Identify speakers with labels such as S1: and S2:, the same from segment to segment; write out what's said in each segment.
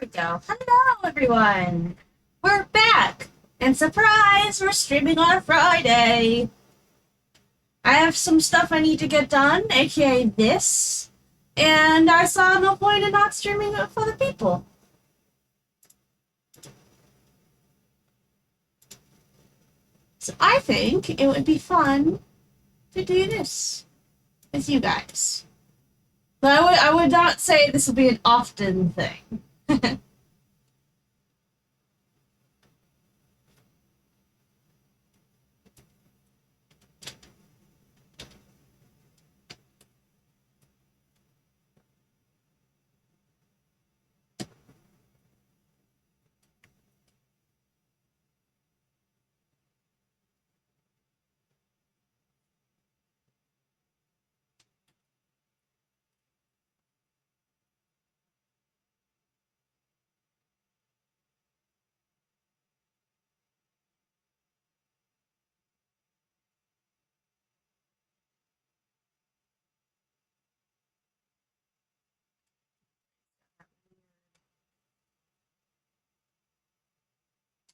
S1: we go. Hello, everyone. We're back. And surprise, we're streaming on a Friday. I have some stuff I need to get done, aka this. And I saw no point in not streaming it for the people. So I think it would be fun to do this with you guys. But I would not say this will be an often thing.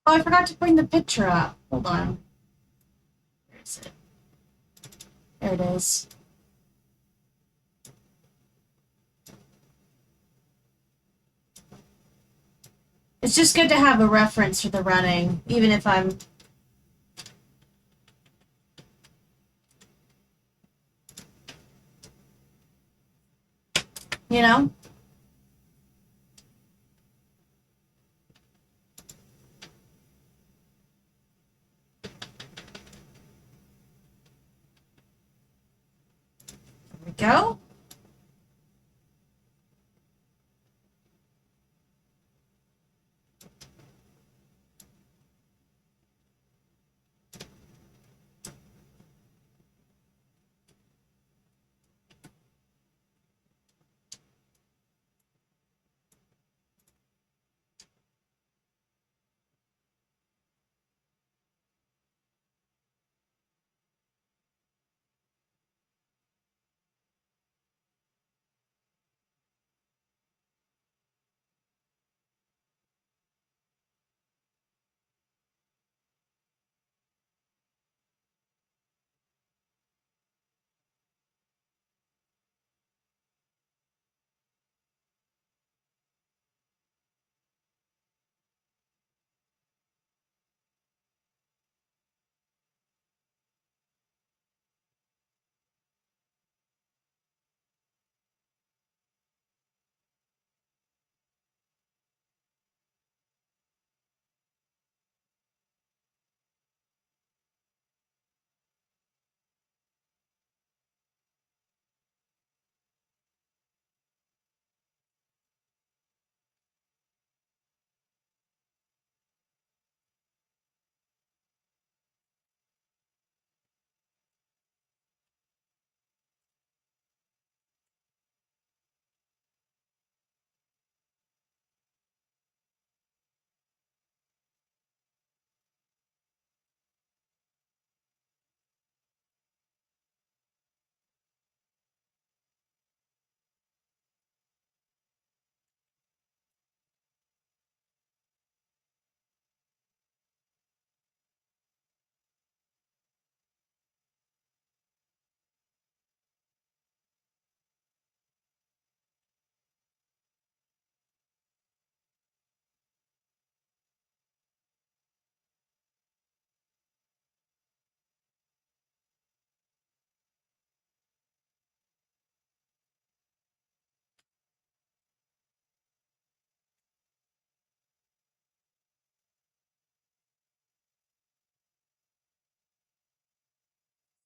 S1: Oh, I forgot to bring the picture up. Hold on. Where is it? There it is. It's just good to have a reference for the running, even if I'm... You know? There we go.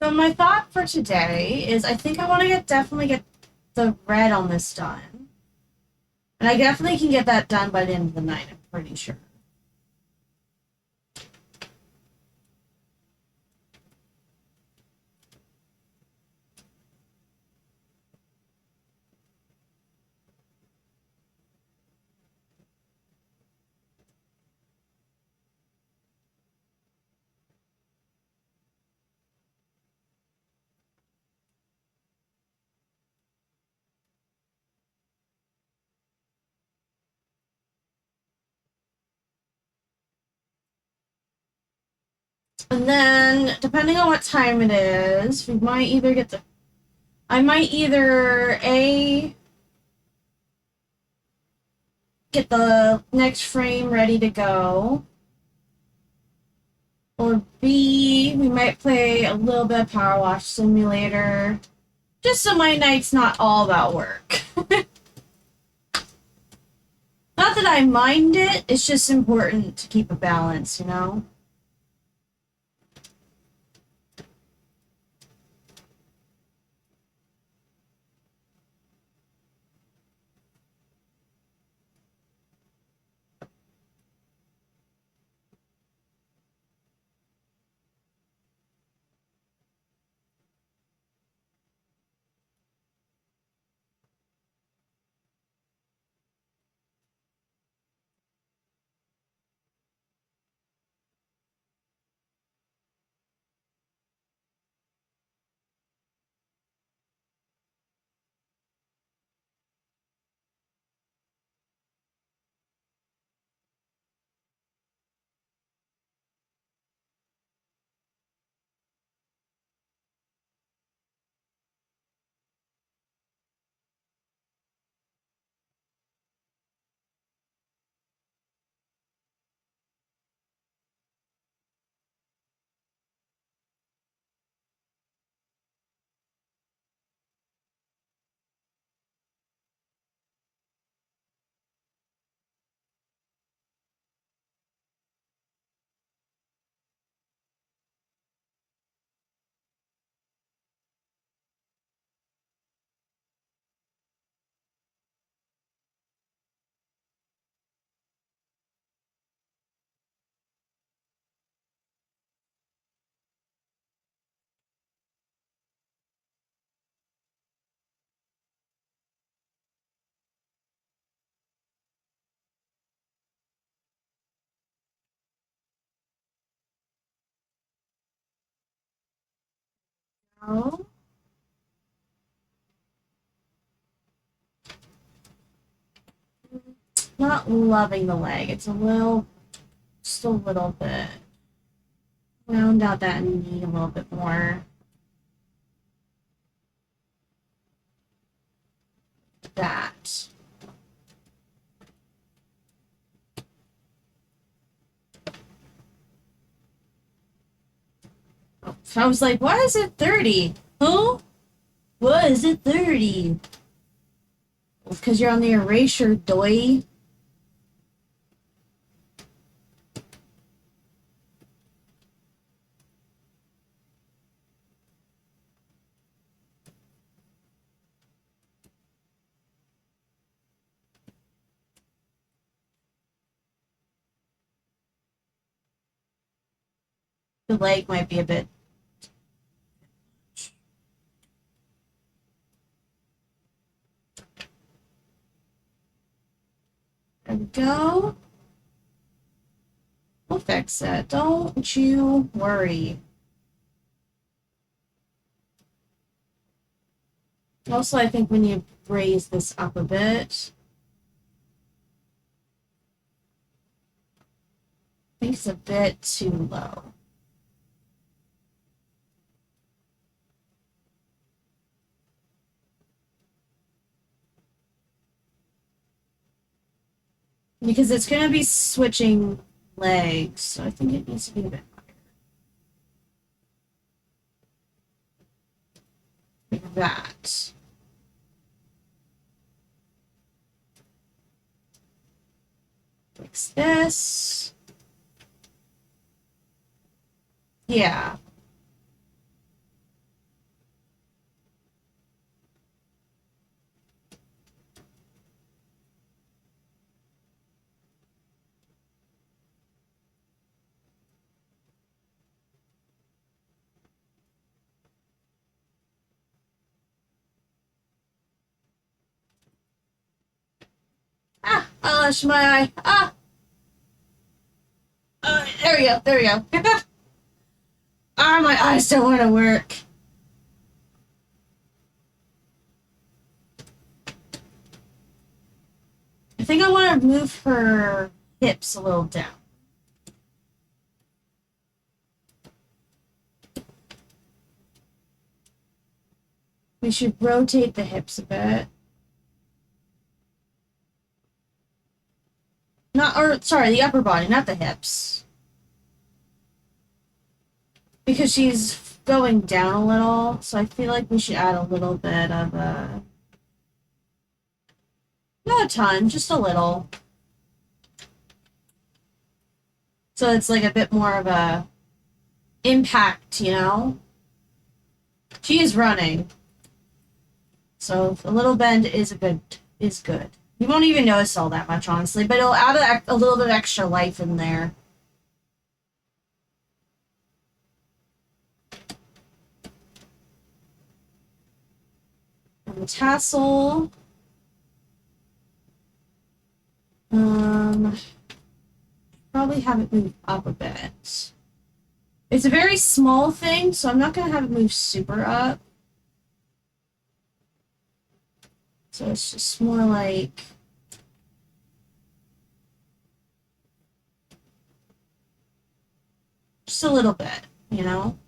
S1: So my thought for today is I think I want to definitely get the red on this done. And I definitely can get that done by the end of the night, I'm pretty sure. And then, depending on what time it is, we might either get the... I might either, A, get the next frame ready to go, or B, we might play a little bit of Power Wash Simulator, just so my night's not all about work. Not that I mind it, it's just important to keep a balance, you know? No. Not loving the leg. It's a little, just a little bit. Round out that knee a little bit more. That. Oh, I was like, why is it 30? Huh? Why is it 30? Because you're on the erasure, doy. The leg might be a bit. There we go. We'll fix it. Don't you worry. Also, I think we need to raise this up a bit. I think it's a bit too low. Because it's going to be switching legs, so I think it needs to be a bit higher. Like that. Fix this. Yeah. Ah, I lost my eye. Ah. There we go. There we go. Ah, my eyes don't want to work. I think I want to move her hips a little down. We should rotate the hips a bit. Sorry, the upper body, not the hips. Because she's going down a little, so I feel like we should add a little bit of a... Not a ton, just a little. So it's like a bit more of a impact, you know? She is running. So a little bend is good. You won't even notice all that much, honestly, but it'll add a little bit of extra life in there. And the tassel. Probably have it move up a bit. It's a very small thing, so I'm not going to have it move super up. So it's just more like... Just a little bit, you know?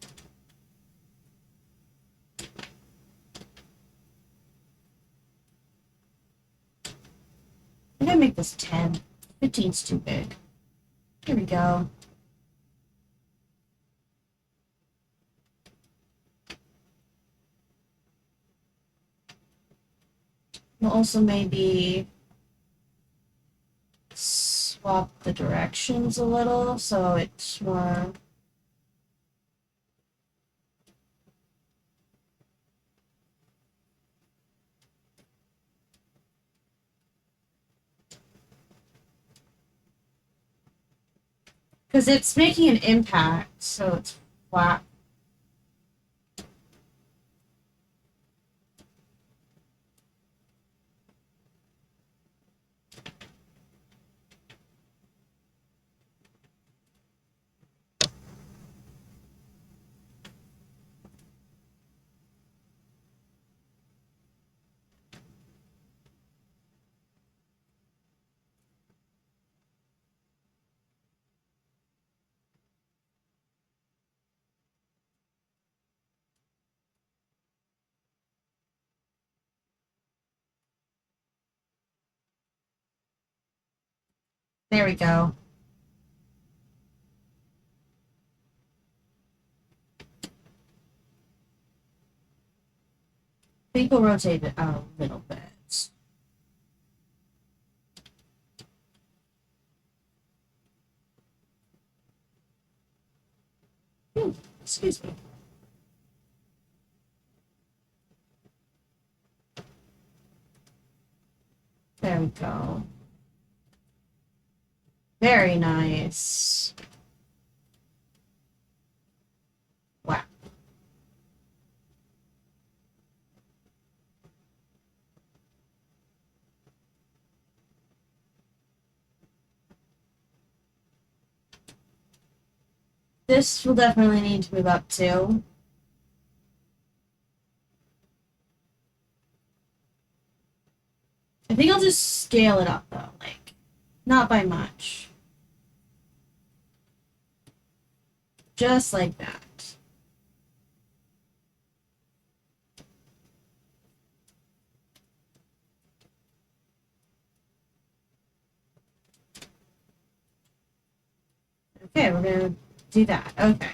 S1: I'm going to make this 10. 15's too big. Here we go. We'll also maybe swap the directions a little so it's more... Because it's making an impact, so it's flat. There we go. I think we'll rotate it out a little bit. Excuse me. There we go. Very nice. Wow. This will definitely need to move up too. I think I'll just scale it up though, like, not by much. Just like that. Okay, we're gonna do that. Okay.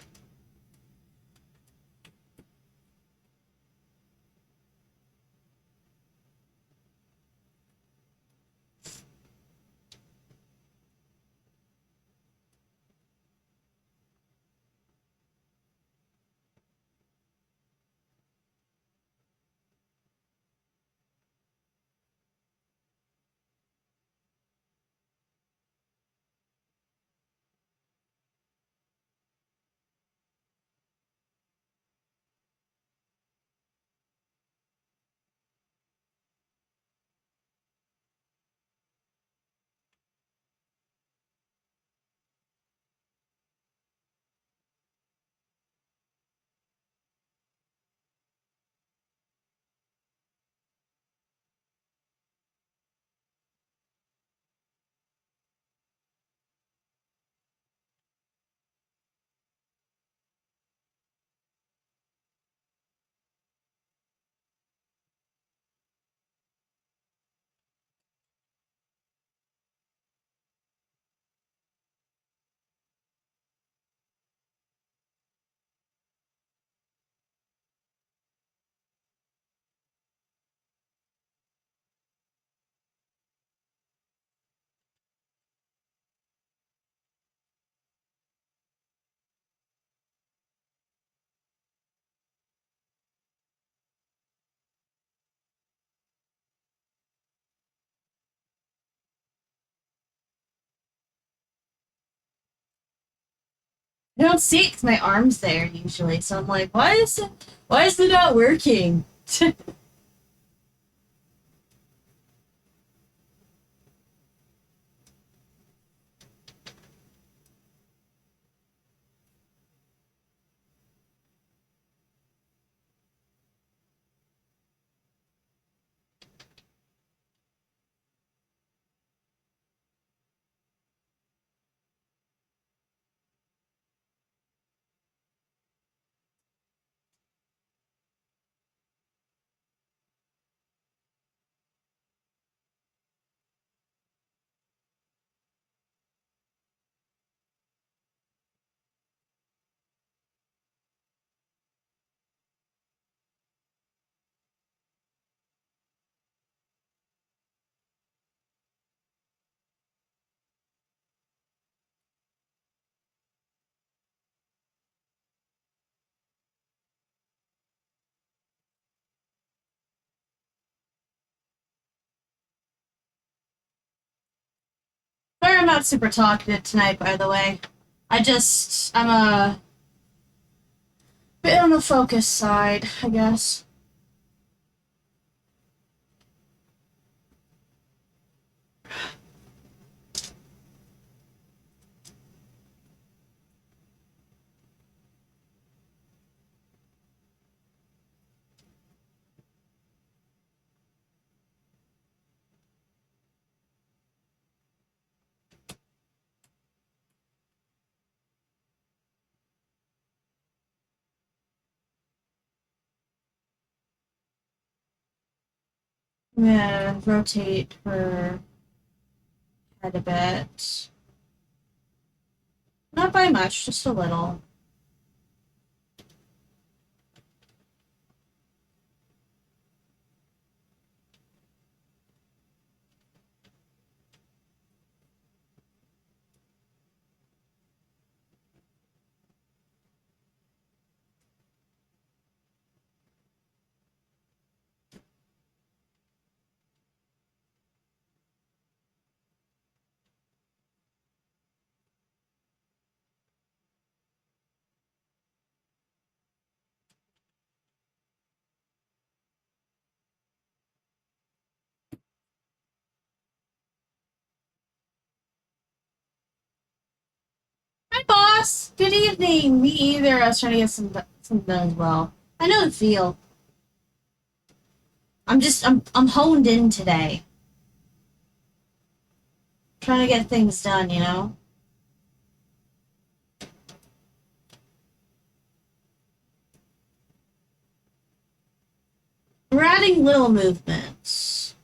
S1: I don't see it because my arm's there usually, so I'm like, why is it not working? But I'm not super talkative tonight, by the way. I'm a bit on the focus side, I guess. I'm gonna rotate her head a bit. Not by much, just a little. Hi, boss. Good evening. Me either. I was trying to get some done as well. I know the feel. I'm honed in today. Trying to get things done, you know. We're adding little movements.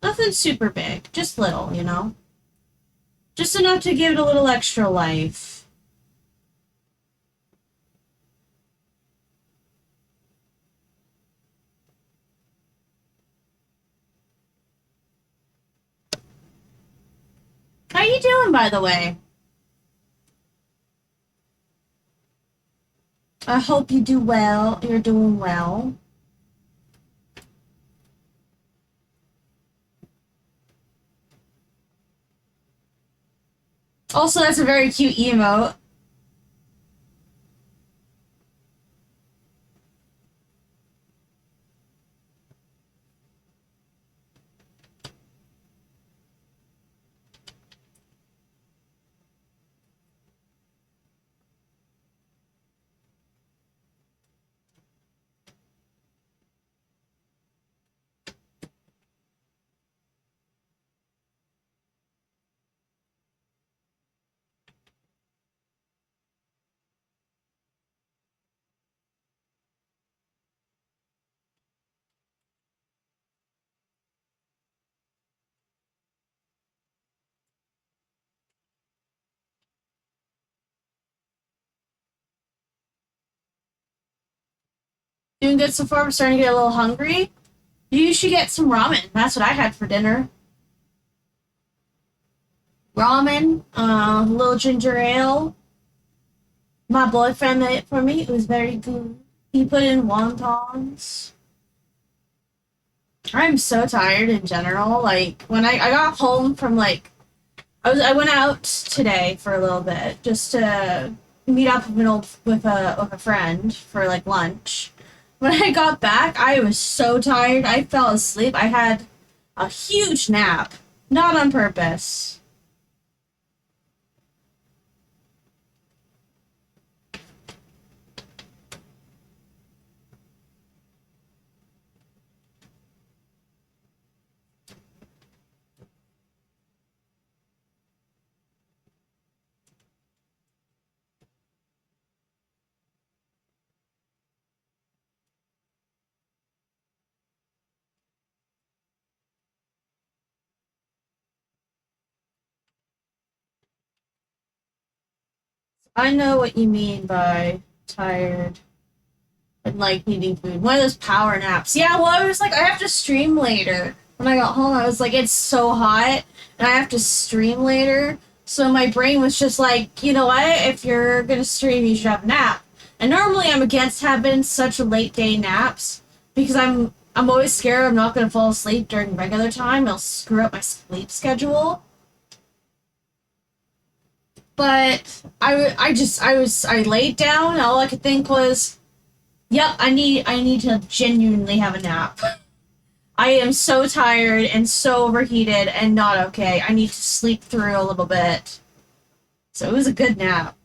S1: Nothing super big, just little, you know. Just enough to give it a little extra life. How you doing, by the way? I hope you do well. You're doing well. Also, that's a very cute emote. Doing good so far. I'm starting to get a little hungry. You should get some ramen. That's what I had for dinner. Ramen, a little ginger ale. My boyfriend made it for me. It was very good. He put in wontons. I'm so tired in general. Like when I got home from like I went out today for a little bit just to meet up with a friend for like lunch. When I got back, I was so tired. I fell asleep. I had a huge nap, not on purpose. I know what you mean by tired and like needing food. One of those power naps. Yeah, well, I was like, I have to stream later. When I got home, I was like, it's so hot, and I have to stream later. So my brain was just like, you know what? If you're gonna stream, you should have a nap. And normally, I'm against having such late day naps because I'm always scared I'm not gonna fall asleep during regular time. It'll screw up my sleep schedule. But I laid down. All I could think was, yep, I need to genuinely have a nap. I am so tired and so overheated and not okay. I need to sleep through a little bit. So it was a good nap.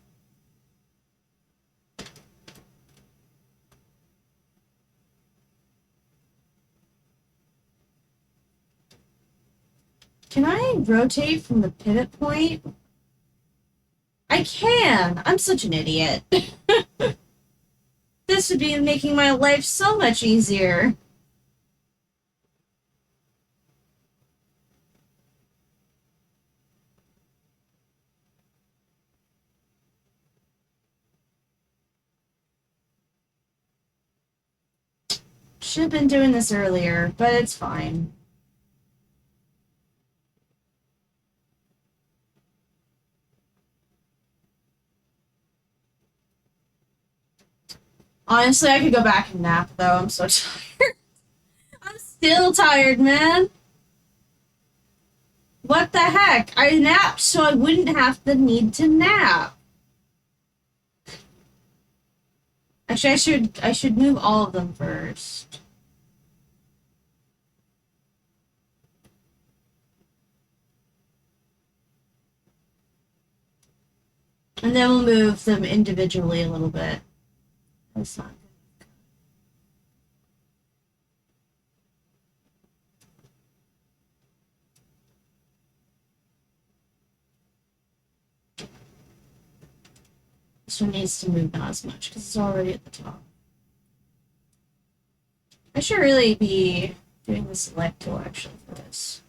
S1: Can I rotate from the pivot point? I can. I'm such an idiot. This would be making my life so much easier. Should have been doing this earlier, but it's fine. Honestly, I could go back and nap though. I'm so tired. I'm still tired, man. What the heck? I napped so I wouldn't have the need to nap. Actually, I should move all of them first. And then we'll move them individually a little bit. That's not good. This one needs to move not as much because it's already at the top. I should really be doing the select tool actually for this.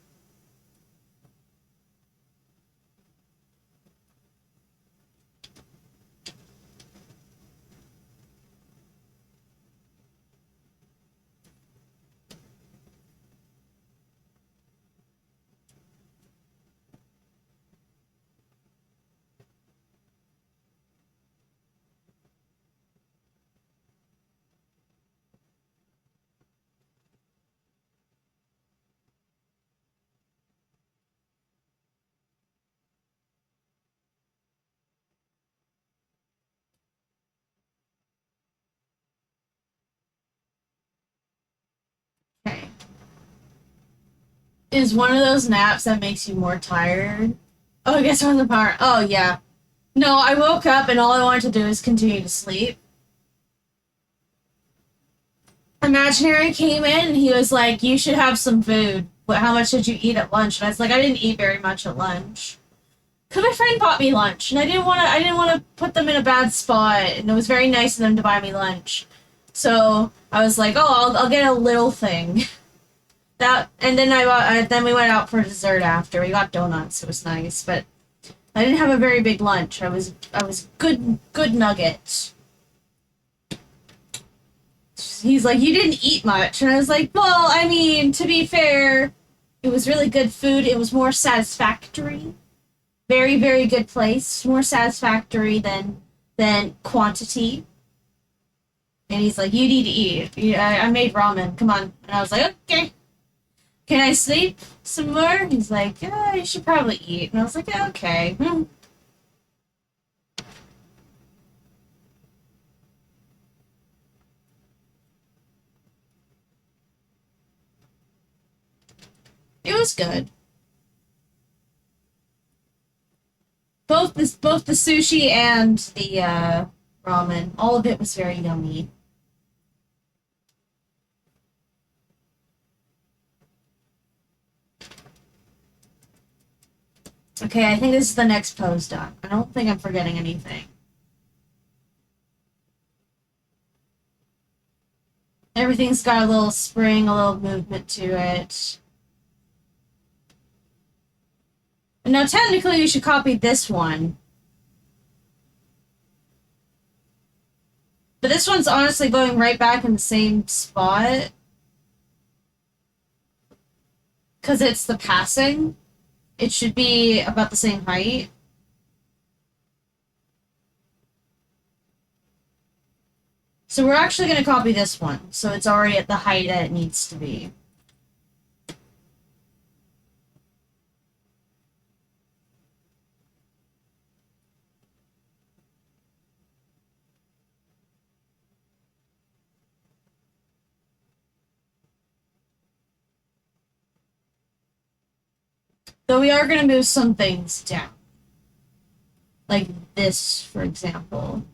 S1: Okay. Is one of those naps that makes you more tired? Oh, I guess on the power. Oh, yeah. No, I woke up and all I wanted to do is continue to sleep. Imaginary came in and he was like, "You should have some food. But how much did you eat at lunch?" And I was like, "I didn't eat very much at lunch." Cause my friend bought me lunch, and I didn't want to put them in a bad spot, and it was very nice of them to buy me lunch. So I was like, "Oh, I'll get a little thing." That, and then then we went out for dessert after. We got donuts. It was nice, but I didn't have a very big lunch. I was good nuggets. He's like, "You didn't eat much," and I was like, "Well, I mean, to be fair, it was really good food. It was more satisfactory. Very, very good place. More satisfactory than quantity." And he's like, "You need to eat. I made ramen. Come on." And I was like, "Okay." can I sleep some more? He's like, yeah, you should probably eat. And I was like, yeah, okay. It was good. Both the sushi and the ramen, all of it was very yummy. Okay, I think this is the next pose done. I don't think I'm forgetting anything. Everything's got a little spring, a little movement to it. And now technically you should copy this one. But this one's honestly going right back in the same spot. Because it's the passing. It should be about the same height. So we're actually going to copy this one. So it's already at the height that it needs to be. Though we are going to move some things down. Like this, for example.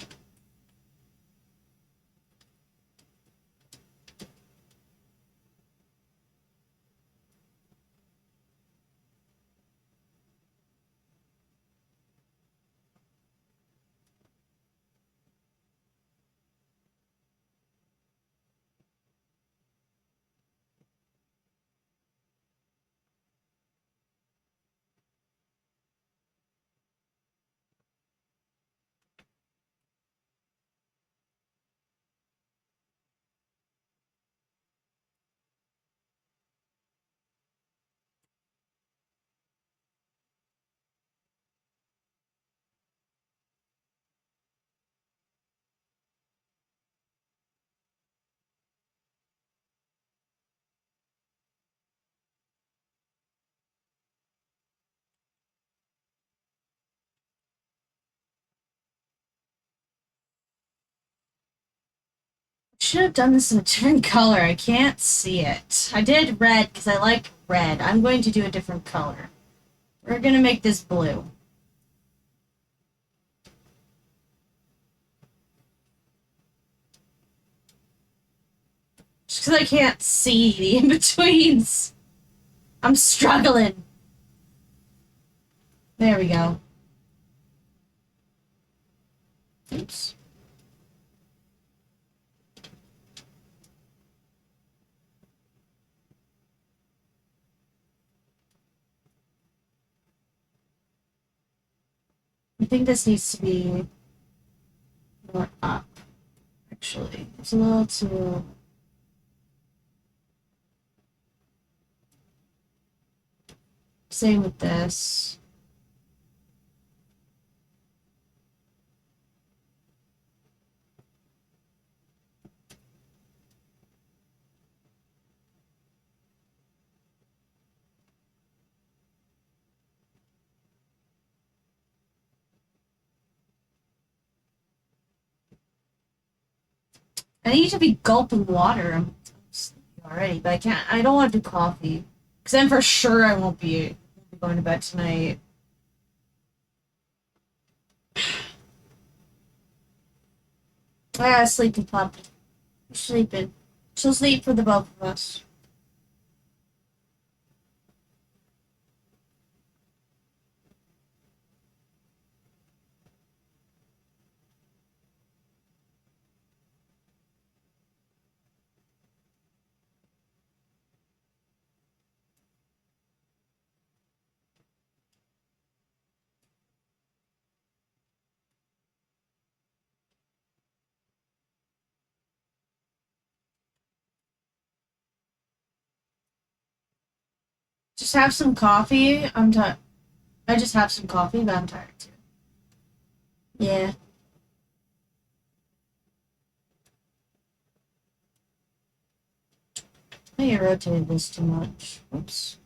S1: Should have done this in a different color. I can't see it. I did red because I like red. I'm going to do a different color. We're going to make this blue. Just because I can't see the in-betweens. I'm struggling. There we go. Oops. I think this needs to be more up, actually. It's a little too... Same with this. I need to be gulping water. I'm sleepy already, but I can't. I don't want to do coffee. Because then for sure I won't be going to bed tonight. I got a sleepy pup. I'm sleeping. She'll sleep for the both of us. Just have some coffee. I'm tired. I just have some coffee, but I'm tired too. Yeah. I rotated this too much. Oops.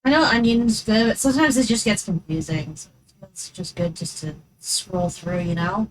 S1: I know onion's good, but sometimes it just gets confusing. So it's just good just to scroll through, you know?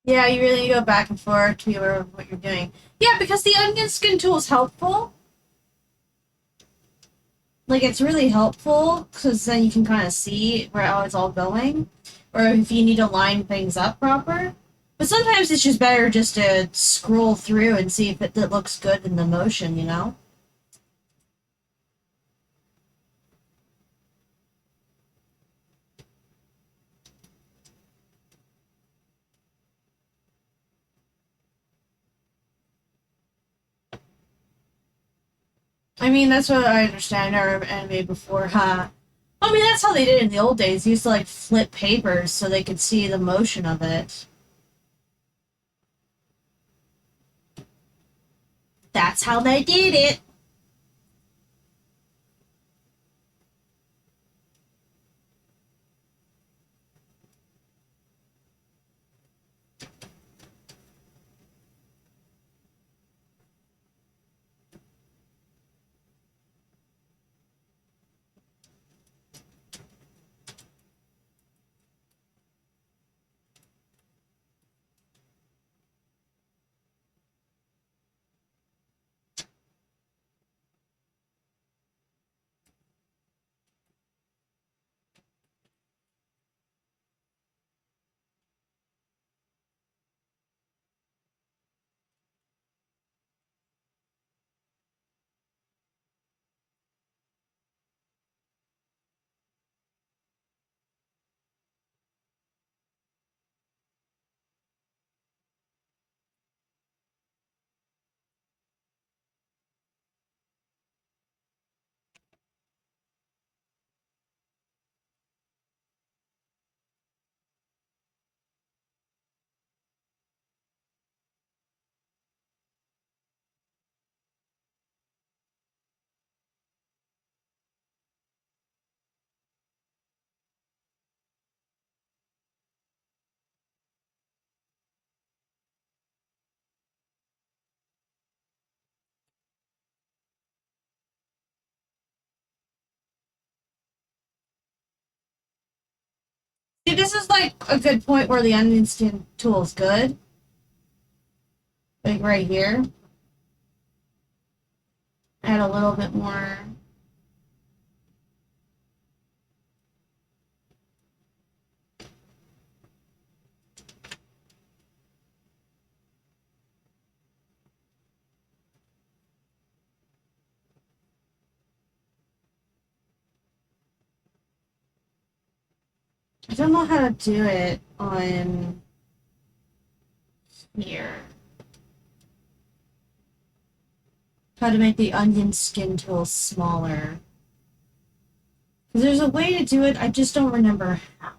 S1: Yeah, you really go back and forth to be aware of what you're doing. Yeah, because the onion skin tool is helpful. Like, it's really helpful because then you can kind of see where how it's all going, or if you need to line things up proper. But sometimes it's just better just to scroll through and see if it looks good in the motion, you know? I mean, that's what I understand our anime before, huh? I mean, that's how they did it in the old days. They used to, like, flip papers so they could see the motion of it. That's how they did it. See, this is, like, a good point where the onion skin tool is good. Like, right here. Add a little bit more. I don't know how to do it on here. How to make the onion skin tool smaller. Because there's a way to do it, I just don't remember how.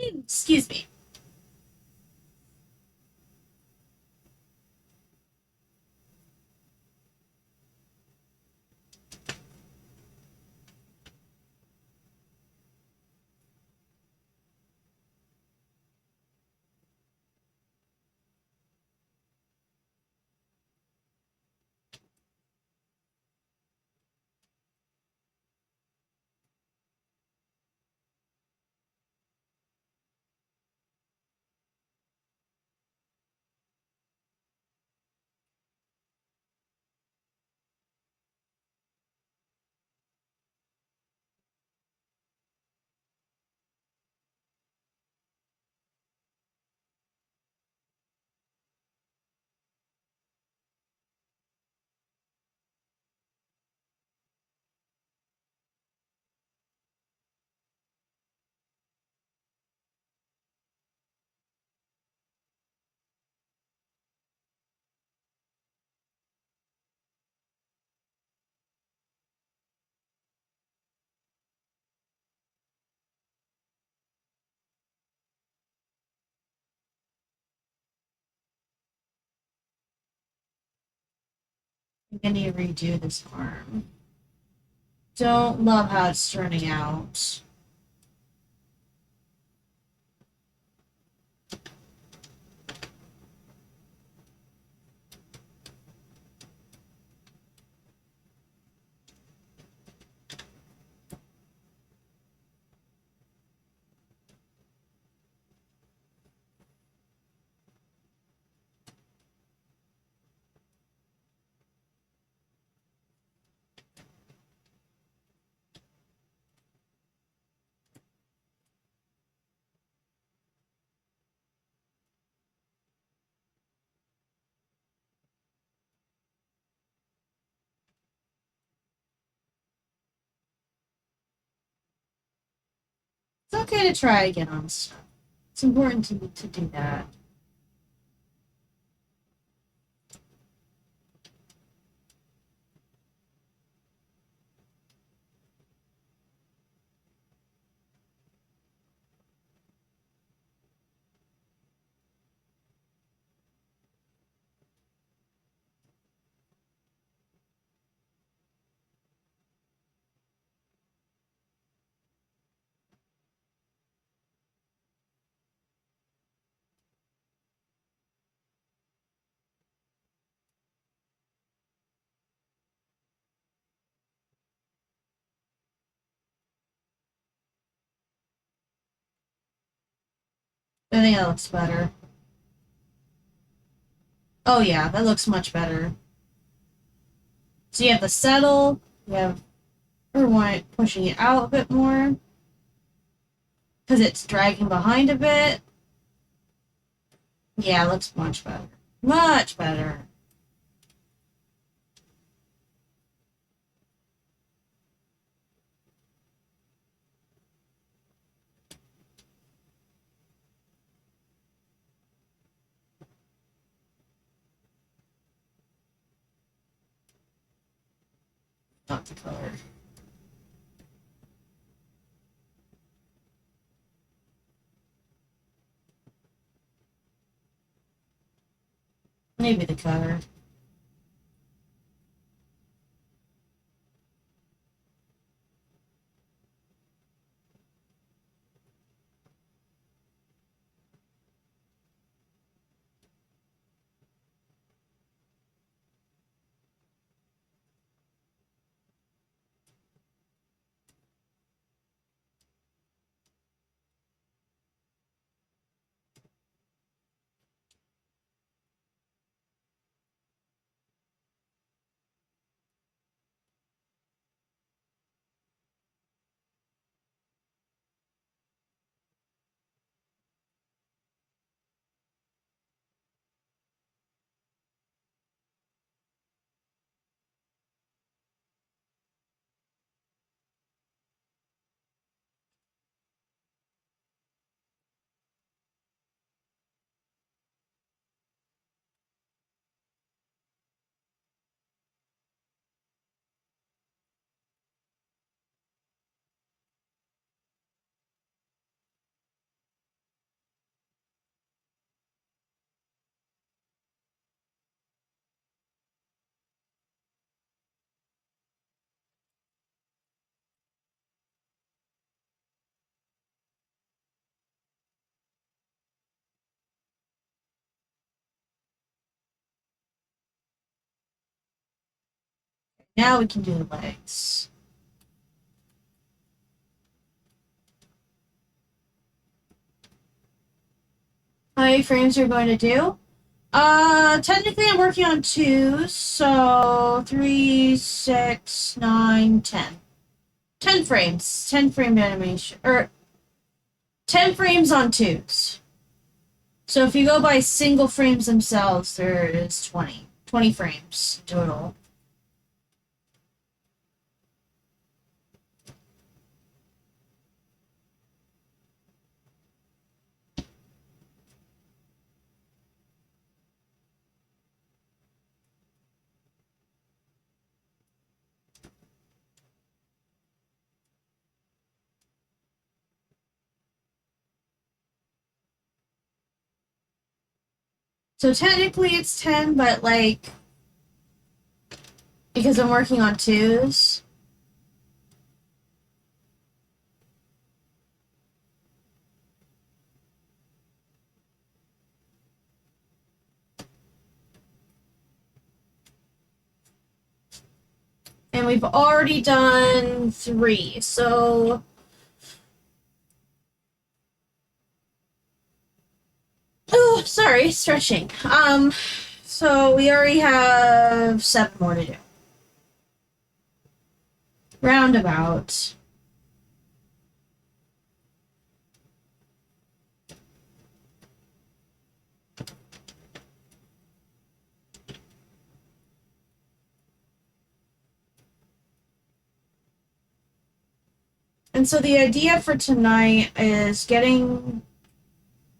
S1: Excuse me. I'm gonna need to redo this arm. Don't love how it's turning out. It's okay to try again on stuff. It's important to do that. I think that looks better. Oh yeah, that looks much better. So you have the settle, you have want pushing it out a bit more because it's dragging behind a bit. Yeah, it looks much better. Much better. Not the color. Maybe the color. Now we can do the legs. How many frames are going to do? Technically I'm working on two, so 3, 6, 9, 10. 10 frames. 10 frame animation. Or 10 frames on twos. So if you go by single frames themselves, there is 20. 20 frames total. So technically it's 10, but like because I'm working on twos. And we've already done 3, so... Oh, sorry, stretching. So we already have 7 more to do. Roundabout. And so the idea for tonight is getting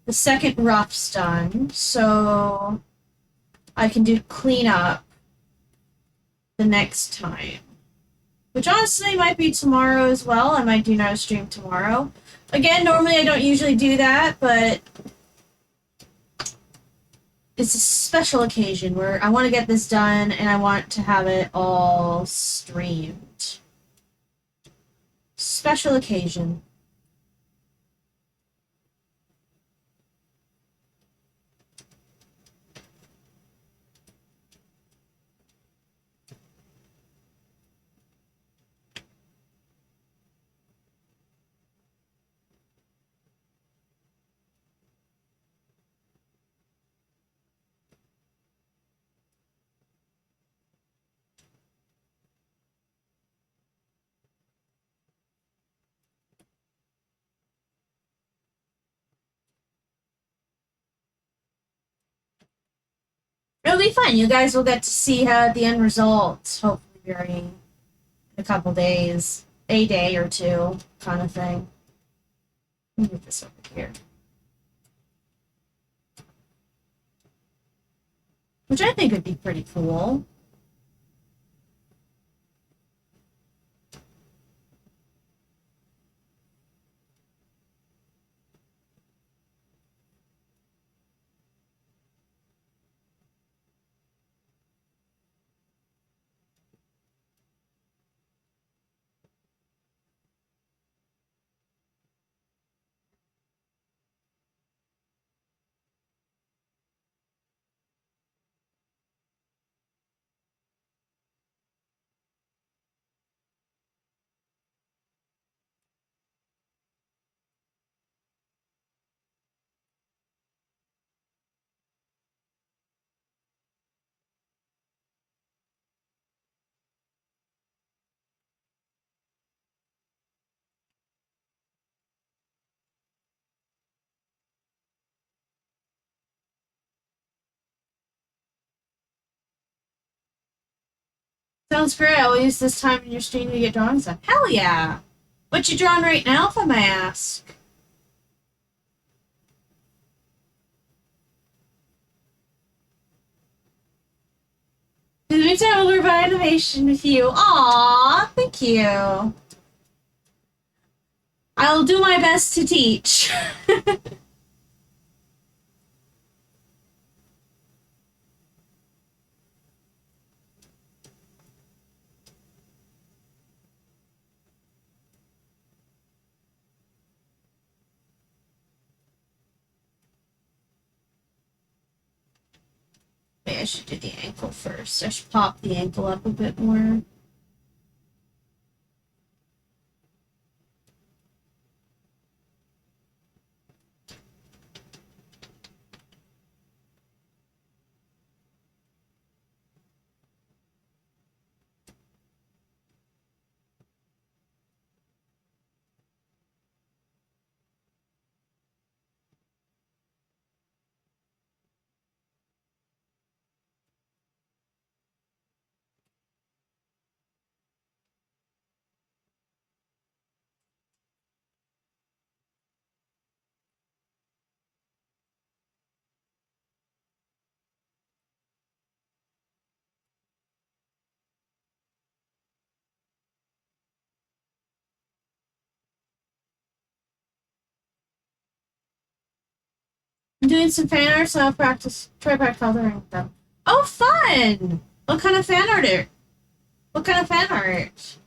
S1: the second roughs done, so I can do cleanup the next time. Which honestly might be tomorrow as well. I might do no stream tomorrow. Again, normally I don't usually do that, but it's a special occasion where I want to get this done and I want to have it all streamed. Special occasion. It'll be fun. You guys will get to see how the end result, hopefully during a couple days, a day or two, kind of thing. Let me move this over here. Which I think would be pretty cool. Sounds great. I'll use this time in your stream to get drawings done. Hell yeah! What you drawing right now, if I may ask? Doing time to learn about animation with you. Aww, thank you. I'll do my best to teach. Maybe I should do the ankle first. I should pop the ankle up a bit more. I'm doing some fan art, so I'll try coloring them. Oh, fun! What kind of fan art What kind of fan art?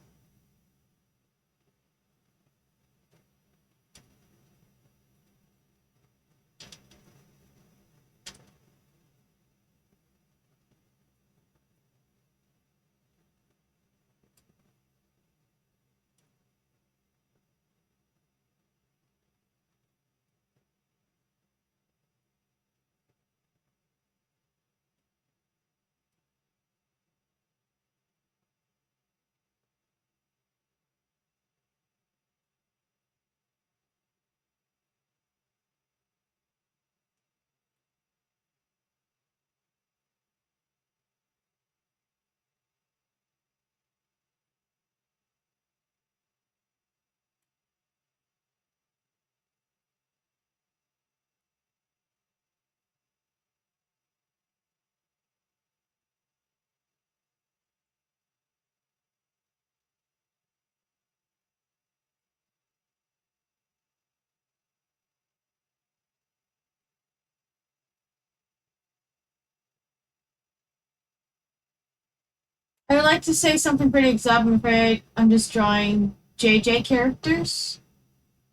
S1: I would like to say something pretty exact. I'm afraid I'm just drawing JJ characters.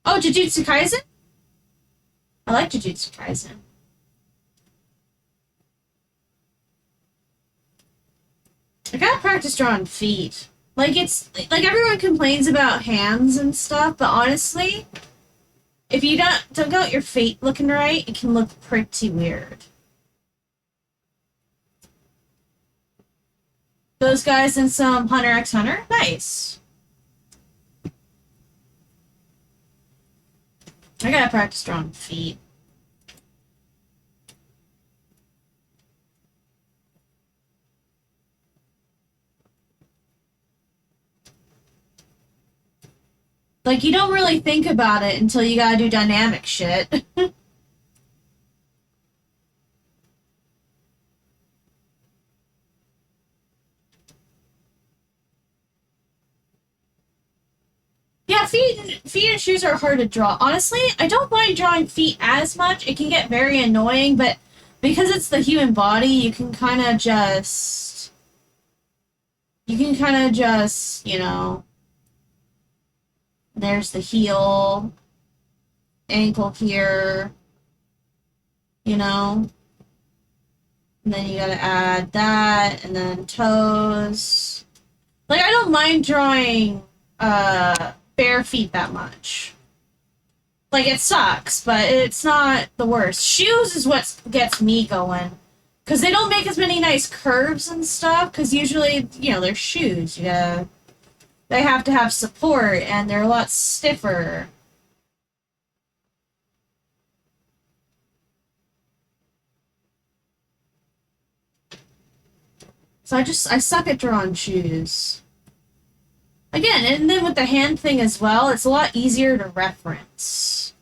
S1: Oh, Jujutsu Kaisen? I like Jujutsu Kaisen. I gotta practice drawing feet. Like, it's like everyone complains about hands and stuff, but honestly, if you don't get your feet looking right, it can look pretty weird. Those guys in some Hunter x Hunter? Nice. I gotta practice drawing feet. Like, you don't really think about it until you gotta do dynamic shit. Yeah, feet and shoes are hard to draw. Honestly, I don't mind drawing feet as much. It can get very annoying, but because it's the human body, you know, there's the heel, ankle here, you know, and then you gotta add that, and then toes. Like, I don't mind drawing bare feet that much. Like, it sucks, but it's not the worst. Shoes is what gets me going. Because they don't make as many nice curves and stuff, because usually, you know, they're shoes. Yeah, they have to have support, and they're a lot stiffer. So I suck at drawing shoes. Again, and then with the hand thing as well, it's a lot easier to reference.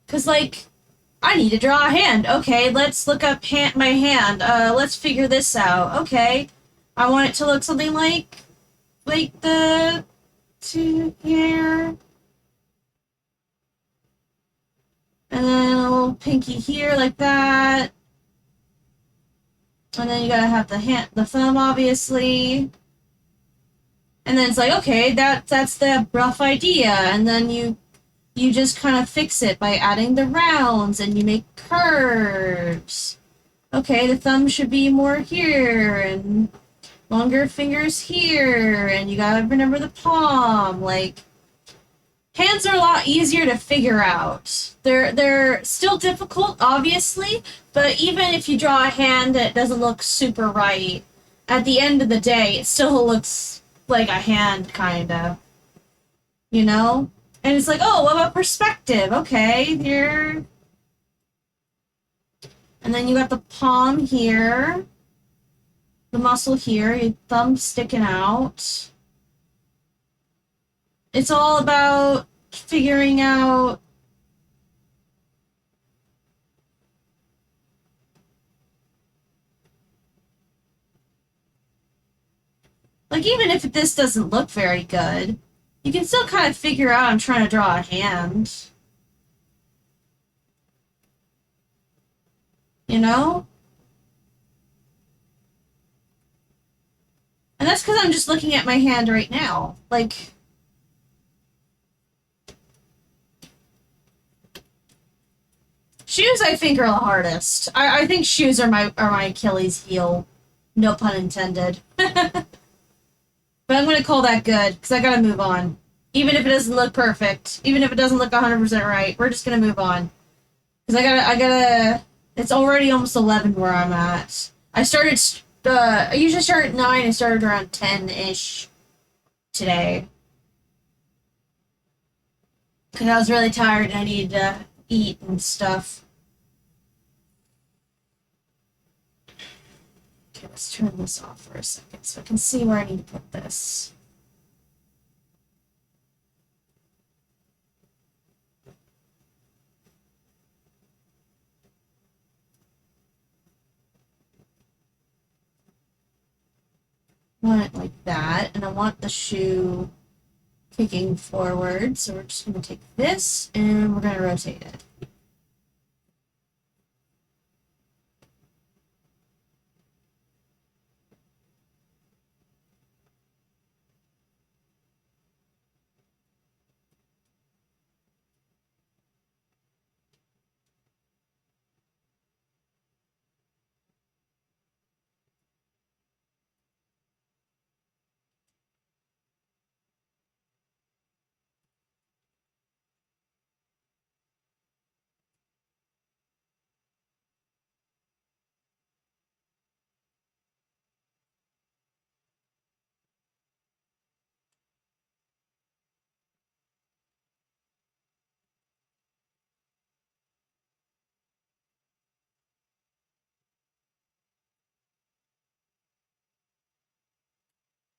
S1: Because, like, I need to draw a hand. Okay, let's look up my hand. Let's figure this out. Okay, I want it to look something like the two here, and then a little pinky here like that, and then you gotta have the thumb, obviously, and then it's like, okay, that's the rough idea, and then you just kind of fix it by adding the rounds, and you make curves. Okay, the thumb should be more here, and longer fingers here, and you gotta remember the palm. Like, hands are a lot easier to figure out. They're still difficult, obviously, but even if you draw a hand that doesn't look super right, at the end of the day, it still looks like a hand, kind of. You know? And it's like, oh, what about perspective? Okay, here. And then you got the palm here, the muscle here, your thumb sticking out. It's all about figuring out like, even if this doesn't look very good, you can still kind of figure out I'm trying to draw a hand. You know? that's because I'm just looking at my hand right now. Like, shoes I think are the hardest. I think shoes are my Achilles heel. No pun intended. But I'm gonna call that good, because I gotta move on. Even if it doesn't look perfect, even if it doesn't look 100% right, we're just gonna move on. Because I gotta, it's already almost 11 where I'm at. I usually start at 9, I started around 10-ish today. Because I was really tired and I needed to eat and stuff. Okay, let's turn this off for a second so I can see where I need to put this. I want it like that, and I want the shoe kicking forward, so we're just going to take this and we're going to rotate it.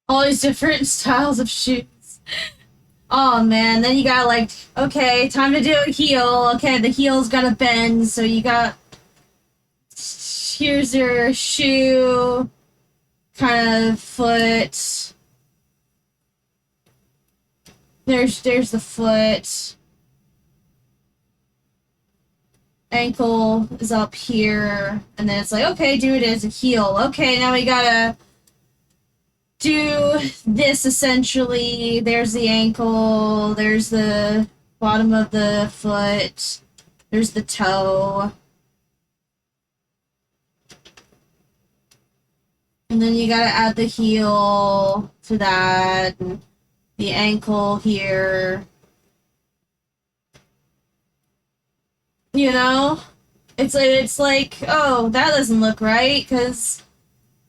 S1: All these different styles of shoes. Oh man, then you got like, okay, time to do a heel. Okay, the heel's gotta bend, so you got, here's your shoe, kind of foot. There's the foot. Ankle is up here, and then it's like, okay, do it as a heel. Okay, now we gotta do this essentially. There's the ankle, there's the bottom of the foot, there's the toe. And then you gotta add the heel to that, and the ankle here. You know? It's like, oh, that doesn't look right, because,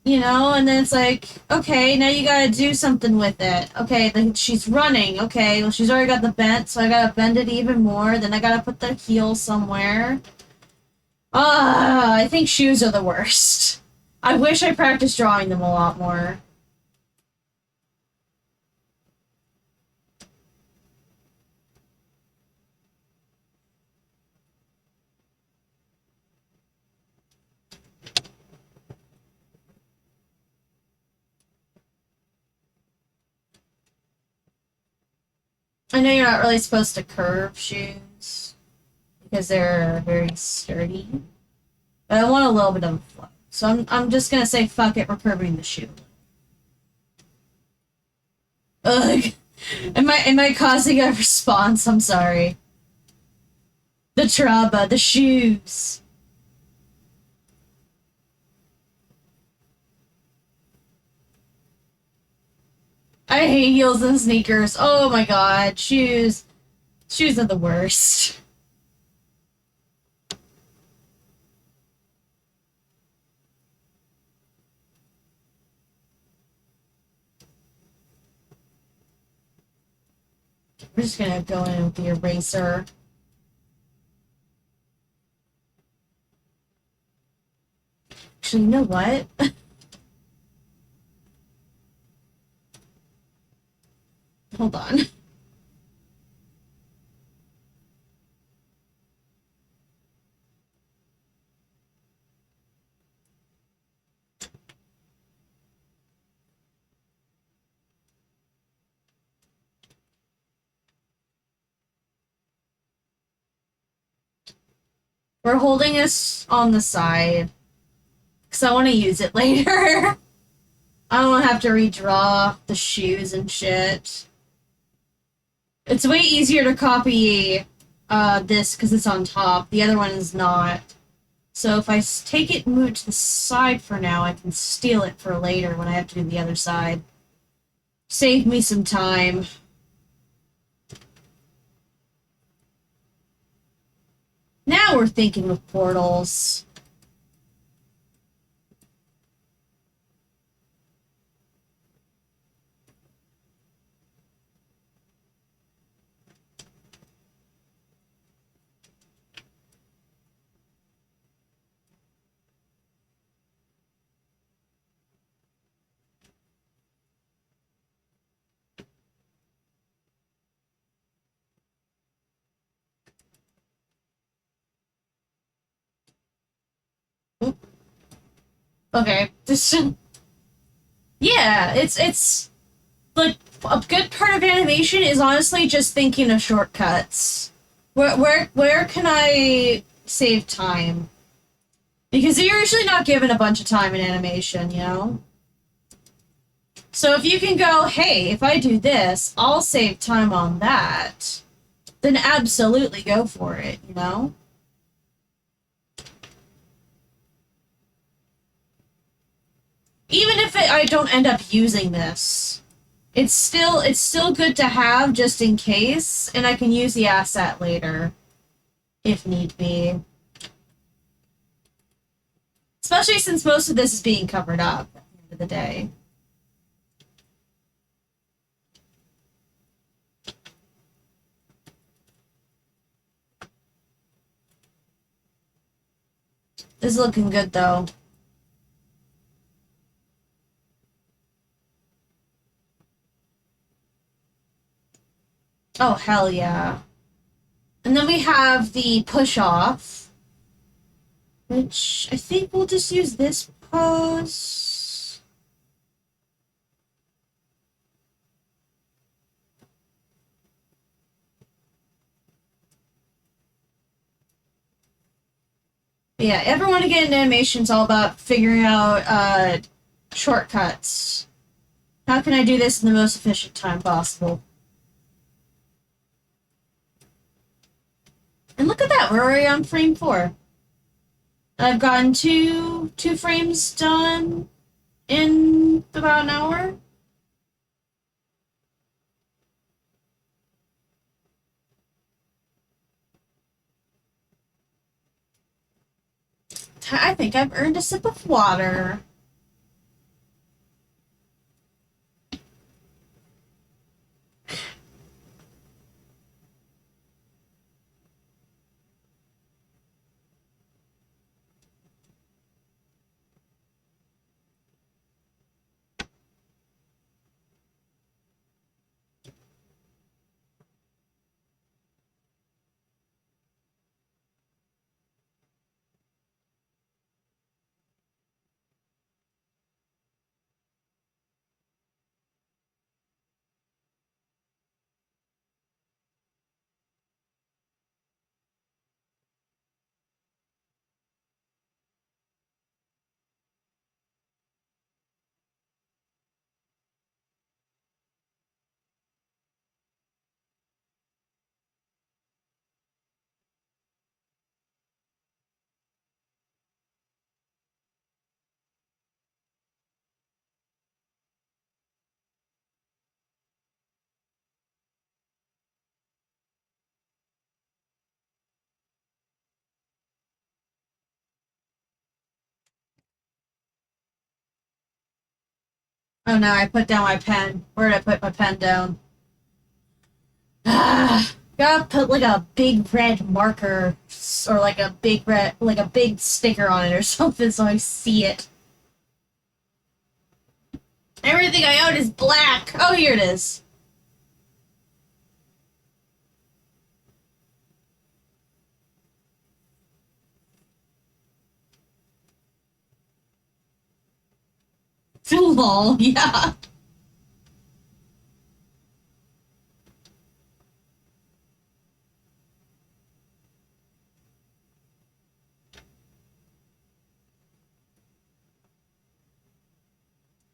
S1: you know, and then it's like, okay, now you gotta do something with it. Okay, then she's running. Okay, well, she's already got the bent, so I gotta bend it even more. Then I gotta put the heel somewhere. I think shoes are the worst. I wish I practiced drawing them a lot more. I know you're not really supposed to curve shoes because they're very sturdy, but I want a little bit of flow. So I'm just gonna say fuck it, we're curving the shoe. Ugh. Am I causing a response? I'm sorry. The trauma, the shoes. I hate heels and sneakers. Oh my god, shoes. Shoes are the worst. We're just gonna go in with the eraser. Actually, you know what? Hold on. We're holding this on the side because I want to use it later. I don't have to redraw the shoes and shit. It's way easier to copy this because it's on top. The other one is not. So if I take it and move it to the side for now, I can steal it for later when I have to do the other side. Save me some time. Now we're thinking of portals. Oop. Okay, this. Yeah, it's like a good part of animation is honestly just thinking of shortcuts. Where can I save time? Because you're usually not given a bunch of time in animation, you know? So if you can go, hey, if I do this, I'll save time on that, then absolutely go for it, you know? Even if I don't end up using this, it's still good to have just in case, and I can use the asset later if need be. Especially since most of this is being covered up at the end of the day. This is looking good though. Oh, hell yeah. And then we have the push off, which I think we'll just use this pose. Yeah, everyone again in animation is all about figuring out shortcuts. How can I do this in the most efficient time possible? And look at that, we're already on frame 4. I've gotten two frames done in about an hour. I think I've earned a sip of water. Oh no, I put down my pen. Where did I put my pen down? Ah, gotta put like a big red marker or like a big red, like a big sticker on it or something so I see it. Everything I own is black. Oh, here it is. Lol, yeah.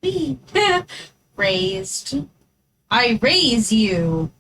S1: be raised. I raise you.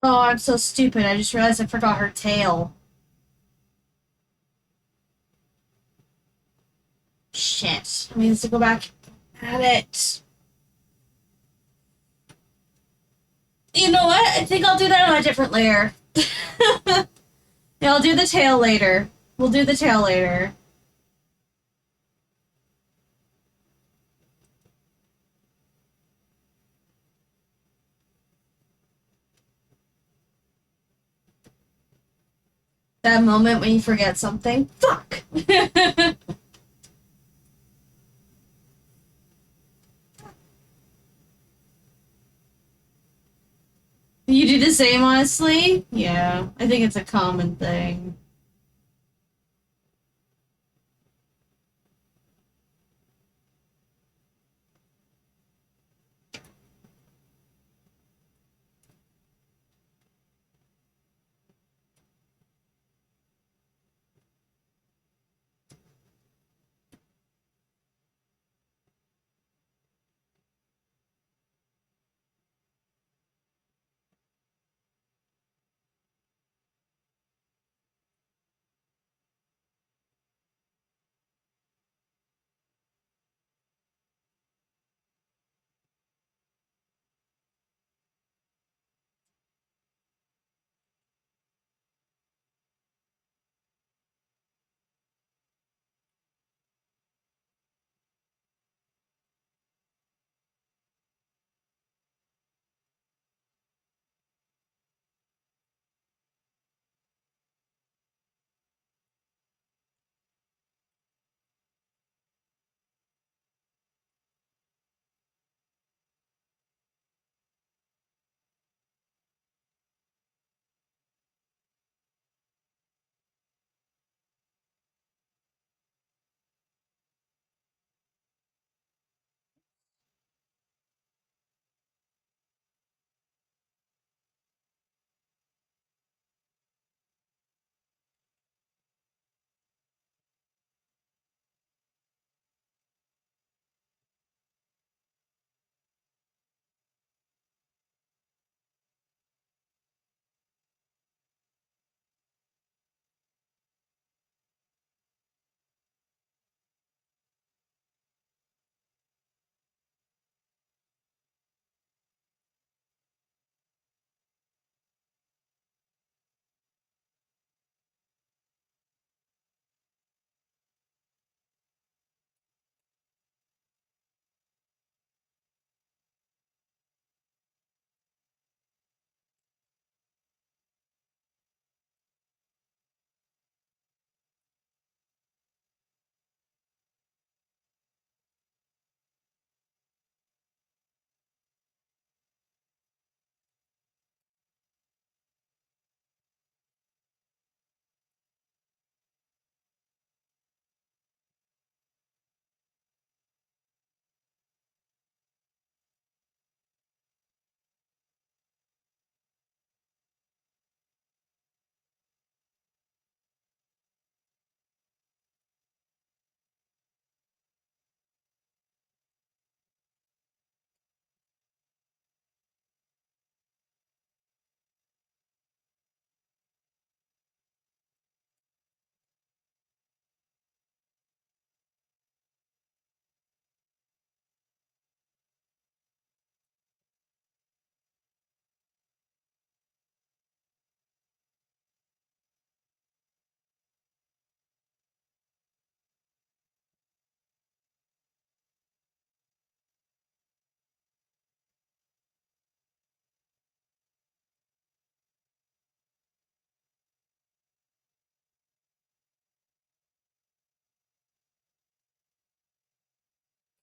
S1: Oh, I'm so stupid. I just realized I forgot her tail. Shit. I means to go back at it. You know what? I think I'll do that on a different layer. Yeah, I'll do the tail later. We'll do the tail later. That moment when you forget something. Fuck! You do the same, honestly? Yeah, I think it's a common thing.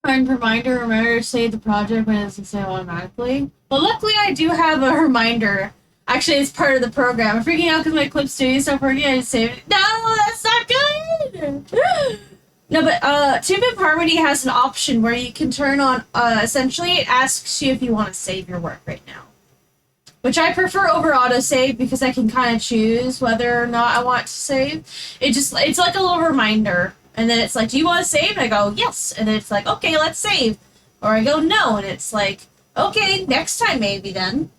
S1: Find reminder to save the project when it doesn't save automatically. Well, luckily I do have a reminder. Actually, it's part of the program. I'm freaking out because my Clip Studio stopped working. I just saved it. No, that's not good! No, but Tube of Harmony has an option where you can turn on, essentially it asks you if you want to save your work right now. Which I prefer over autosave because I can kind of choose whether or not I want to save. It's like a little reminder. And then it's like, do you want to save? And I go, yes. And then it's like, okay, let's save. Or I go, no. And it's like, okay, next time maybe then.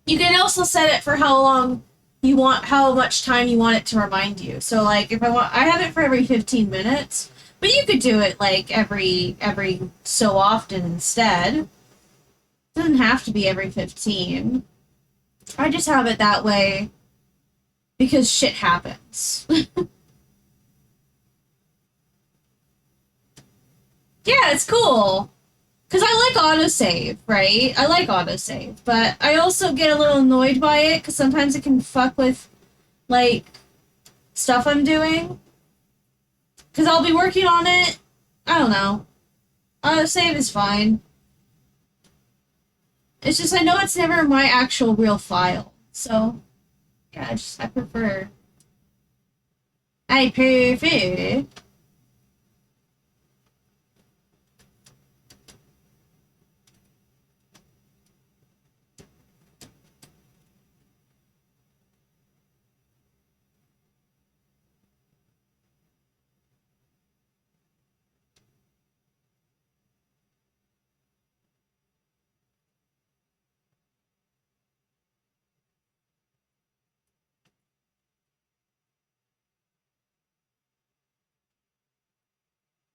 S1: You can also set it for how long you want, how much time you want it to remind you. So like, if I have it for every 15 minutes, but you could do it like every so often instead. It doesn't have to be every 15. I just have it that way. because shit happens. Yeah, it's cool. Because I like autosave, right? I like autosave, but I also get a little annoyed by it because sometimes it can fuck with, like, stuff I'm doing. Because I'll be working on it. I don't know. Autosave is fine. It's just I know it's never my actual real file. So, yeah, I prefer. I prefer.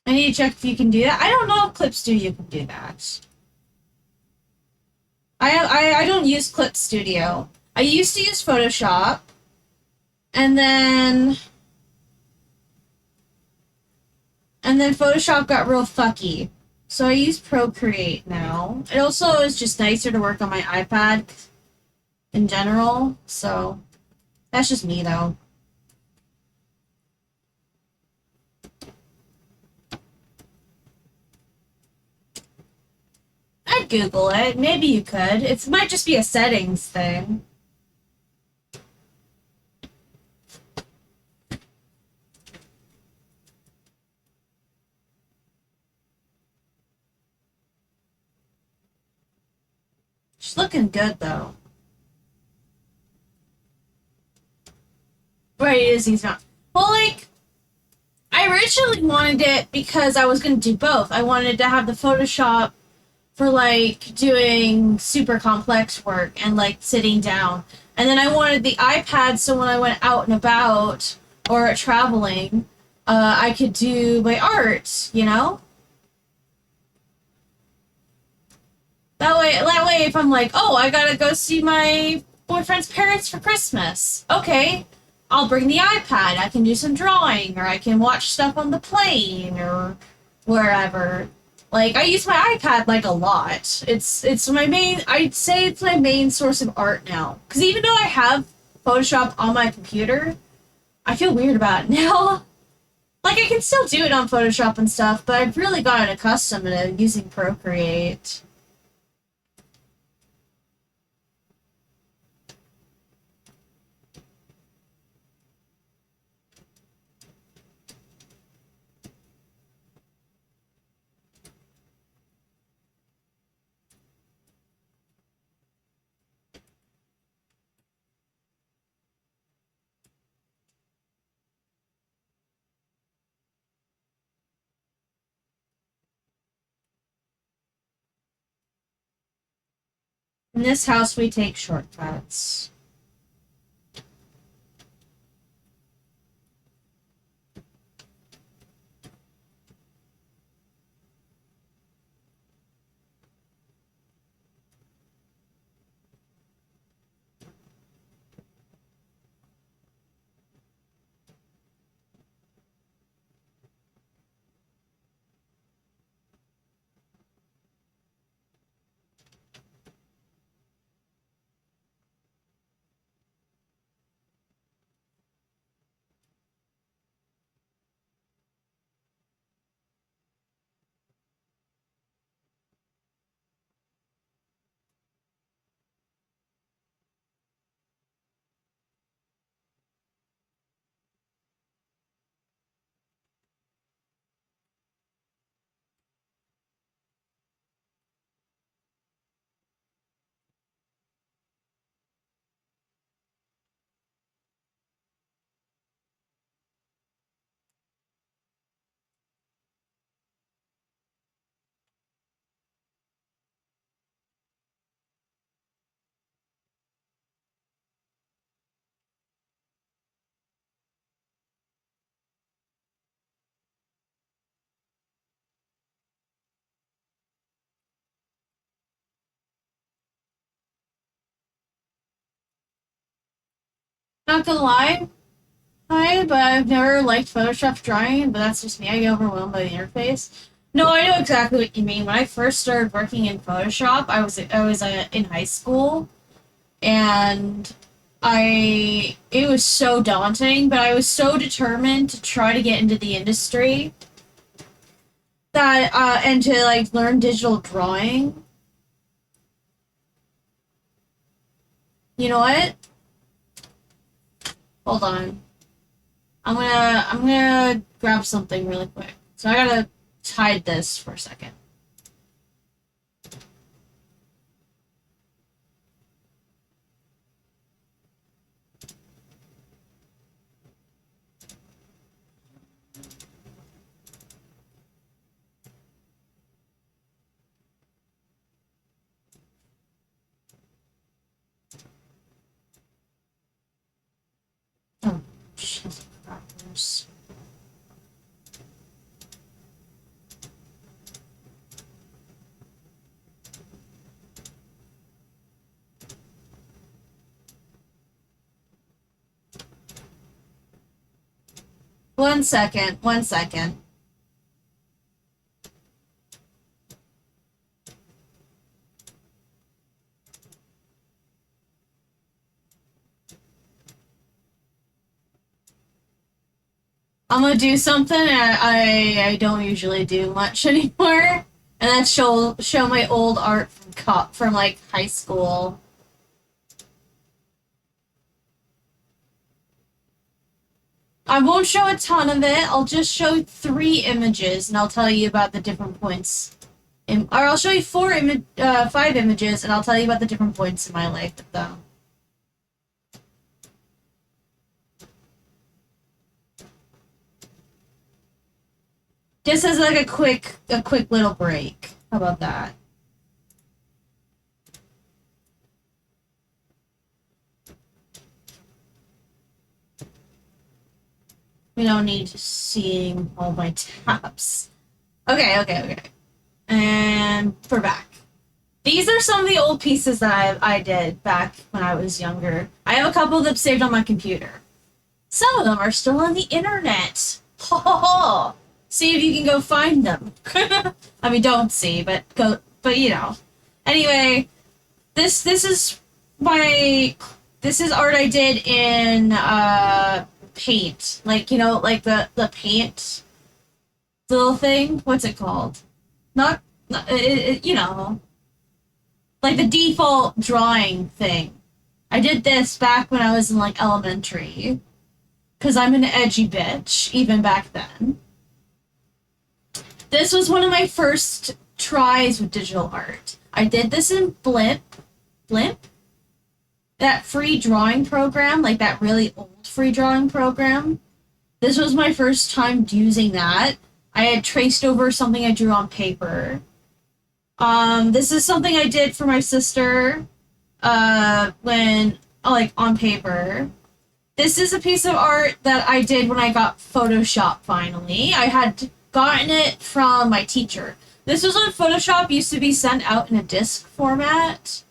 S1: I need to check if you can do that. I don't know if Clip Studio can do that. I don't use Clip Studio. I used to use Photoshop, and then Photoshop got real fucky. So I use Procreate now. It also is just nicer to work on my iPad in general. So that's just me though. I'd Google it. Maybe you could. It might just be a settings thing. She's looking good though. Right, it is. He's not. Well, like, I originally wanted it because I was going to do both. I wanted to have the Photoshop for like doing super complex work and like sitting down. And then I wanted the iPad so when I went out and about or traveling, I could do my art, you know? That way, if I'm like, oh, I gotta go see my boyfriend's parents for Christmas. Okay, I'll bring the iPad. I can do some drawing, or I can watch stuff on the plane, or wherever. Like I use my iPad like a lot. It's my main. I'd say it's my main source of art now. Because even though I have Photoshop on my computer, I feel weird about it now. Like I can still do it on Photoshop and stuff, but I've really gotten accustomed to using Procreate. In this house, we take shortcuts. Not gonna lie, but I've never liked Photoshop drawing, but that's just me. I get overwhelmed by the interface. No, I know exactly what you mean. When I first started working in Photoshop, I was in high school, and it was so daunting, but I was so determined to try to get into the industry that and to like learn digital drawing. You know what? Hold on. I'm gonna grab something really quick. So I gotta hide this for a second. Oh, shit. Crackers. One second. One second. I'm gonna do something I don't usually do much anymore, and that's show my old art from like high school. I won't show a ton of it. I'll just show 3 images, and I'll tell you about the different points. Or I'll show you 5 images, and I'll tell you about the different points in my life with them. Just as like a quick little break. How about that? We don't need seeing all my tabs. Okay. And we're back. These are some of the old pieces that I did back when I was younger. I have a couple of them saved on my computer. Some of them are still on the internet. Ho ho ho! See if you can go find them. I mean, don't see, but go. But you know. Anyway, this is art I did in paint, like like the paint little thing. What's it called? Not like the default drawing thing. I did this back when I was in like elementary, because I'm an edgy bitch even back then. This was one of my first tries with digital art. I did this in Blimp, that free drawing program, like that really old free drawing program. This was my first time using that. I had traced over something I drew on paper. This is something I did for my sister like on paper. This is a piece of art that I did when I got Photoshop finally. I had gotten it from my teacher. This was when Photoshop used to be sent out in a disk format.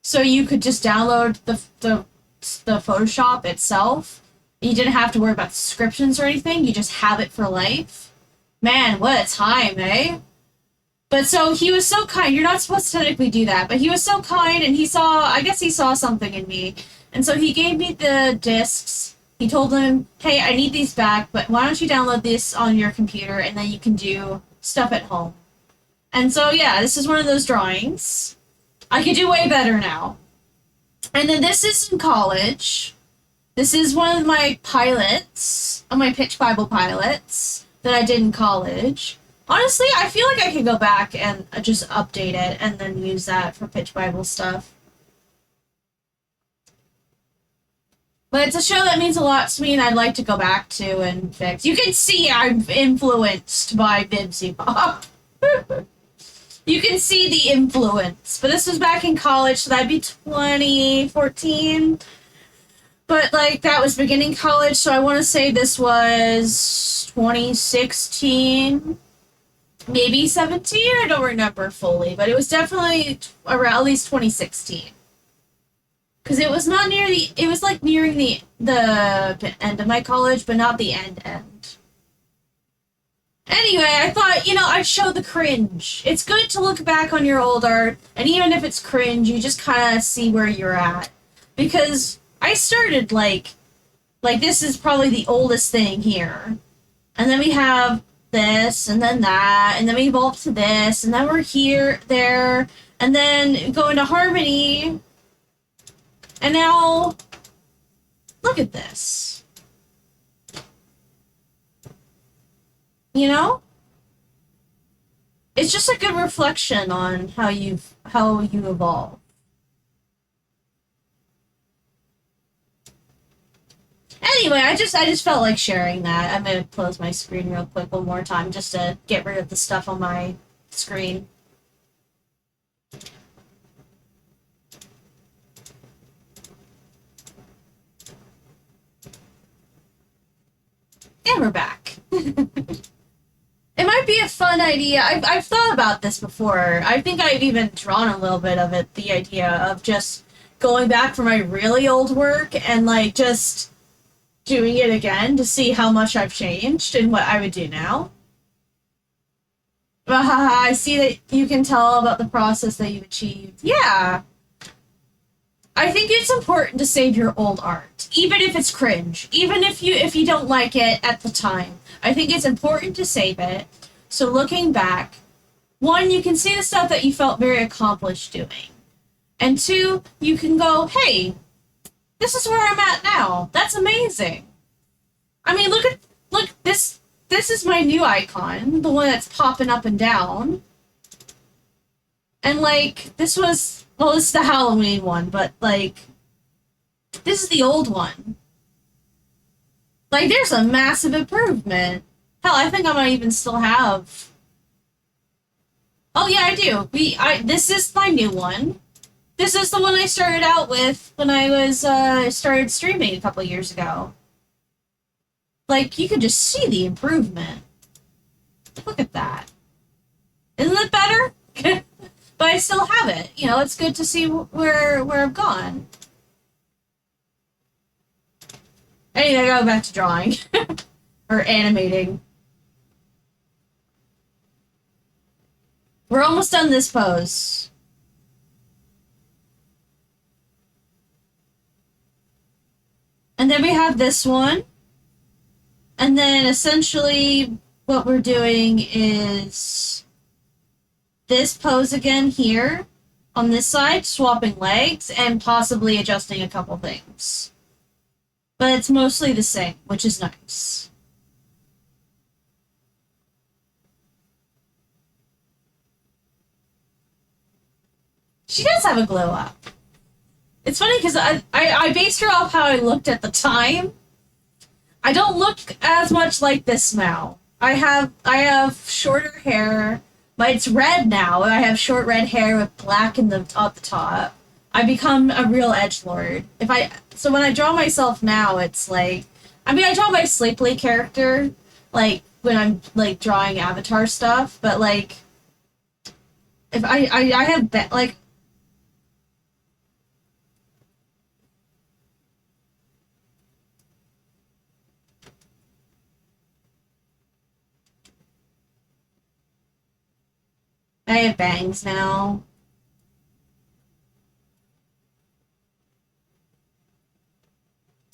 S1: So you could just download the Photoshop itself. You didn't have to worry about descriptions or anything. You just have it for life. Man, what a time, eh? But so he was so kind. You're not supposed to technically do that, but he was so kind, and I guess he saw something in me. And so he gave me the discs. He told them, hey, I need these back, but why don't you download this on your computer, and then you can do stuff at home. And so, yeah, this is one of those drawings. I could do way better now. And then this is in college. This is one of my pilots, my Pitch Bible pilots that I did in college. Honestly, I feel like I could go back and just update it and then use that for Pitch Bible stuff. But it's a show that means a lot to me, and I'd like to go back to and fix. You can see I'm influenced by Bibsy Pop. You can see the influence. But this was back in college, so that'd be 2014. But, like, that was beginning college, so I want to say this was 2016, maybe 17. I don't remember fully, but it was definitely around at least 2016. because it was not near the. It was like nearing the end of my college, but not the end. Anyway, I thought, I'd show the cringe. It's good to look back on your old art, and even if it's cringe, you just kind of see where you're at. Because I started, like, this is probably the oldest thing here. And then we have this, and then that, and then we evolve to this, and then we're here, there, and then go into Harmony, and now, look at this. You know? It's just a good reflection on how you evolve. Anyway, I just felt like sharing that. I'm gonna close my screen real quick one more time just to get rid of the stuff on my screen. And we're back. It might be a fun idea. I've thought about this before. I think I've even drawn a little bit of it, the idea of just going back for my really old work and, like, just doing it again to see how much I've changed and what I would do now. I see that you can tell about the process that you've achieved. Yeah. I think it's important to save your old art, even if it's cringe, even if you don't like it at the time. I think it's important to save it. So looking back, one, you can see the stuff that you felt very accomplished doing. And two, you can go, hey, this is where I'm at now. That's amazing. I mean, look, this is my new icon, the one that's popping up and down. And, like, this is the Halloween one, but, like, this is the old one. Like, there's a massive improvement. Hell, I think I might even still have... Oh, yeah, I do. This is my new one. This is the one I started out with when I was, started streaming a couple years ago. Like, you could just see the improvement. Look at that. Isn't it better? But I still have it. It's good to see where I've gone. Anyway, I go back to drawing. Or animating. We're almost done this pose. And then we have this one. And then essentially what we're doing is this pose again here on this side, swapping legs and possibly adjusting a couple things. But it's mostly the same, which is nice. She does have a glow up. It's funny because I based her off how I looked at the time. I don't look as much like this now. I have shorter hair, but it's red now. I have short red hair with black at the top. I become a real edgelord. So when I draw myself now, it's like, I mean, I draw my Sleeply character, like when I'm like drawing Avatar stuff, but like, if I have like. I have bangs now.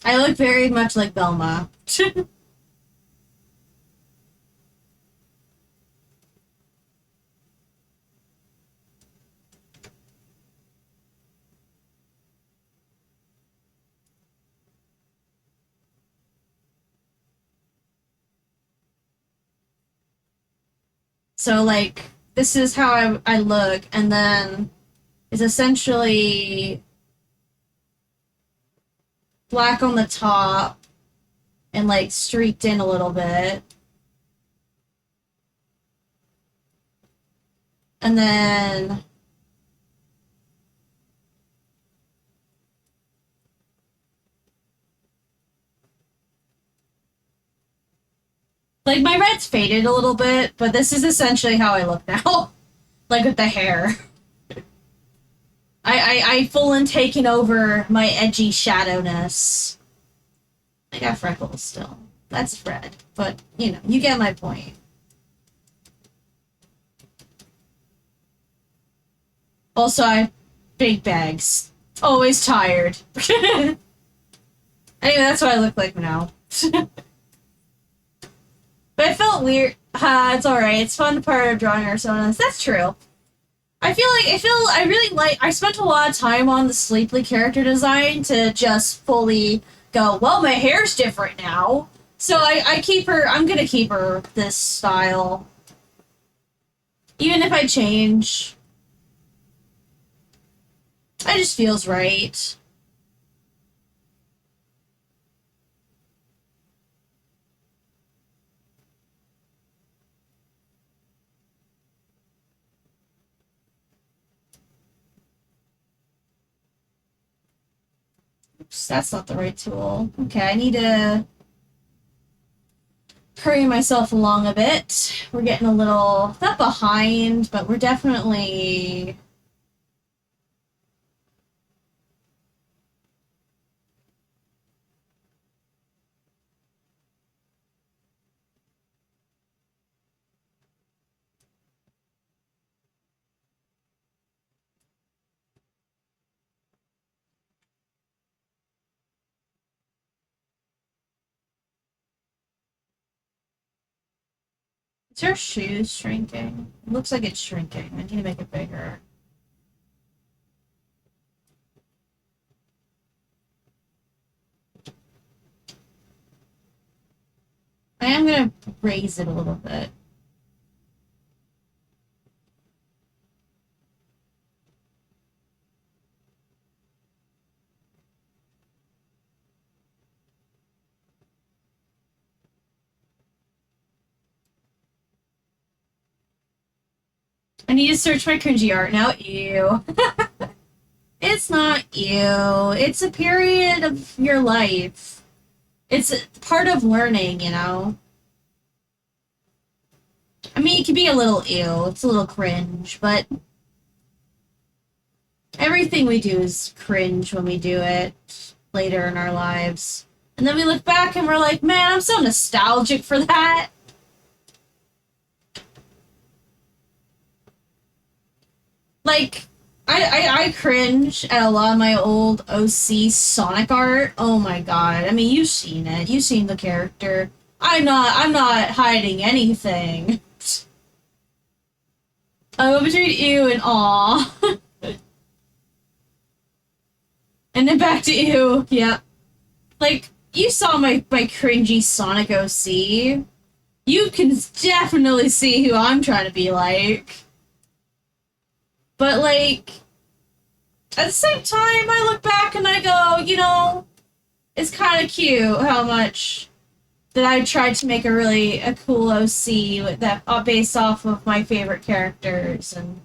S1: I look very much like Velma. So, like, this is how I look, and then it's essentially black on the top and, like, streaked in a little bit. And then like, my red's faded a little bit, but this is essentially how I look now. Like, with the hair. I full in taken over my edgy shadowness. I got freckles still. That's Fred. But, you know, you get my point. Also, I have big bags. Always tired. Anyway, that's what I look like now. But I felt weird. It's alright. It's fun part of drawing personas. That's true. I really like, I spent a lot of time on the Sleeply character design to just fully go, well, my hair's different now. So I keep her, I'm gonna keep her this style. Even if I change. It just feels right. Oops, that's not the right tool. Okay, I need to hurry myself along a bit. We're getting a little, not behind, but we're definitely... Is her shoes shrinking? It looks like it's shrinking. I need to make it bigger. I am gonna raise it a little bit. I need to search my cringy art now. Ew. It's not ew. It's a period of your life. It's part of learning, you know? I mean, it can be a little ew. It's a little cringe, but everything we do is cringe when we do it later in our lives. And then we look back and we're like, man, I'm so nostalgic for that. Like, I cringe at a lot of my old OC Sonic art. Oh my god. I mean, you've seen it. You've seen the character. I'm not hiding anything. Between you and aw. And then back to you. Yeah. Like, you saw my cringy Sonic OC. You can definitely see who I'm trying to be like. But, like, at the same time, I look back and I go, you know, it's kind of cute how much that I tried to make a cool OC with that based off of my favorite characters. And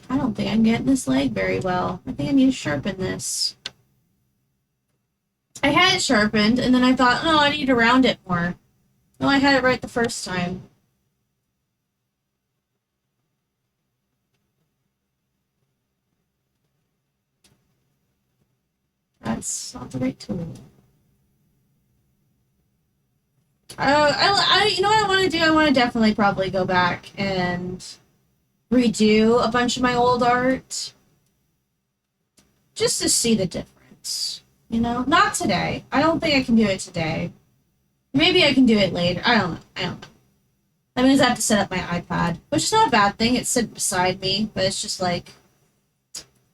S1: I don't think I'm getting this leg very well. I think I need to sharpen this. I had it sharpened, and then I thought, oh, I need to round it more. No, I had it right the first time. That's not the right tool. You know what I want to do? I want to definitely probably go back and redo a bunch of my old art. Just to see the difference. You know? Not today. I don't think I can do it today. Maybe I can do it later. I don't know. That means I have to set up my iPad, which is not a bad thing. It's sitting beside me, but it's just like,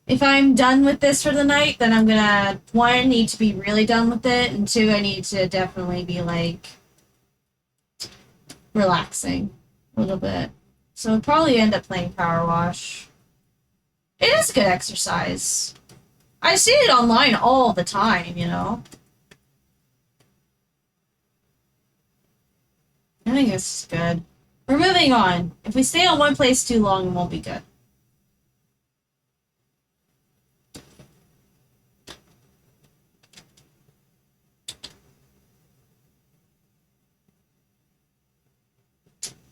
S1: if I'm done with this for the night, then I'm gonna, one, need to be really done with it, and two, I need to definitely be, like, relaxing a little bit. So I'll probably end up playing Power Wash. It is good exercise. I see it online all the time, you know? I think this is good. We're moving on. If we stay on one place too long, it won't be good.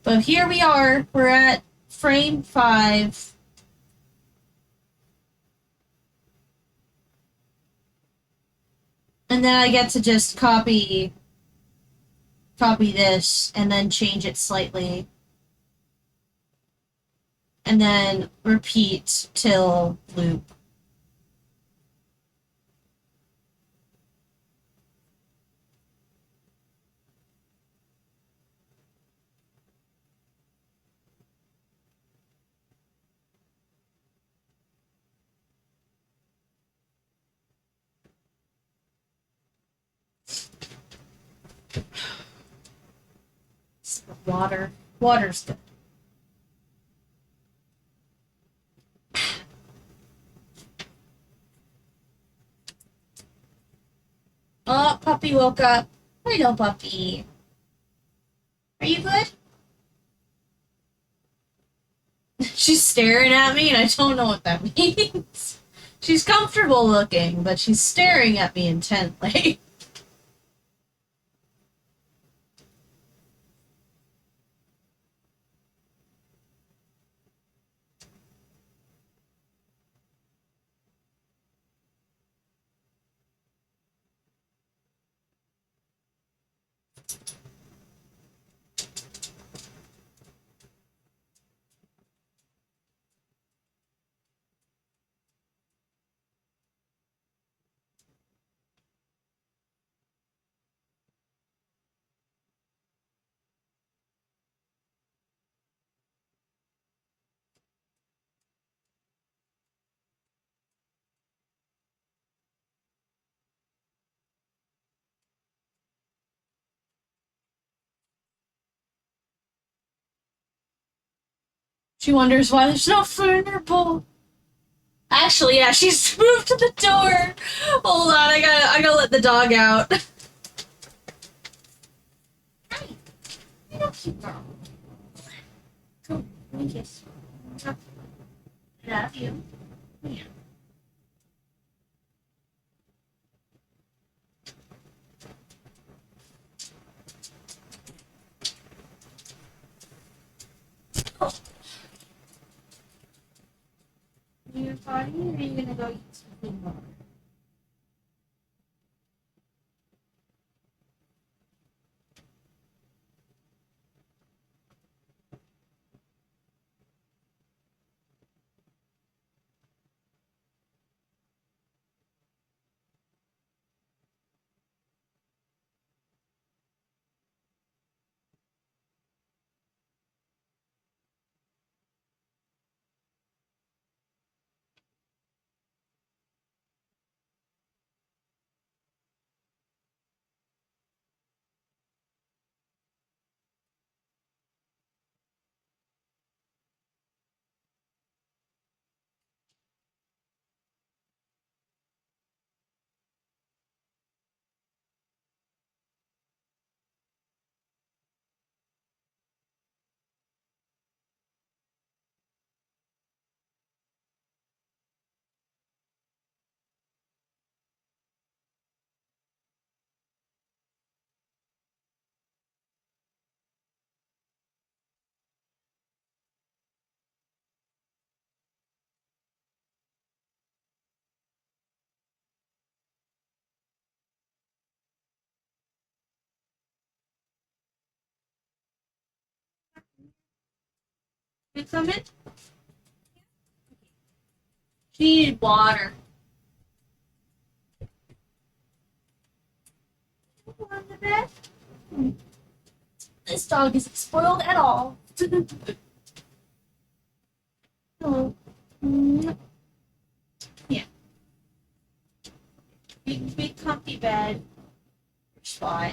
S1: But here we are. We're at frame 5. And then I get to just copy this and then change it slightly. And then repeat till loop. Water. Water's good. Oh, puppy woke up. Hello, puppy. Are you good? She's staring at me, and I don't know what that means. She's comfortable looking, but she's staring at me intently. She wonders why there's no food in her bowl. Actually, yeah, she's moved to the door. Hold on, I gotta let the dog out. Hi. You're a cute girl. Come, let me kiss you. Love you. Yeah. Oh. You gonna party or are you gonna go eat something more? You come in? She needed water. On the bed? This dog isn't spoiled at all. Hello. Yeah. Big comfy bed. Spot.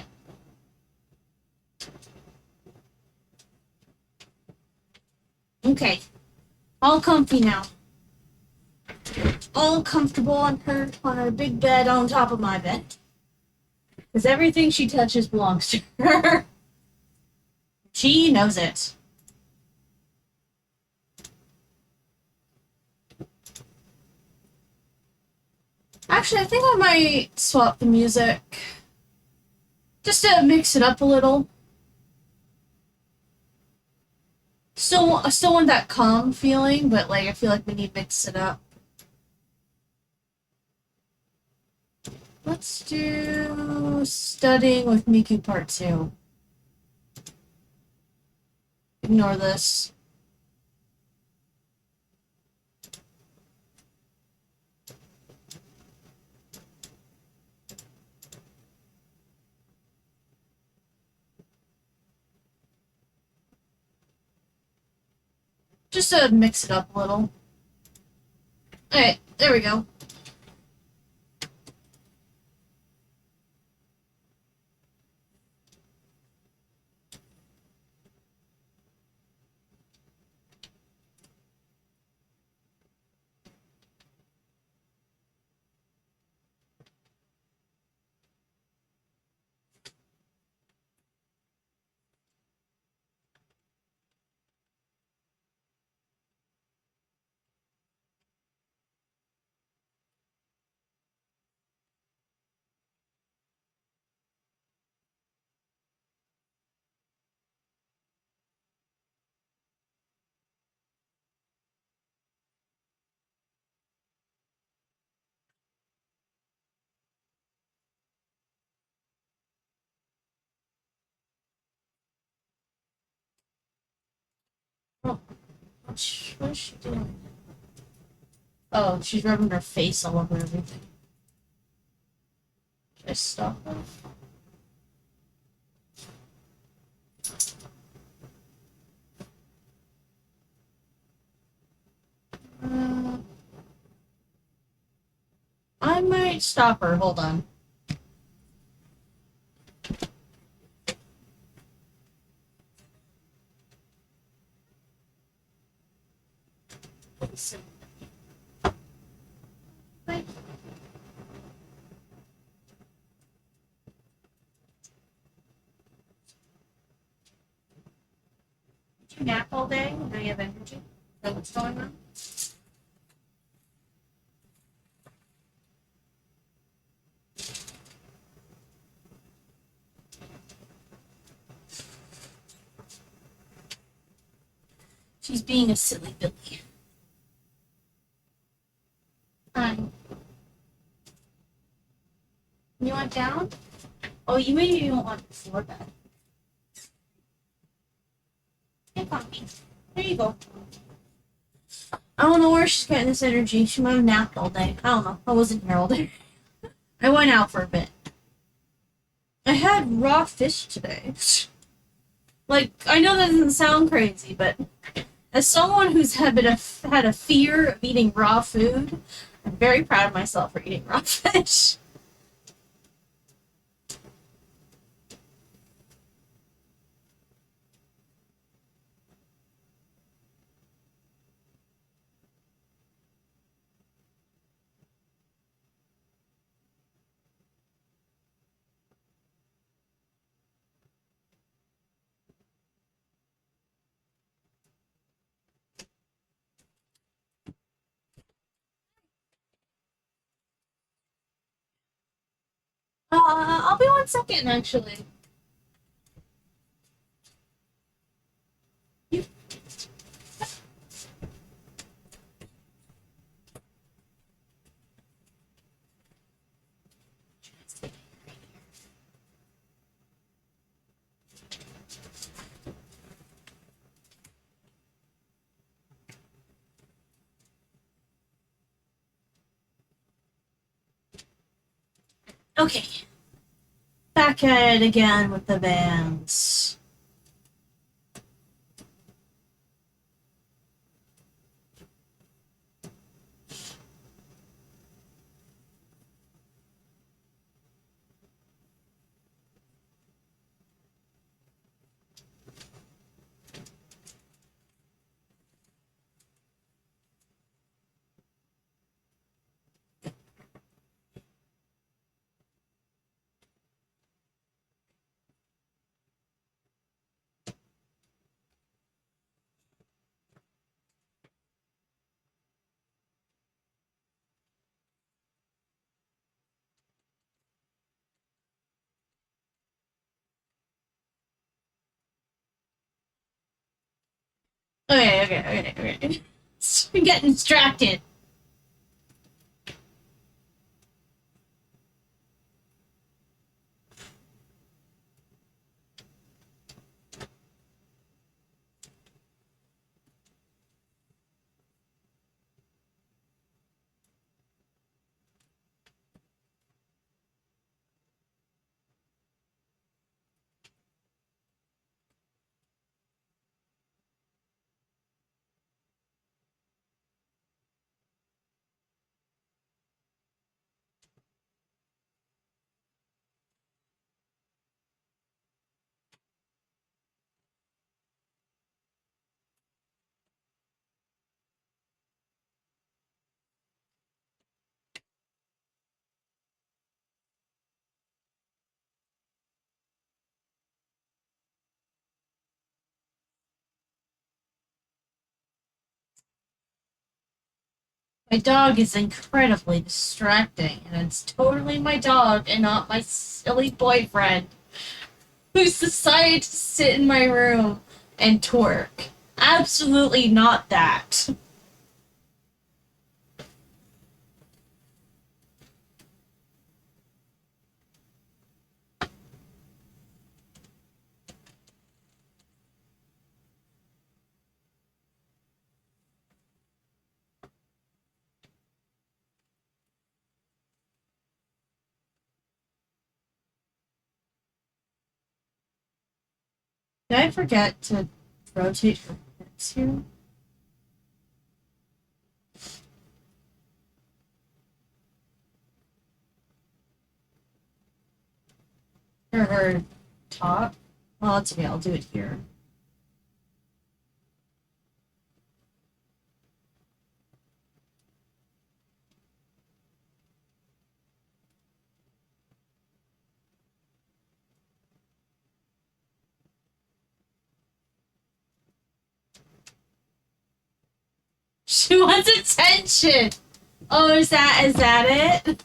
S1: Okay. All comfy now. All comfortable on her big bed on top of my bed. Because everything she touches belongs to her. She knows it. Actually, I think I might swap the music. Just to mix it up a little. I still want that calm feeling, but I feel like we need to mix it up. Let's do studying with Miku part 2. Ignore this. Just to mix it up a little. Alright, there we go. Oh, what is she doing? Oh, she's rubbing her face all over everything. Should I stop her? Uh, I might stop her. Hold on. Wait. Did you nap all day? Now you have energy? Is that what's going on? She's being a silly Billy. Fine. You want down? Oh, you maybe you don't want the floor bed. Get comfy. There you go. I don't know where she's getting this energy. She might have napped all day. I don't know. I wasn't here all day. I went out for a bit. I had raw fish today. Like, I know that doesn't sound crazy, but as someone who's had a fear of eating raw food, I'm very proud of myself for eating raw fish. I'll be 1 second, actually. You... Okay. Back at it again with the bands. Okay. I'm getting distracted. My dog is incredibly distracting, and it's totally my dog and not my silly boyfriend who's decided to sit in my room and twerk. Absolutely not that. Did I forget to rotate her hips here? Or her top? Well, it's okay, I'll do it here. She wants attention! Oh, is that it?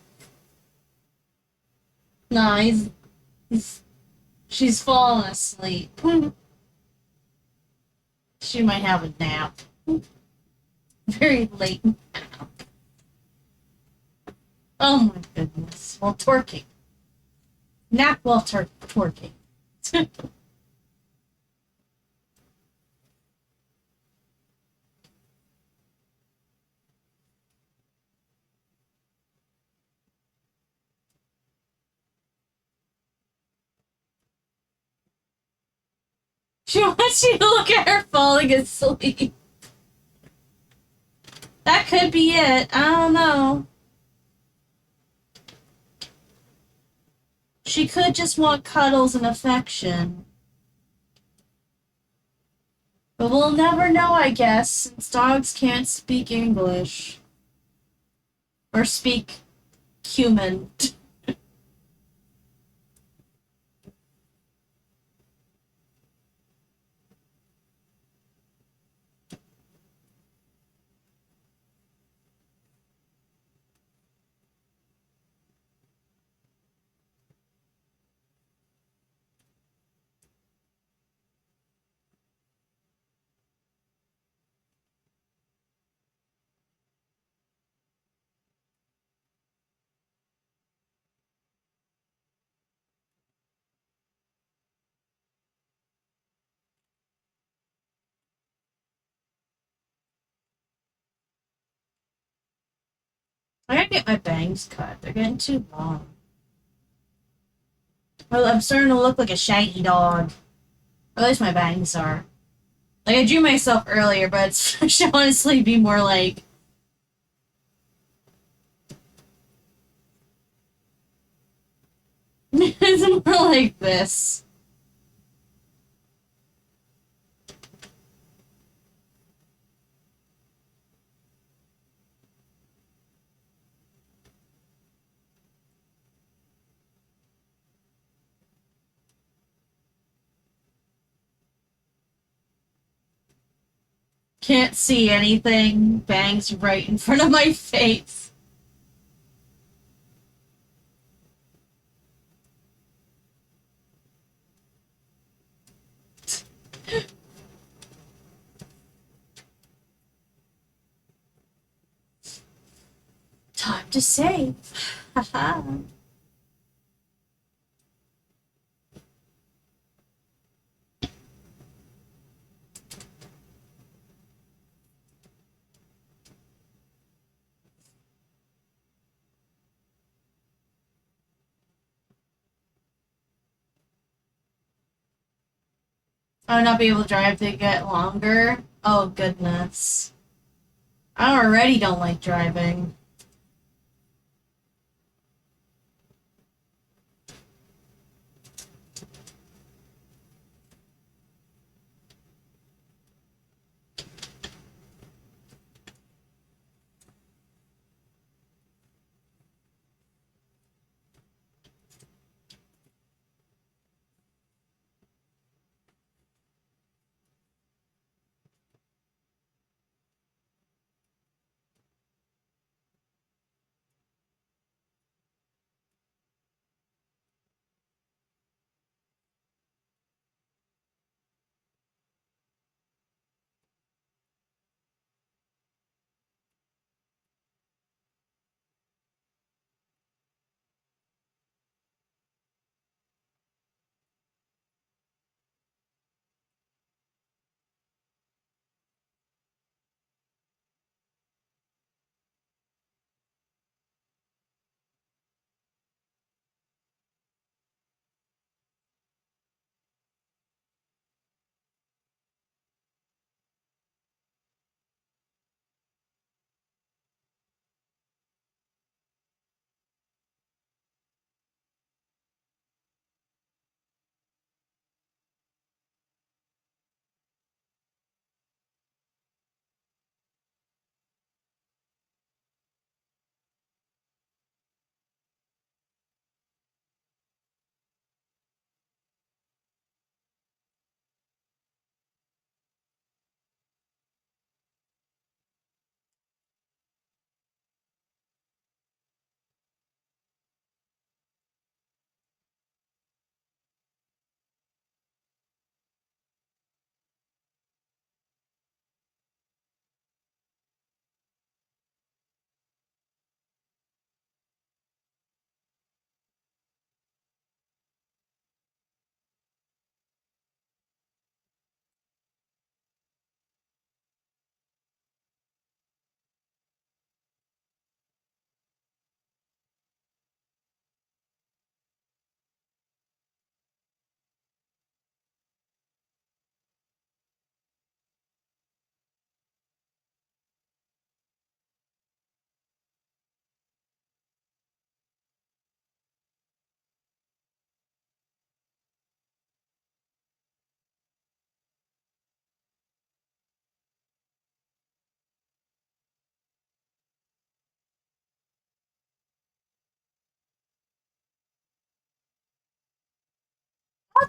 S1: No, she's fallen asleep. She might have a nap. Very late nap. Oh my goodness. While twerking. Nap while twerking. She wants you to look at her falling asleep. That could be it. I don't know. She could just want cuddles and affection. But we'll never know, I guess, since dogs can't speak English. Or speak human. I gotta get my bangs cut. They're getting too long. Well, I'm starting to look like a shaggy dog. Or at least my bangs are. Like, I drew myself earlier, but it should honestly be more like... it's more like this. Can't see anything. Bangs right in front of my face. Time to save. Haha. I would not be able to drive to get longer. Oh, goodness. I already don't like driving.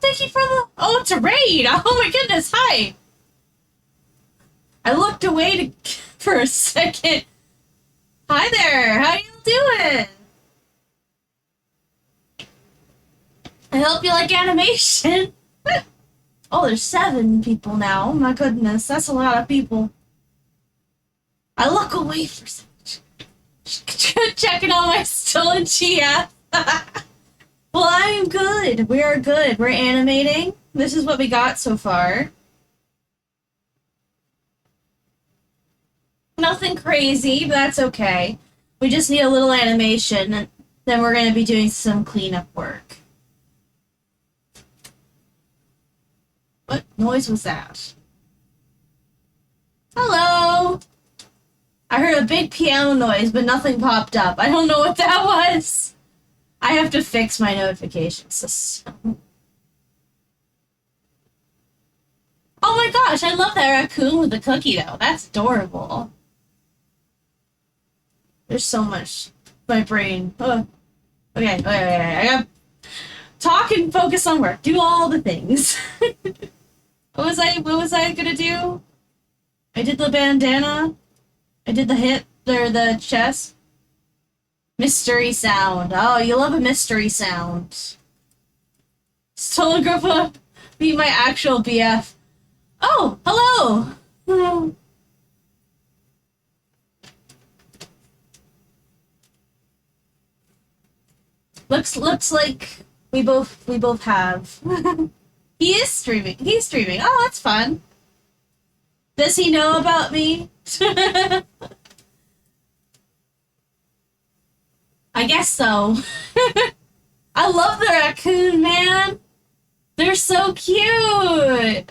S1: thank you for the... Oh, it's a raid! Oh my goodness, hi! I looked away for a second. Hi there, how you doing? I hope you like animation. Oh, there's 7 people now. Oh my goodness, that's a lot of people. I look away for a second. Checking out my stolen GF. Well, I'm good. We're good. We're animating. This is what we got so far. Nothing crazy, but that's okay. We just need a little animation, and then we're going to be doing some cleanup work. What noise was that? Hello! I heard a big piano noise, but nothing popped up. I don't know what that was. I have to fix my notification system. Oh my gosh, I love that raccoon with the cookie, though. That's adorable. There's so much. My brain. Oh. Okay. I gotta talk and focus on work. Do all the things. What was I gonna do? I did the bandana. I did the hip, or the chest. Mystery sound. Oh, you love a mystery sound. Stolen Grandpa, be my actual BF. Oh, hello! Hello. Looks like we both have. He is streaming. He's streaming. Oh, that's fun. Does he know about me? I guess so. I love the raccoon, man. They're so cute.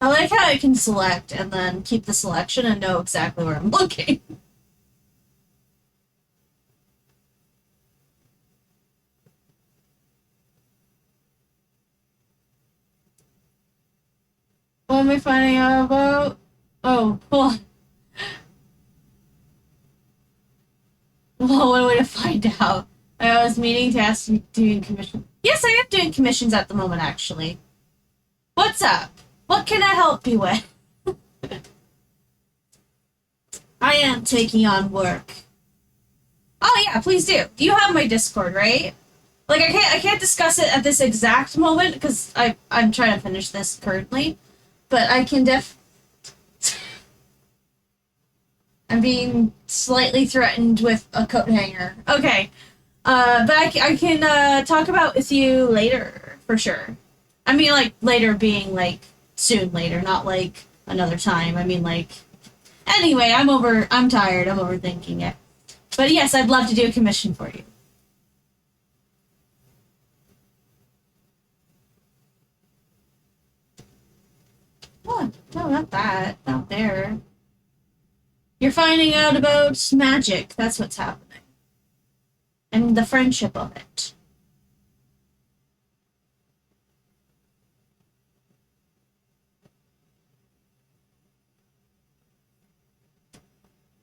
S1: I like how I can select and then keep the selection and know exactly where I'm looking. What am I finding out about? Oh, hold on. Well, what way to find out? I was meaning to ask you doing commission. Yes, I am doing commissions at the moment, actually. What's up? What can I help you with? I am taking on work. Oh yeah, please do. You have my Discord, right? Like I can't discuss it at this exact moment because I'm trying to finish this currently, but I can I'm being slightly threatened with a coat hanger. Okay. But I can talk about with you later, for sure. I mean, like, later being, like, soon later, not, like, another time. I mean, like... Anyway, I'm tired. I'm overthinking it. But yes, I'd love to do a commission for you. What? No, not that. Not there. You're finding out about magic. That's what's happening. And the friendship of it.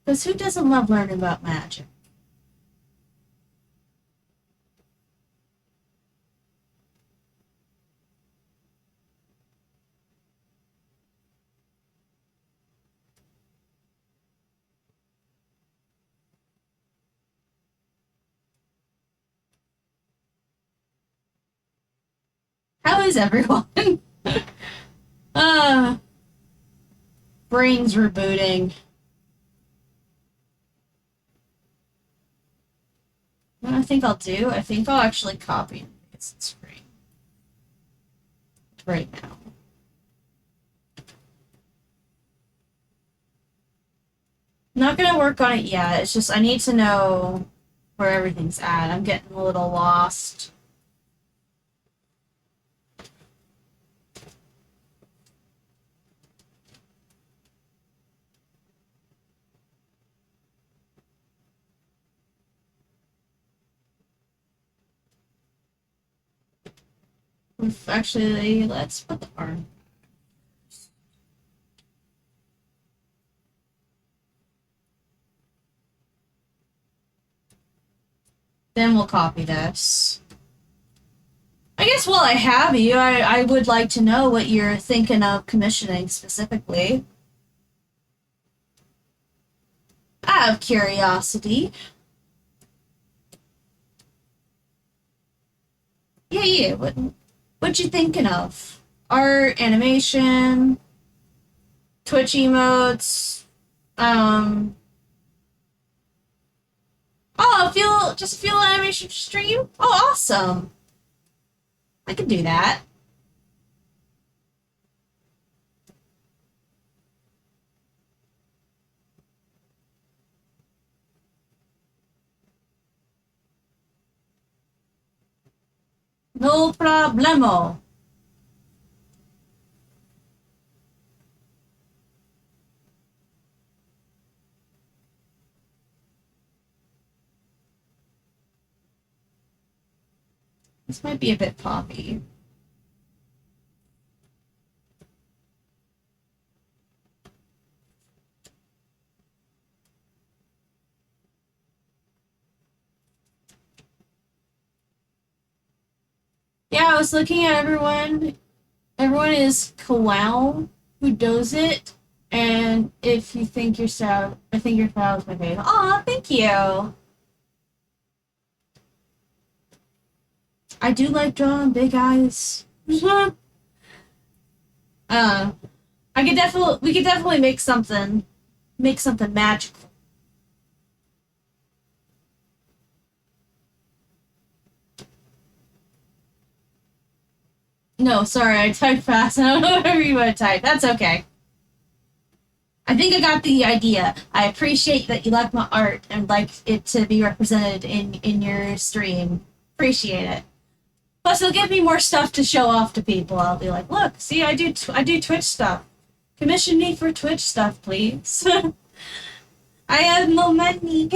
S1: Because who doesn't love learning about magic? How is everyone? uh, brains rebooting. What I think I'll do, I think I'll actually copy and paste the screen. Right now. Not gonna work on it yet, it's just I need to know where everything's at. I'm getting a little lost. Actually, let's put the arm. Then we'll copy this. I guess while I have you, I would like to know what you're thinking of commissioning specifically. Out of curiosity. Yeah. What you thinking of? Art, animation, Twitch emotes, oh, feel animation stream? Oh, awesome. I can do that. No problemo. This might be a bit poppy. Yeah, I was looking at everyone. Everyone is clown who does it. And if you think you're sad, I think your style is my favorite. Aw, thank you. I do like drawing big eyes. I we could definitely make something magical. No, sorry, I typed fast. I don't know whatever you want to type. That's okay. I think I got the idea. I appreciate that you like my art and like it to be represented in your stream. Appreciate it. Plus, it'll give me more stuff to show off to people. I'll be like, look, see, I do Twitch stuff. Commission me for Twitch stuff, please. I have no money.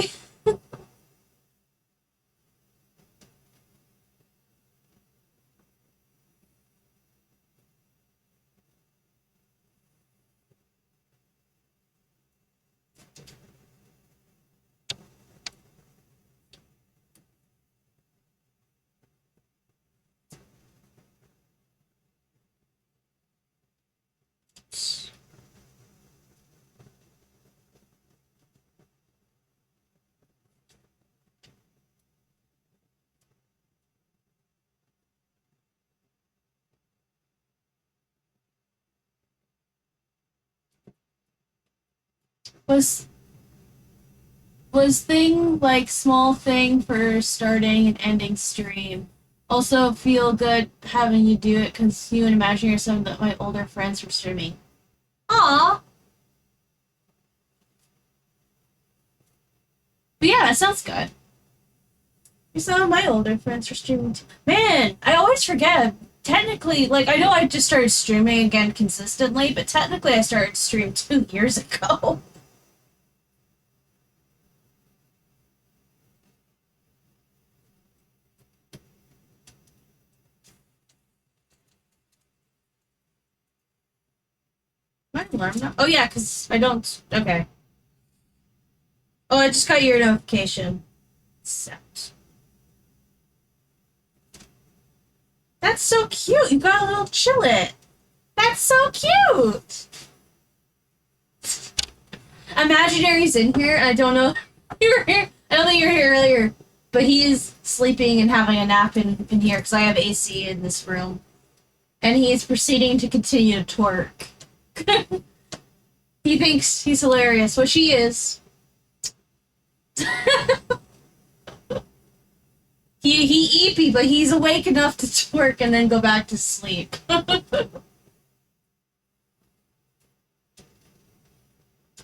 S1: was thing like small thing for starting and ending stream. Also feel good having you do it because you and imagine you're some of my older friends were streaming. Aw. But yeah, that sounds good. Some of my older friends were streaming too. Man, I always forget. Technically, like, I know I just started streaming again consistently, but technically I started streaming 2 years ago. My alarm now? Oh, yeah, because I don't. Okay. Oh, I just got your notification. Set. That's so cute. You got a little chillet. That's so cute. Imaginary's in here. I don't know. You were here. I don't think you were here earlier, but he is sleeping and having a nap in here because I have AC in this room, and he is proceeding to continue to twerk. He thinks he's hilarious. Well, she is. he eepy, but he's awake enough to twerk and then go back to sleep.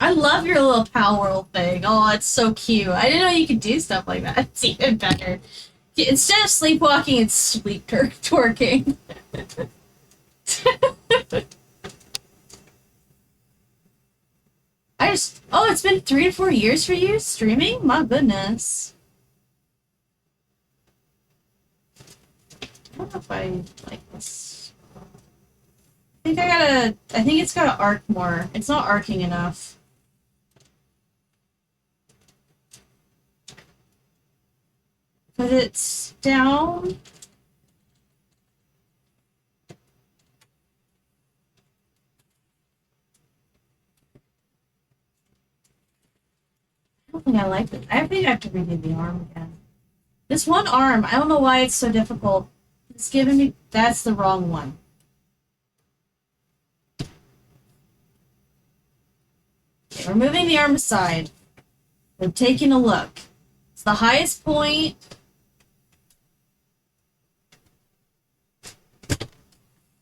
S1: I love your little Power World thing. Oh, it's so cute. I didn't know you could do stuff like that. It's even better. Instead of sleepwalking, it's sleep twerking. Oh, it's been 3 to 4 years for you streaming? My goodness. don't know if I like this. I think it's gotta arc more. It's not arcing enough. Because it's down. I don't think I like it. I think I have to redo the arm again. This one arm, I don't know why it's so difficult. It's giving me... That's the wrong one. Okay, we're moving the arm aside. We're taking a look. It's the highest point.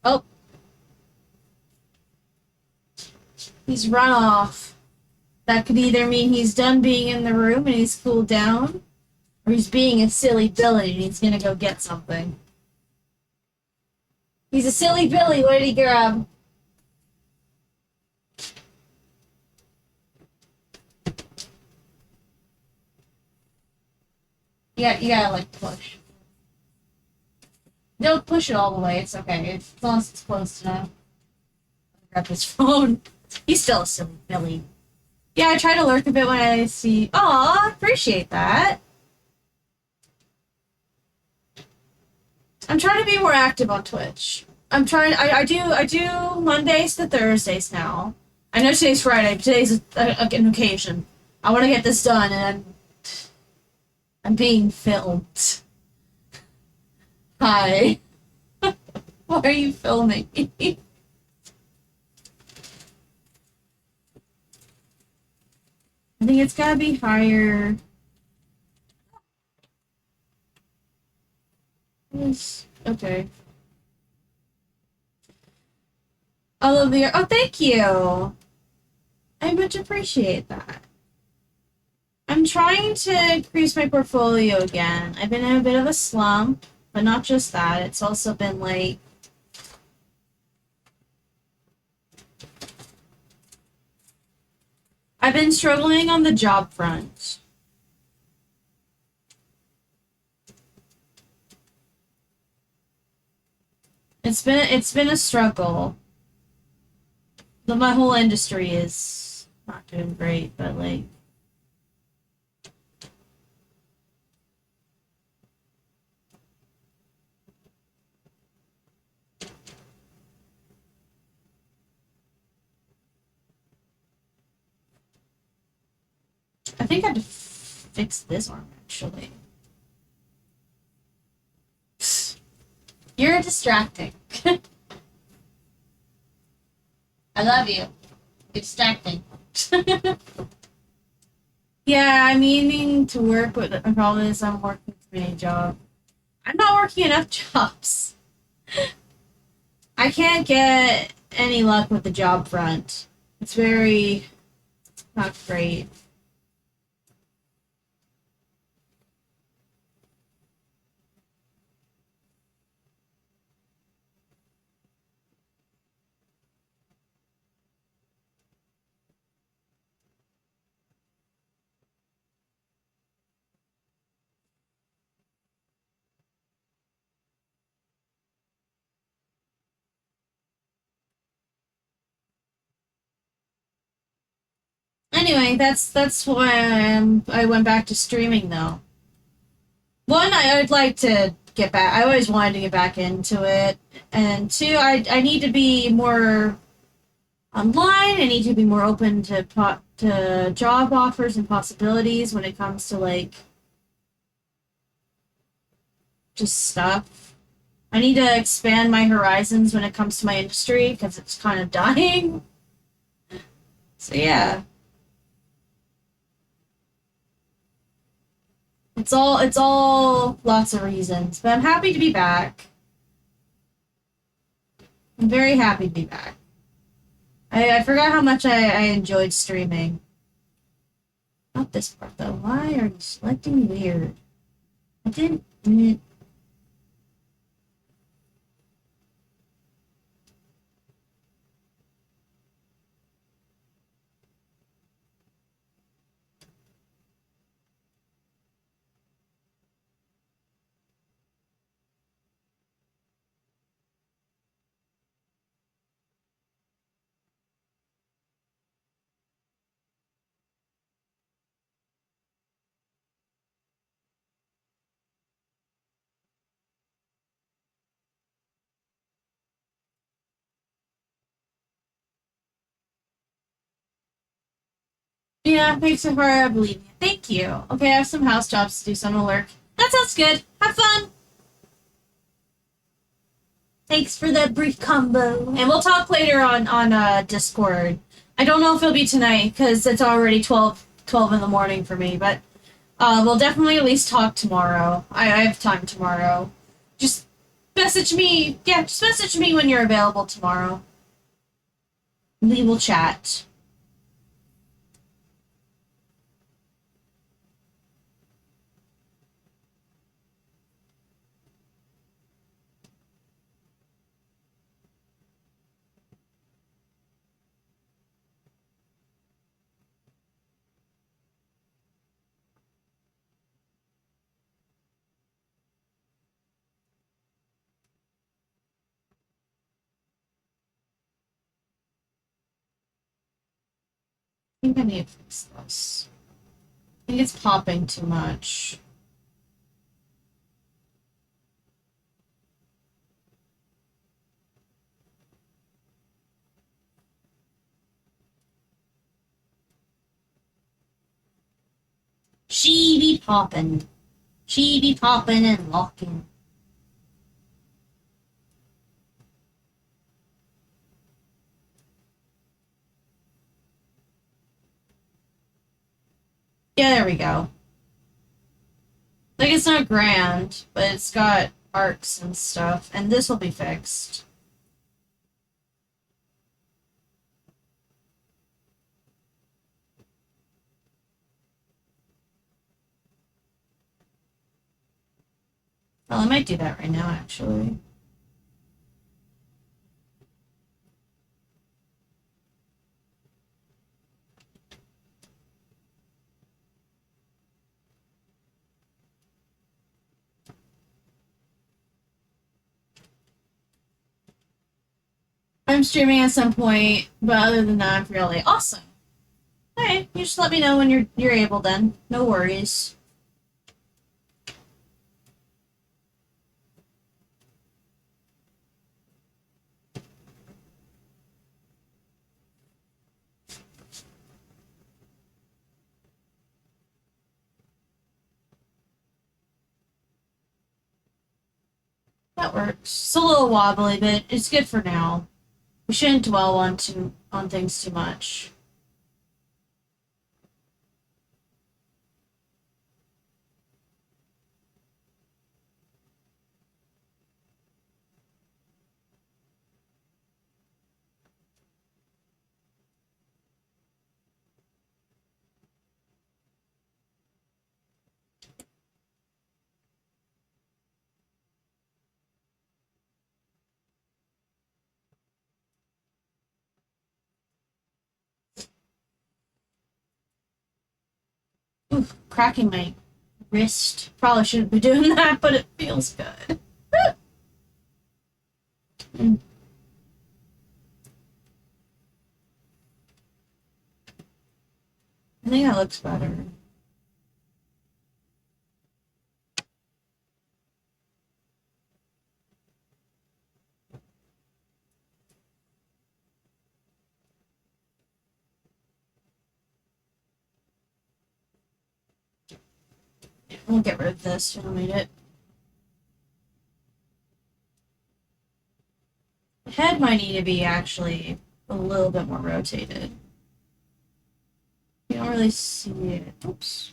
S1: Oh. He's run off. That could either mean he's done being in the room and he's cooled down, or he's being a silly Billy and he's gonna go get something. He's a silly Billy. What did he grab? Yeah, you gotta like push. Don't push it all the way. It's okay. As long as it's close enough. Grab his phone. He's still a silly Billy. Yeah, I try to lurk a bit when I see. Aw, appreciate that. I'm trying to be more active on Twitch. I'm trying. I do Mondays to Thursdays now. I know today's Friday, but today's an occasion. I want to get this done, and I'm being filmed. Hi. Why are you filming me? I think it's gotta be higher. Okay. I love the... Oh, thank you! I much appreciate that. I'm trying to increase my portfolio again. I've been in a bit of a slump, but not just that. It's also been, like... I've been struggling on the job front. It's been a struggle. My whole industry is not doing great, but like I think I have to fix this arm actually. You're distracting. I love you. You're distracting. Yeah, I'm meaning to work, but the problem is I'm working too many jobs. I'm not working enough jobs. I can't get any luck with the job front. It's very not great. Anyway, that's why I went back to streaming though. One, I'd like to get back. I always wanted to get back into it, and two, I need to be more online. I need to be more open to job offers and possibilities when it comes to like just stuff. I need to expand my horizons when it comes to my industry because it's kind of dying. So yeah. It's all lots of reasons, but I'm happy to be back. I'm very happy to be back. I forgot how much I enjoyed streaming. Not this part though. Why are you selecting weird? I didn't. Yeah, thanks for believing it. Thank you. Okay, I have some house jobs to do, so I'm gonna work. That sounds good. Have fun. Thanks for that brief combo. And we'll talk later on Discord. I don't know if it'll be tonight because it's already 12 in the morning for me, but we'll definitely at least talk tomorrow. I have time tomorrow. Just message me. Yeah, just message me when you're available tomorrow. We will chat. I think I need to fix this. I think it's popping too much. She be poppin'. She be poppin' and locking. Yeah, there we go. Like, it's not grand, but it's got arcs and stuff, and this will be fixed. Well, I might do that right now, actually. I'm streaming at some point, but other than that, I'm really awesome. Alright, you just let me know when you're able then. No worries. That works. It's a little wobbly, but it's good for now. We shouldn't dwell on things too much. Oof, cracking my wrist. Probably shouldn't be doing that, but it feels good. Mm, I think that looks better. We'll get rid of this. We don't need it. The head might need to be actually a little bit more rotated. You don't really see it. Oops.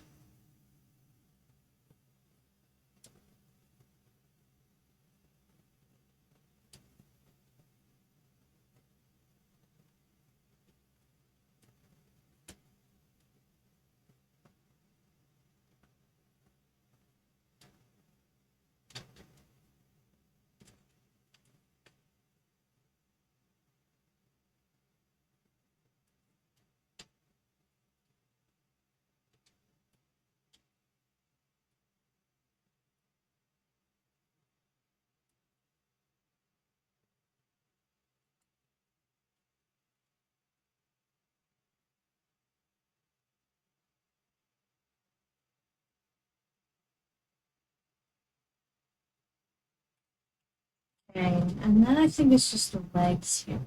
S1: Okay, and then I think it's just the legs here.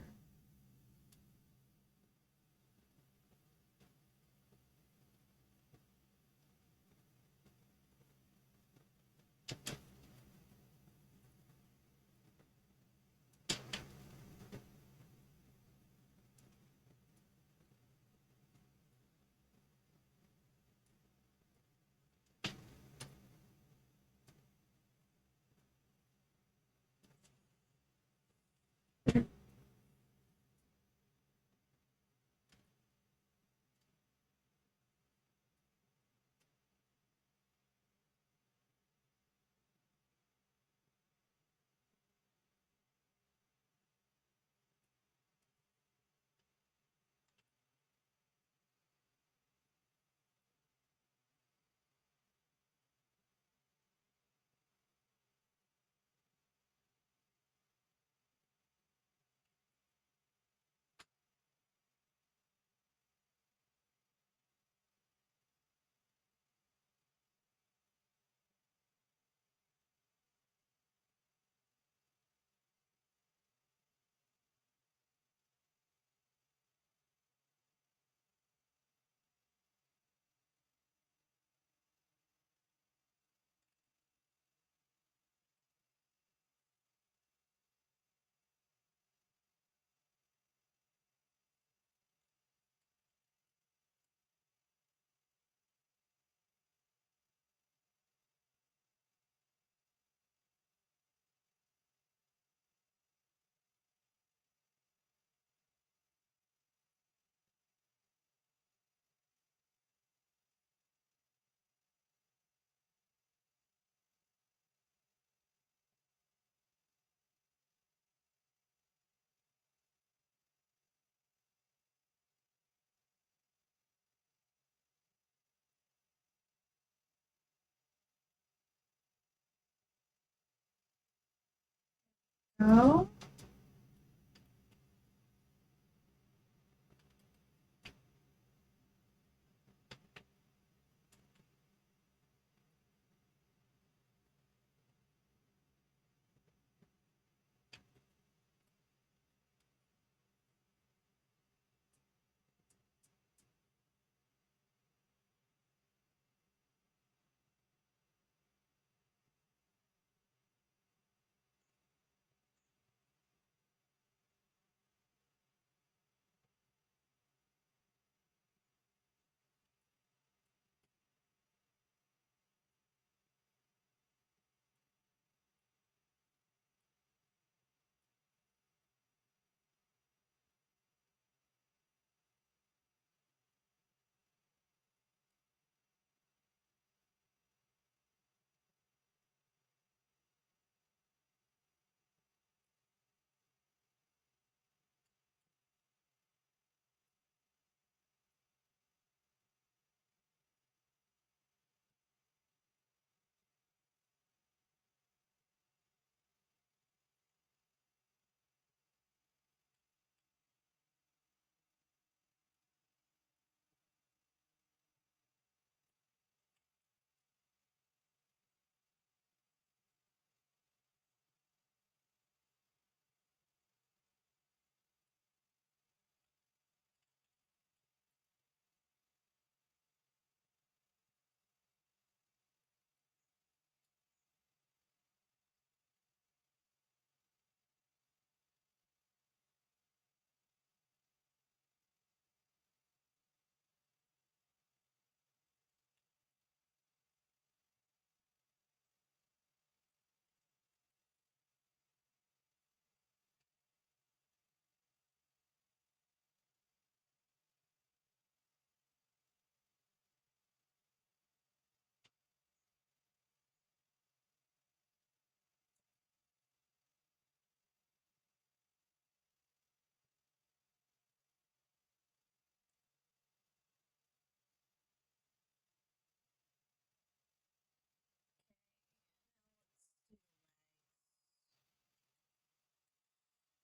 S1: No.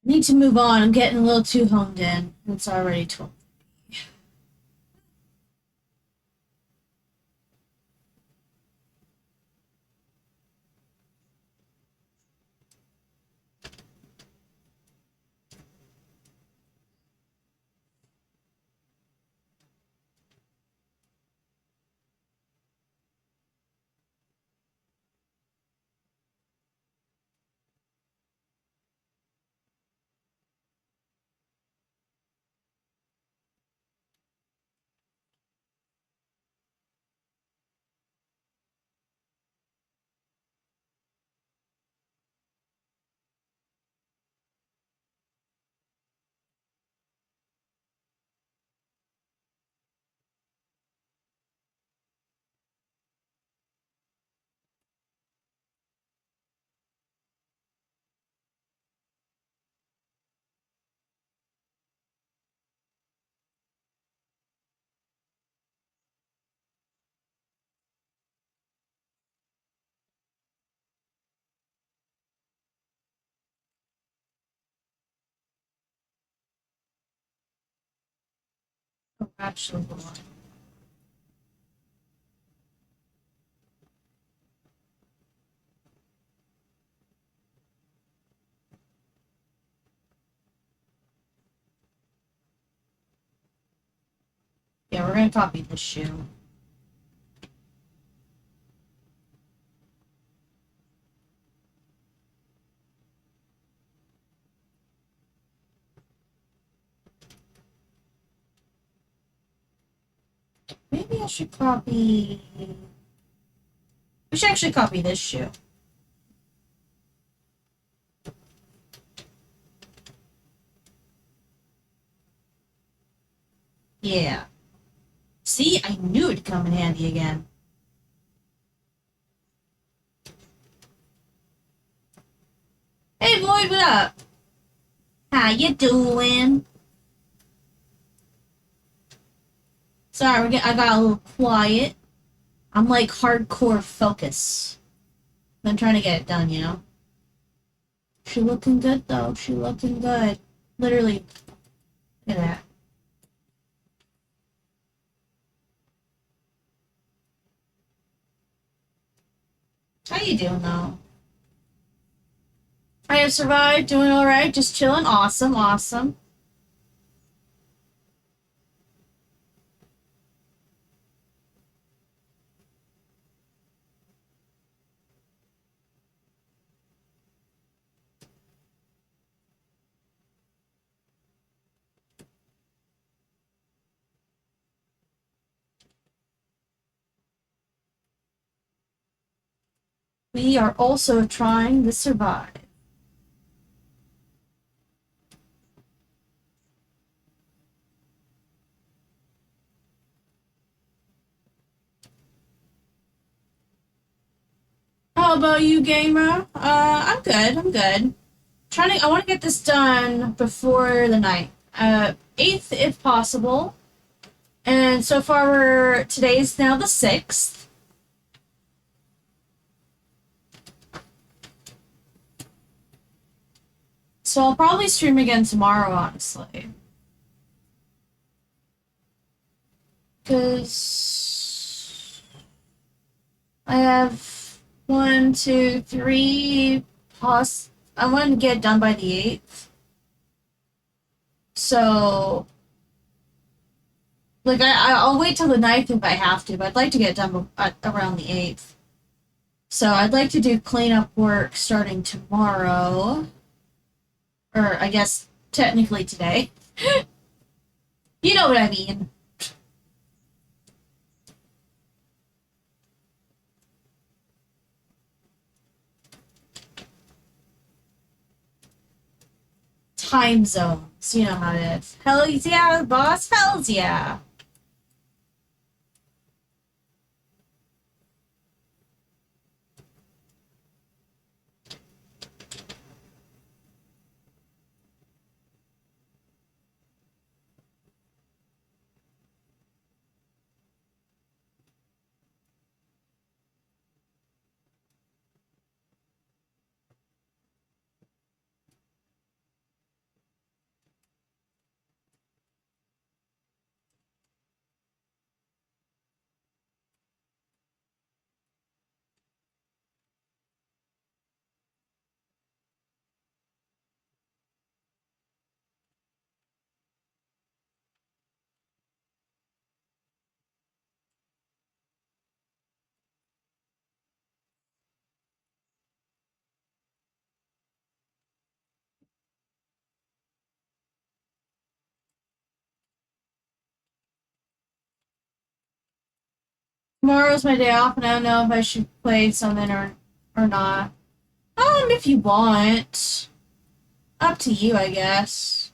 S1: Need to move on. I'm getting a little too honed in. It's already 12. Actually, hold on. Yeah, we're gonna copy this shoe. Maybe I should copy... We should actually copy this shoe. Yeah. See, I knew it'd come in handy again. Hey, Boyd, what up? How you doing? Sorry, I got a little quiet. I'm like hardcore focus. I'm trying to get it done, you know? She looking good, though. She looking good. Literally. Look at that. How you doing, though? I have survived, doing alright, just chilling. Awesome, awesome. We are also trying to survive. How about you, gamer? I'm good. I'm good. I want to get this done before the night. 8th if possible. And so far, today's now the 6th. So I'll probably stream again tomorrow, honestly. Because I have 1, 2, 3 I want to get it done by the 8th. So, like, I'll wait till the 9th if I have to, but I'd like to get it done around the 8th. So I'd like to do cleanup work starting tomorrow. Or, I guess, technically today. You know what I mean. Time zones. You know how it is. Hells yeah, boss. Hells yeah. Tomorrow's my day off, and I don't know if I should play something or not. If you want. Up to you, I guess.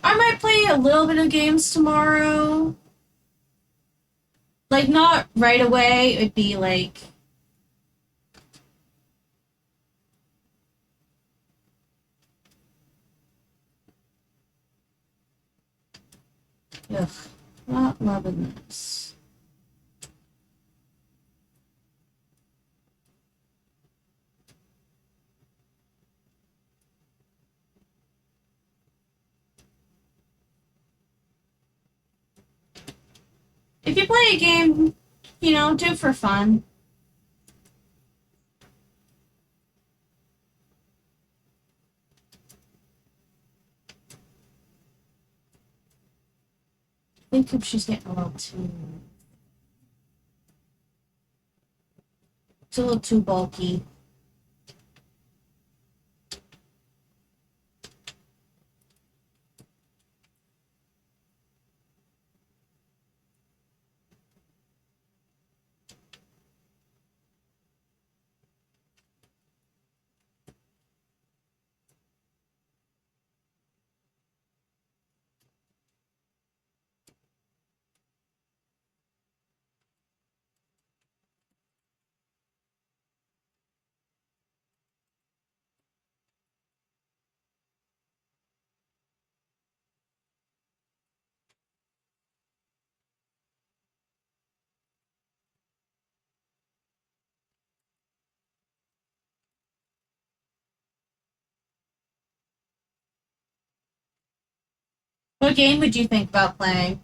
S1: I might play a little bit of games tomorrow. Like, not right away. It'd be like... Ugh. Not loving this. If you play a game, do it for fun. I think she's getting a little too... It's a little too bulky. What game would you think about playing?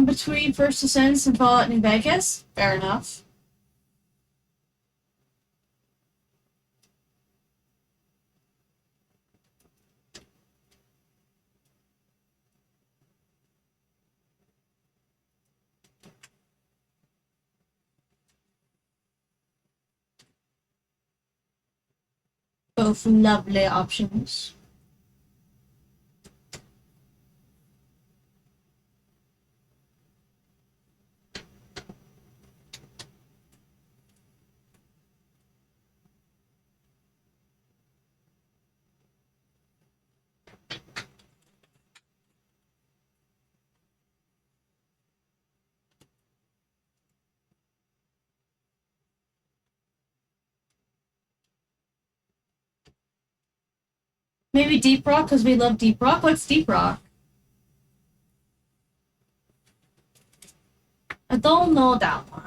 S1: Between First Ascents and Fallout New Vegas? Fair enough. Both lovely options. Maybe Deep Rock, because we love Deep Rock? What's Deep Rock? I don't know that one.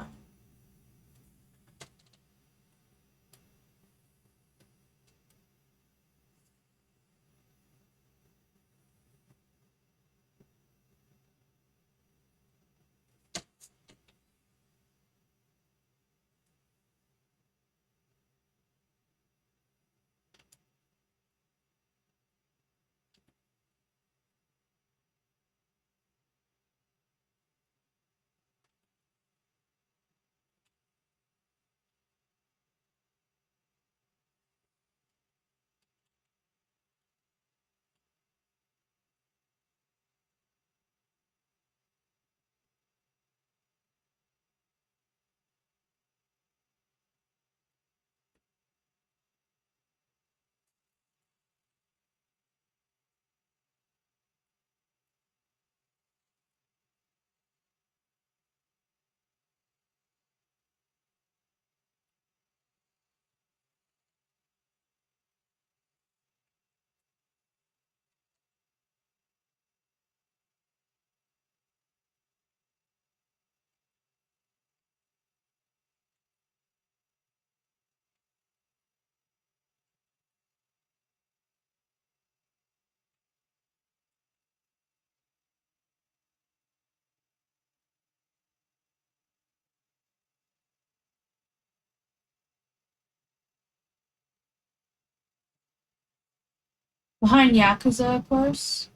S1: Behind Yakuza, of course.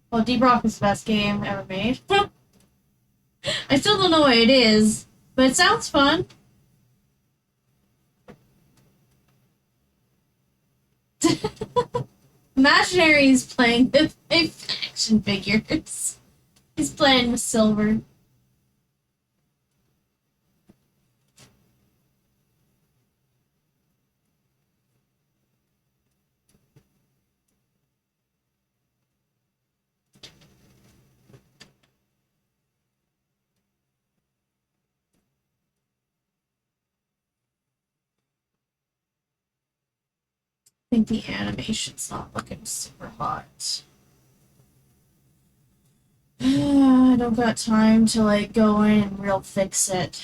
S1: Well, Deep Rock is the best game ever made. I still don't know what it is, but it sounds fun. Imaginary is playing with action figures. He's playing with silver. think the animation's not looking super hot. I don't got time to like go in and real fix it.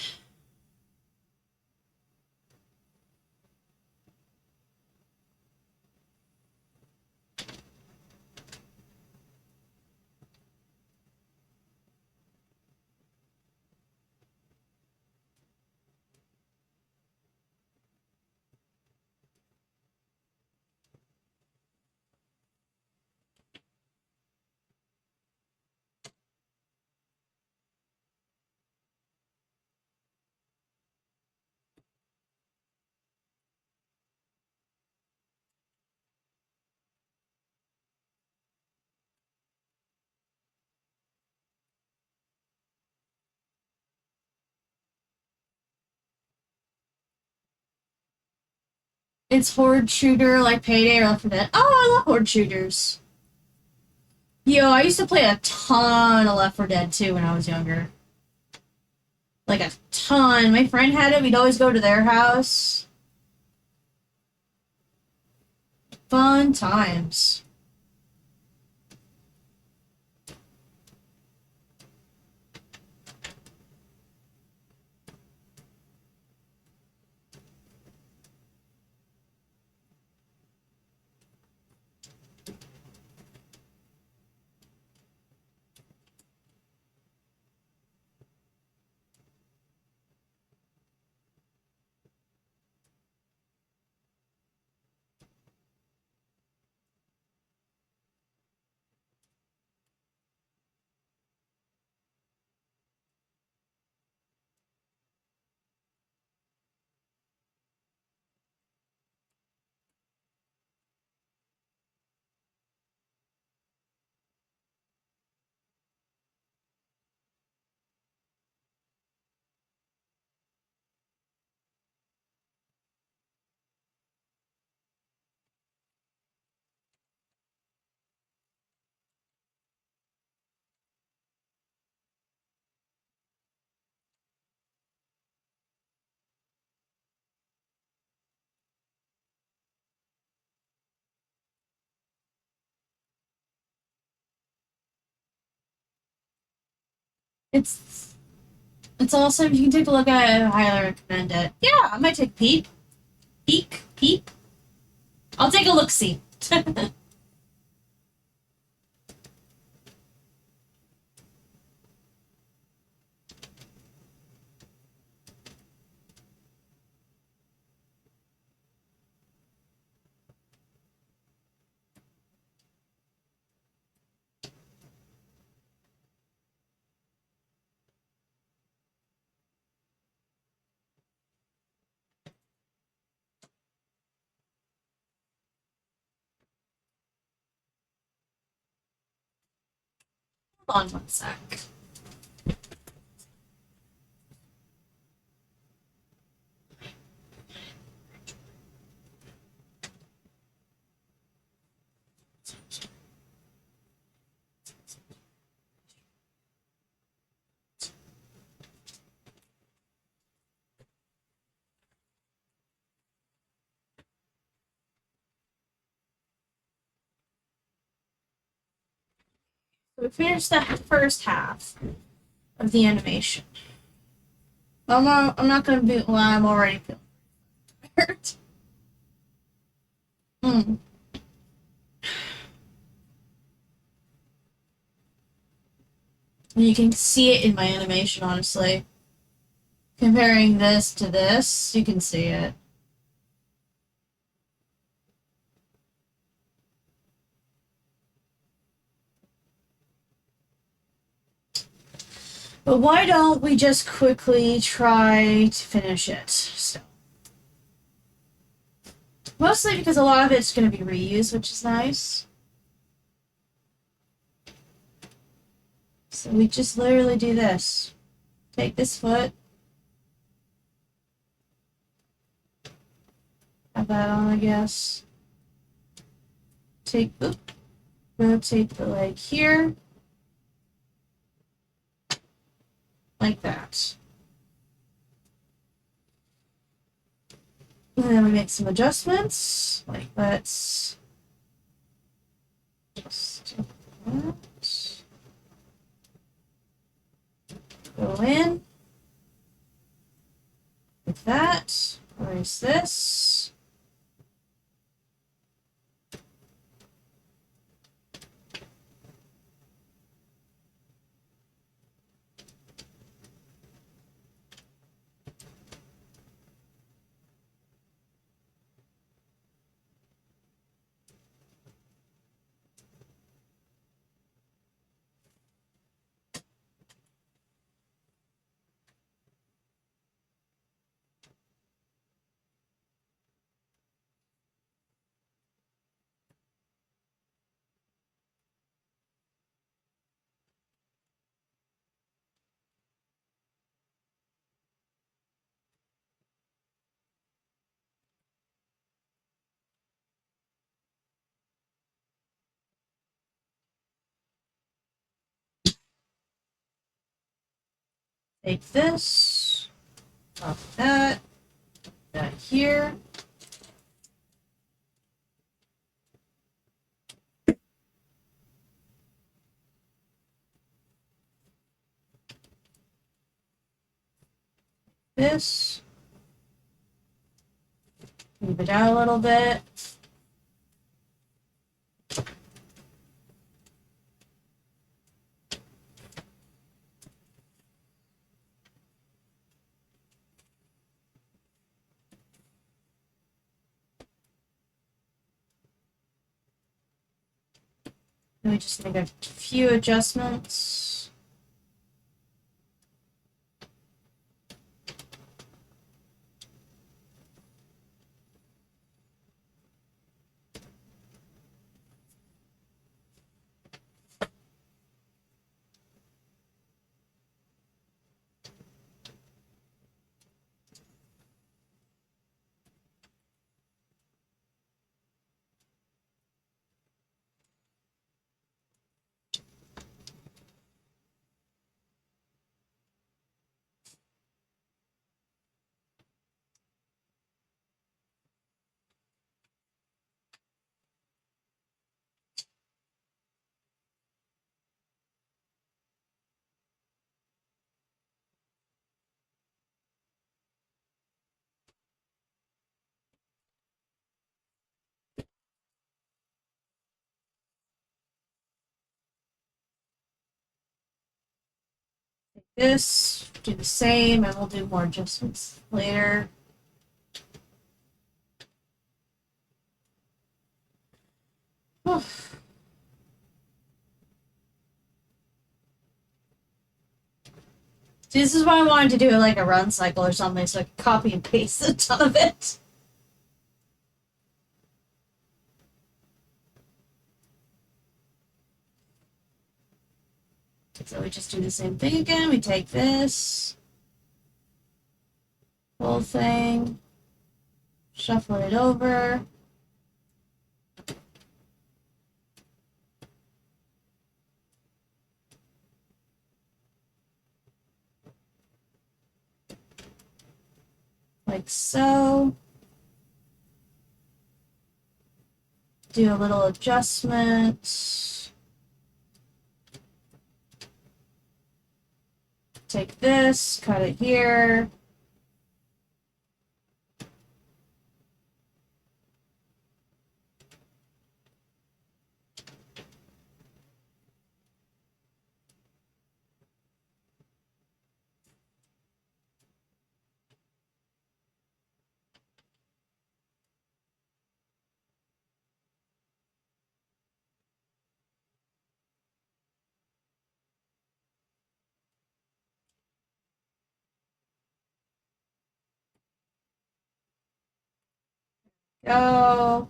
S1: It's horde shooter like Payday or Left 4 Dead. Oh, I love horde shooters. Yo, I used to play a ton of Left 4 Dead 2 when I was younger. Like a ton. My friend had it. We'd always go to their house. Fun times. It's awesome. You can take a look at it. I highly recommend it. Yeah, I might take a peek. Peek. I'll take a look-see. Hold on one sec. So we finished the first half of the animation. I'm not gonna be. Well, I'm already feeling hurt. Mm. And you can see it in my animation, honestly. Comparing this to this, you can see it. But why don't we just quickly try to finish it still? Mostly because a lot of it's going to be reused, which is nice. So we just literally do this. Take this foot. Have that on, I guess. Rotate the leg here. Like that. And then we make some adjustments. Like, let's just do that. Go in. Like that. Erase this. Take this. Pop that. That here. This. Move it out a little bit. Then we just make a few adjustments. This, do the same, and we'll do more adjustments later. See, this is why I wanted to do like a run cycle or something, so I could copy and paste a ton of it. So we just do the same thing again. We take this whole thing, shuffle it over. Like so. Do a little adjustment. Take this, cut it here. Go.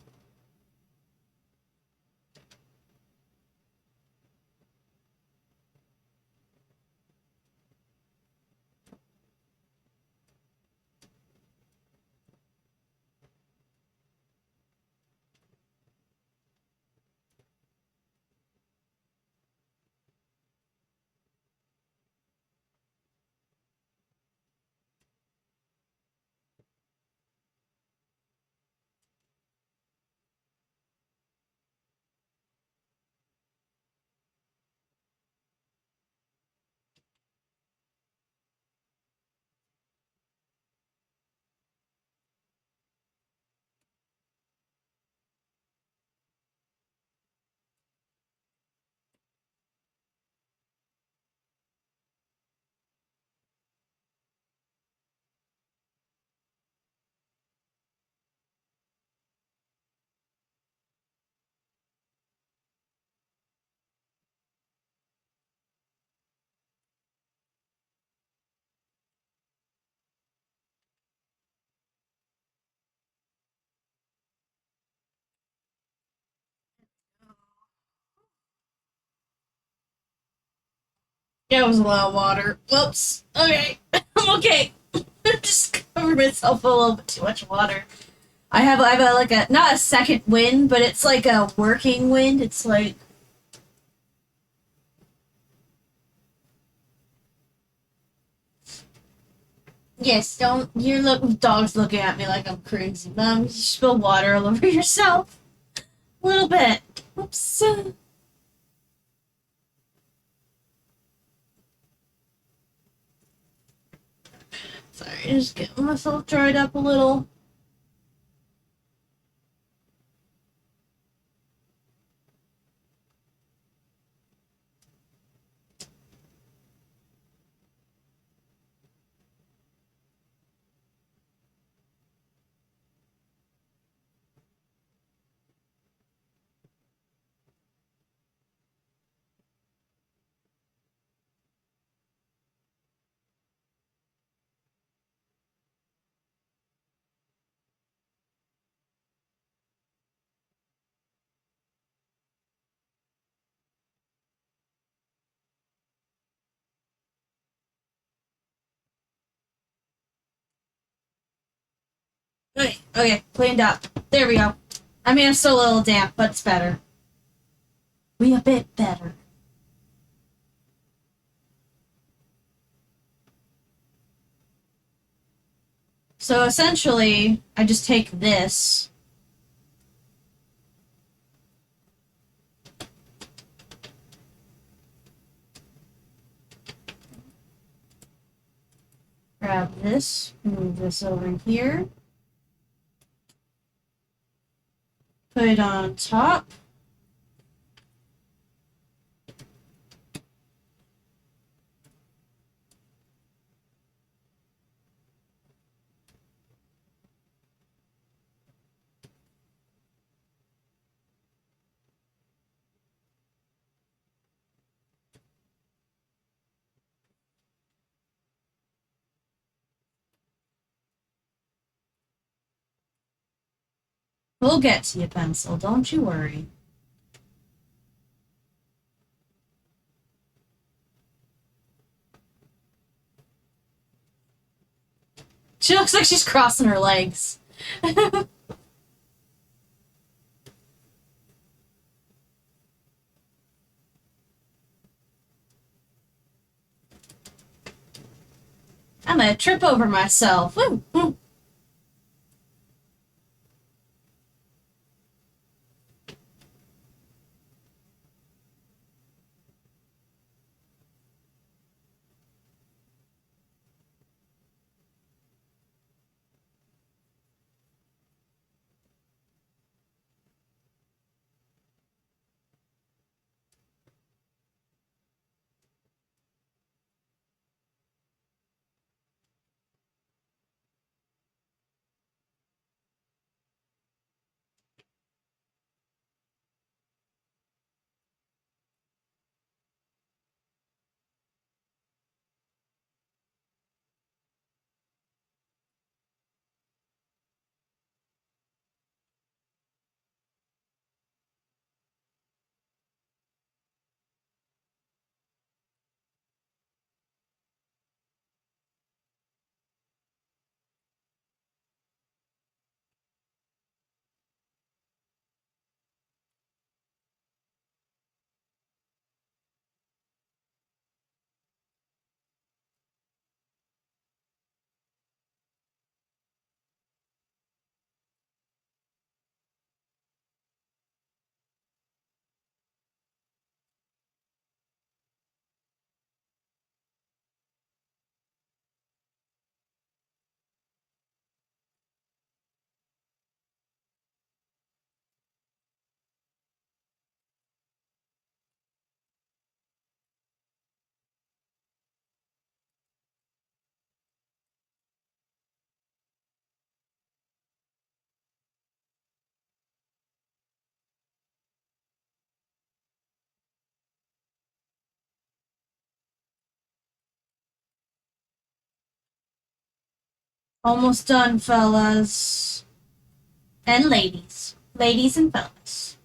S1: That was a lot of water. Whoops. Okay. I'm okay. Just covered myself with a little bit too much water. I have a like a not a second wind, but it's like a working wind. It's like yes, don't your look dog's looking at me like I'm crazy. Mom, you spilled water all over yourself. A little bit. Oops. Sorry, just getting myself dried up a little. Okay, okay, cleaned up. There we go. I mean, I'm still a little damp, but it's better. We a bit better. So essentially, I just take this. Grab this, move this over here, put it on top. We'll get to you, pencil. Don't you worry. She looks like she's crossing her legs. I'm gonna trip over myself. Woo, woo. Almost done, fellas. And ladies. Ladies and fellas.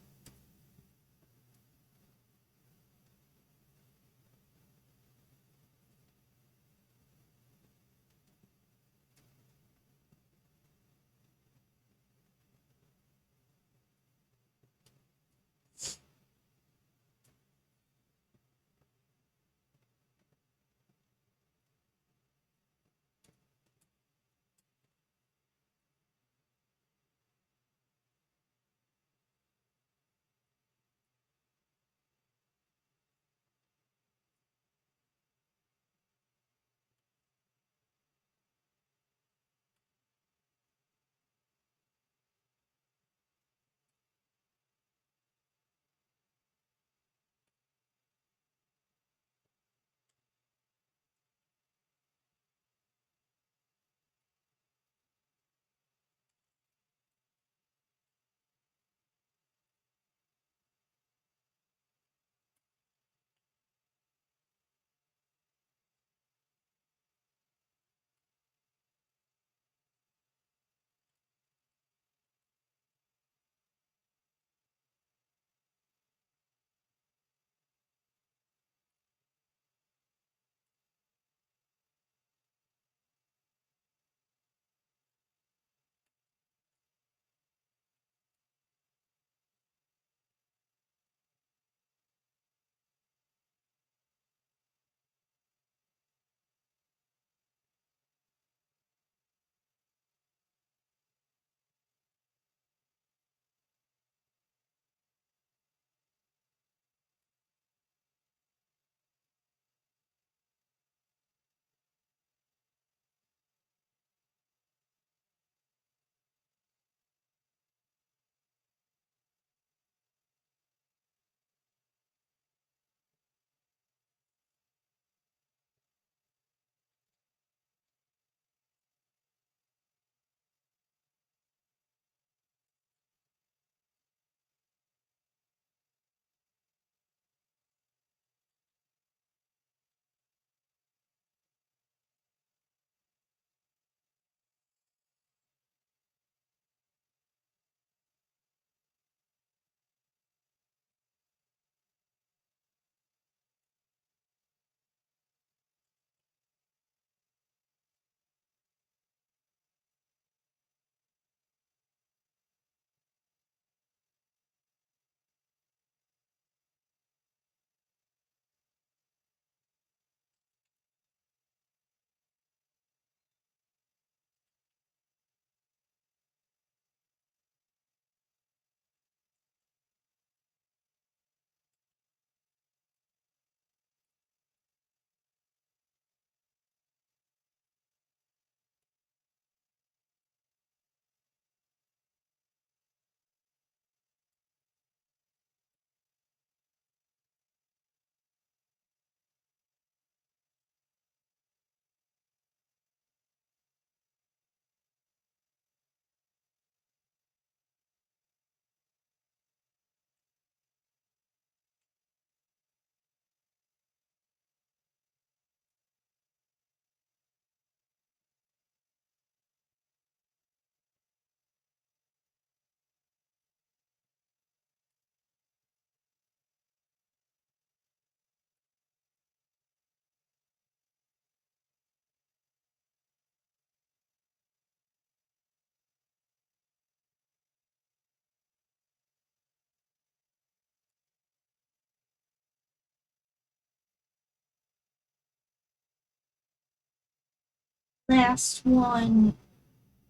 S1: Last one.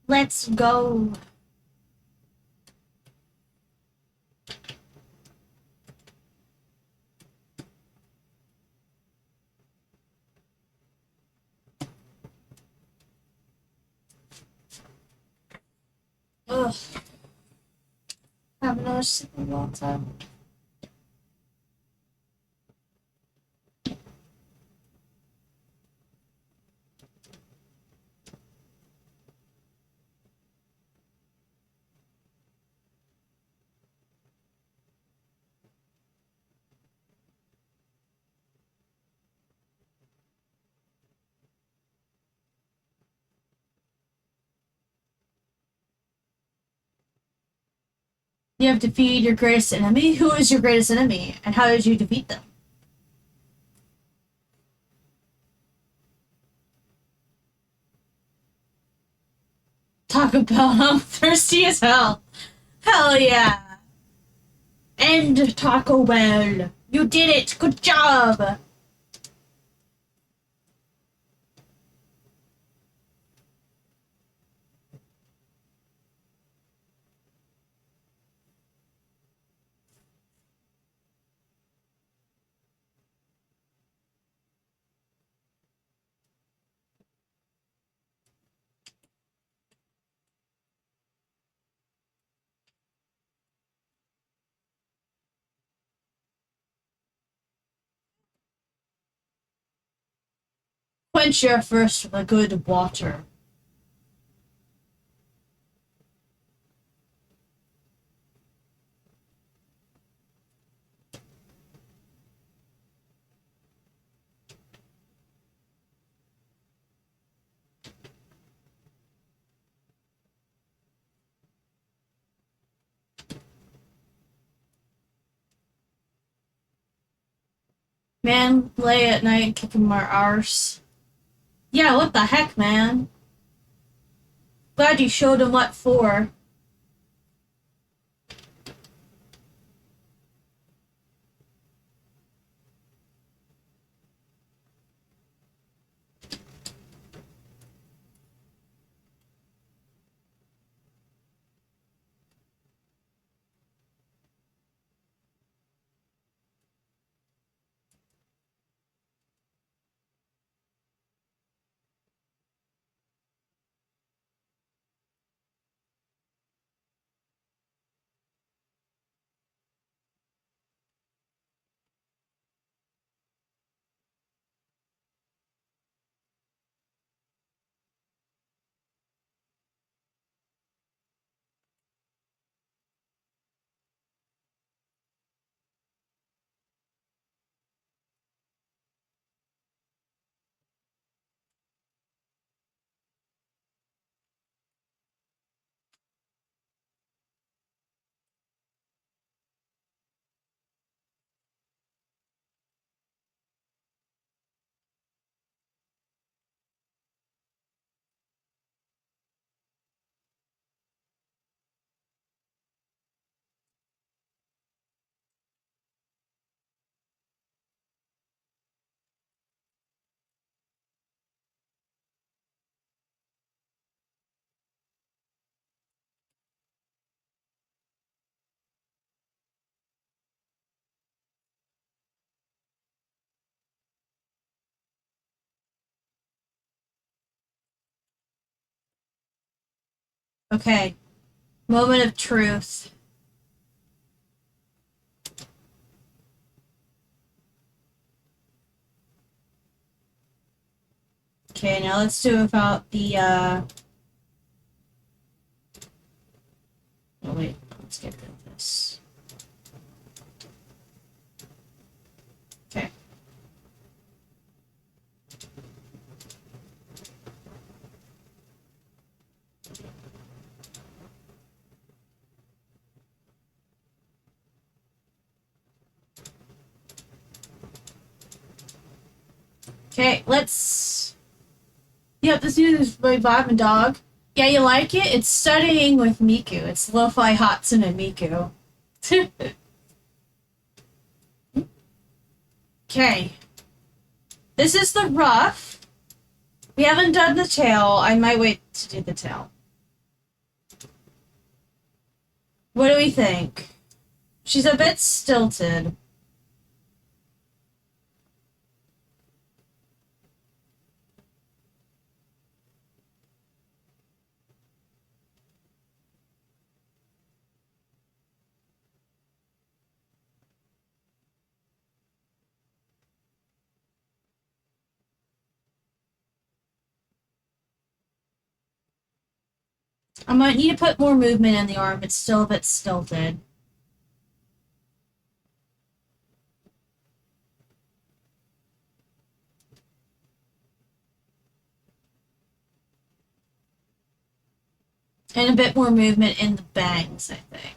S1: Let's go. Ugh. I haven't another sip in a long time. You have defeated your greatest enemy. Who is your greatest enemy, and how did you defeat them? Taco Bell. I'm thirsty as hell. Hell yeah. End Taco Bell. You did it. Good job. Quench your thirst with a good water. Man, lay at night kicking my arse. Yeah, what the heck, man? Glad you showed him what for. Okay. Moment of truth. Okay, now let's do about the, Oh, wait. Let's get rid of this. Okay. Okay, let's... Yep, this is my Vibin dog. Yeah, you like it? It's studying with Miku. It's Lo-Fi Hatsune Miku. Okay. This is the rough. We haven't done the tail. I might wait to do the tail. What do we think? She's a bit stilted. I might need to put more movement in the arm. It's still a bit stilted. And a bit more movement in the bangs, I think.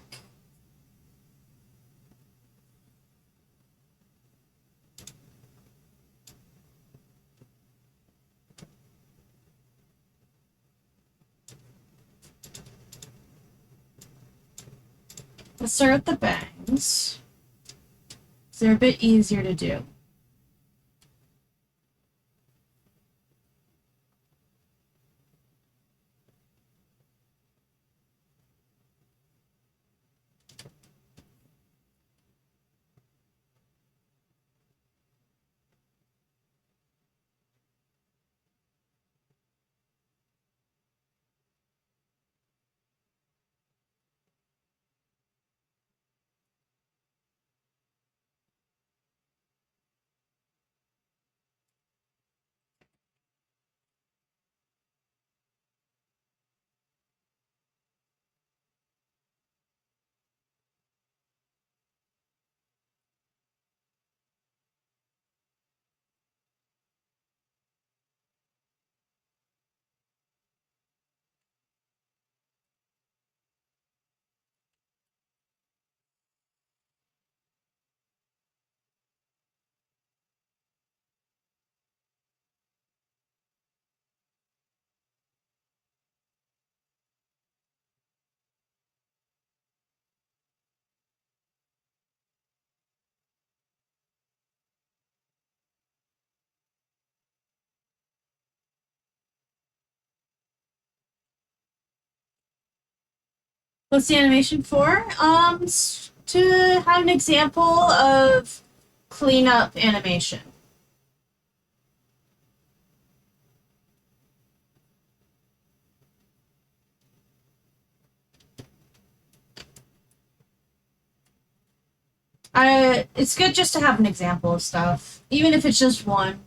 S1: Let's start with the bangs. They're a bit easier to do. What's the animation for? To have an example of cleanup animation. It's good just to have an example of stuff, even if it's just one.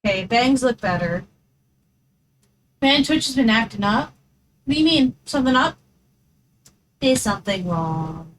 S1: Okay, bangs look better. Man, Twitch has been acting up. What do you mean? Something up? Is something wrong?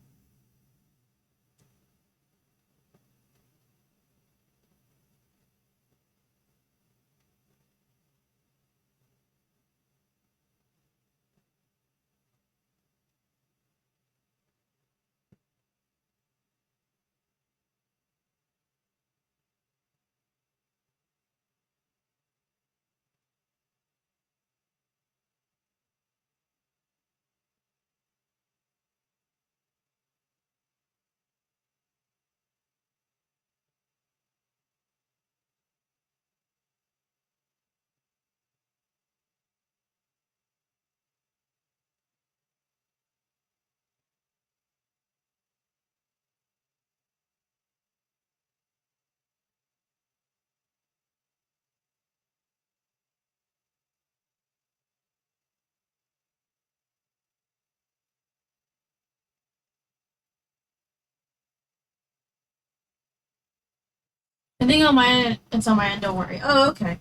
S1: I think on my end, it's on my end, don't worry. Oh, okay.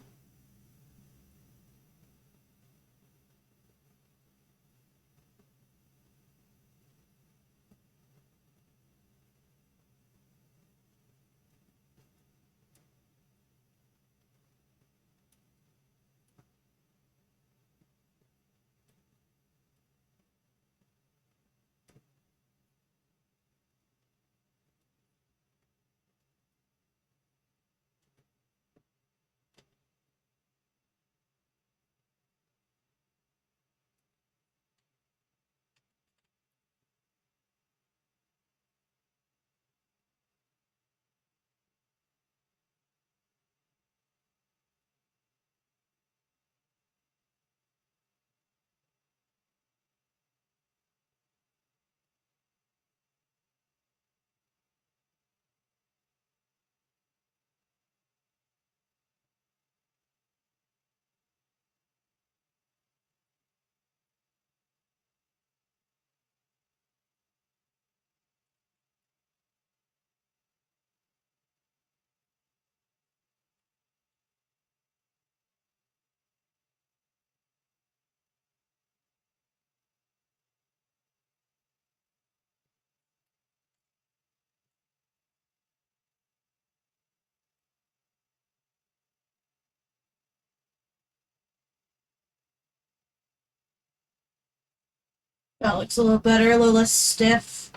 S1: That looks a little better, a little less stiff.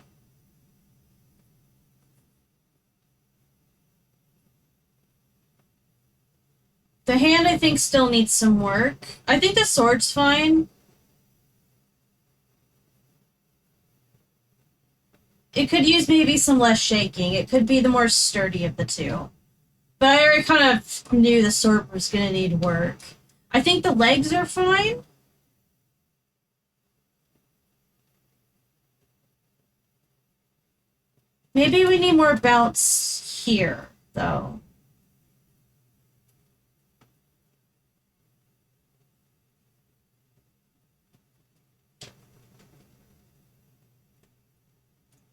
S1: The hand, I think, still needs some work. I think the sword's fine. It could use maybe some less shaking. It could be the more sturdy of the two. But I already kind of knew the sword was going to need work. I think the legs are fine. Maybe we need more bounce here, though.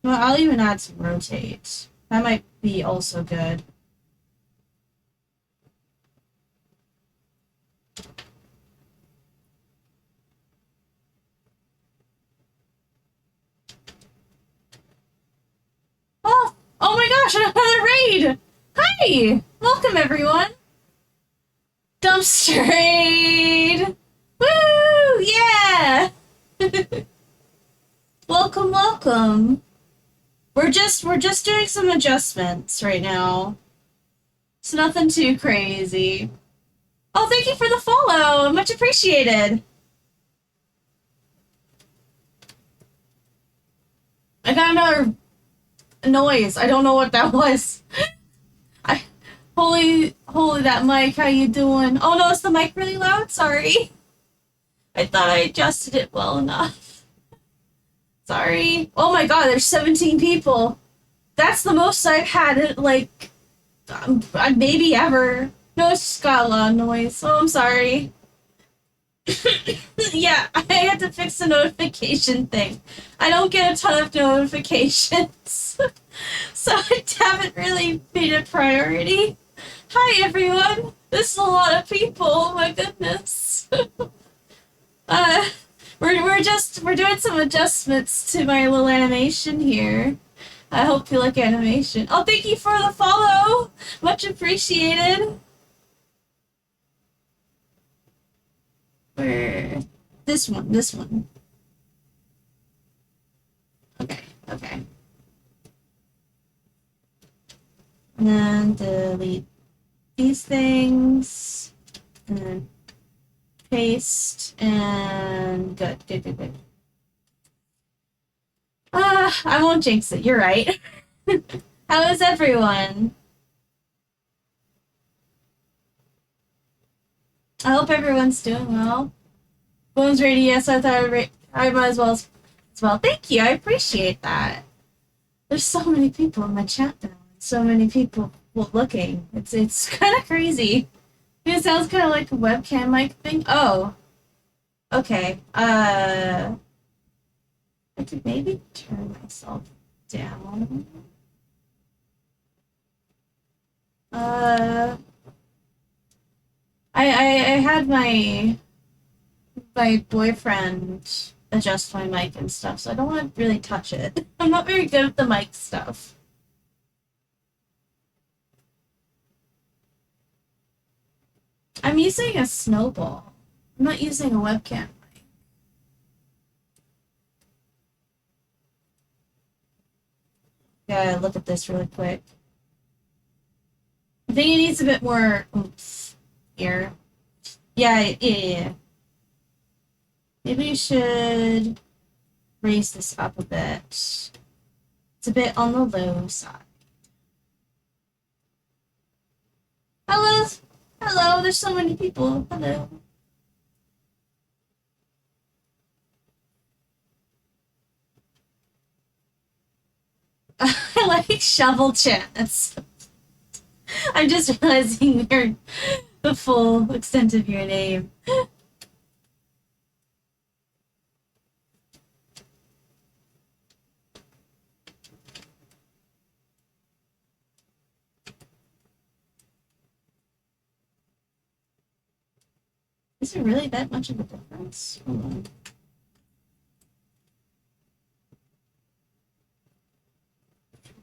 S1: Well, I'll even add some rotate. That might be also good. Oh! Oh my gosh, another raid! Hi! Welcome, everyone! Dumpster raid! Woo! Yeah! Welcome, welcome. We're just doing some adjustments right now. It's nothing too crazy. Oh, thank you for the follow. Much appreciated. I got another noise. I don't know what that was. I holy that mic. How you doing? Oh no, is the mic really loud? Sorry. I thought I adjusted it well enough. Sorry. Oh my god, there's 17 people. That's the most I've had, like, maybe ever. No, it's just got a lot of noise. Oh, I'm sorry. Yeah, I had to fix the notification thing. I don't get a ton of notifications, so I haven't really made a priority. Hi, everyone. This is a lot of people. Oh my goodness. uh, we're doing some adjustments to my little animation here. I hope you like animation. Oh, thank you for the follow. Much appreciated. Where? This one, this one. Okay, okay. And then delete these things. And then paste. And good, good, good, good. I won't jinx it. You're right. How is everyone? I hope everyone's doing well. Bones ready? Yes, I thought I might as well. Thank you. I appreciate that. There's so many people in my chat now. So many people looking. It's kind of crazy. It sounds kind of like a webcam mic thing. Oh, okay. I could maybe turn myself down. had my boyfriend adjust my mic and stuff, so I don't want to really touch it. I'm not very good at the mic stuff. I'm using a snowball. I'm not using a webcam mic. Gotta look at this really quick. I think it needs a bit more oomph here. Yeah. Maybe you should raise this up a bit. It's a bit on the low side. Hello! Hello, there's so many people. Hello. I like shovel chance. I'm just realizing the full extent of your name. Is it really that much of a difference? Hold on.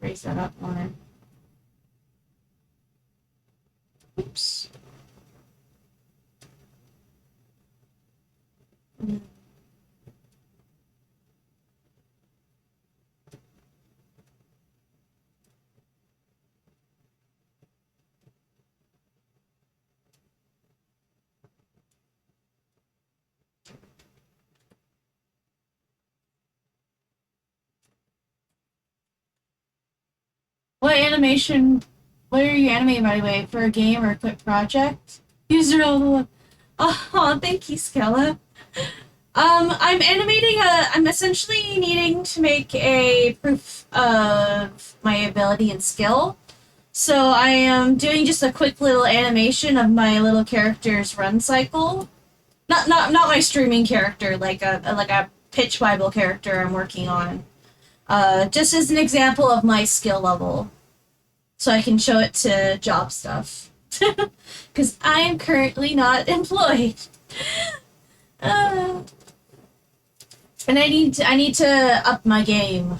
S1: Raise that up more. Oops. What animation? What are you animating, by the way? For a game or a quick project? User all. Oh, thank you, Skella. I'm animating I'm essentially needing to make a proof of my ability and skill. So I am doing just a quick little animation of my little character's run cycle. Not my streaming character, like a pitch Bible character I'm working on. Just as an example of my skill level. So I can show it to job stuff. Because I am currently not employed. And I need to up my game.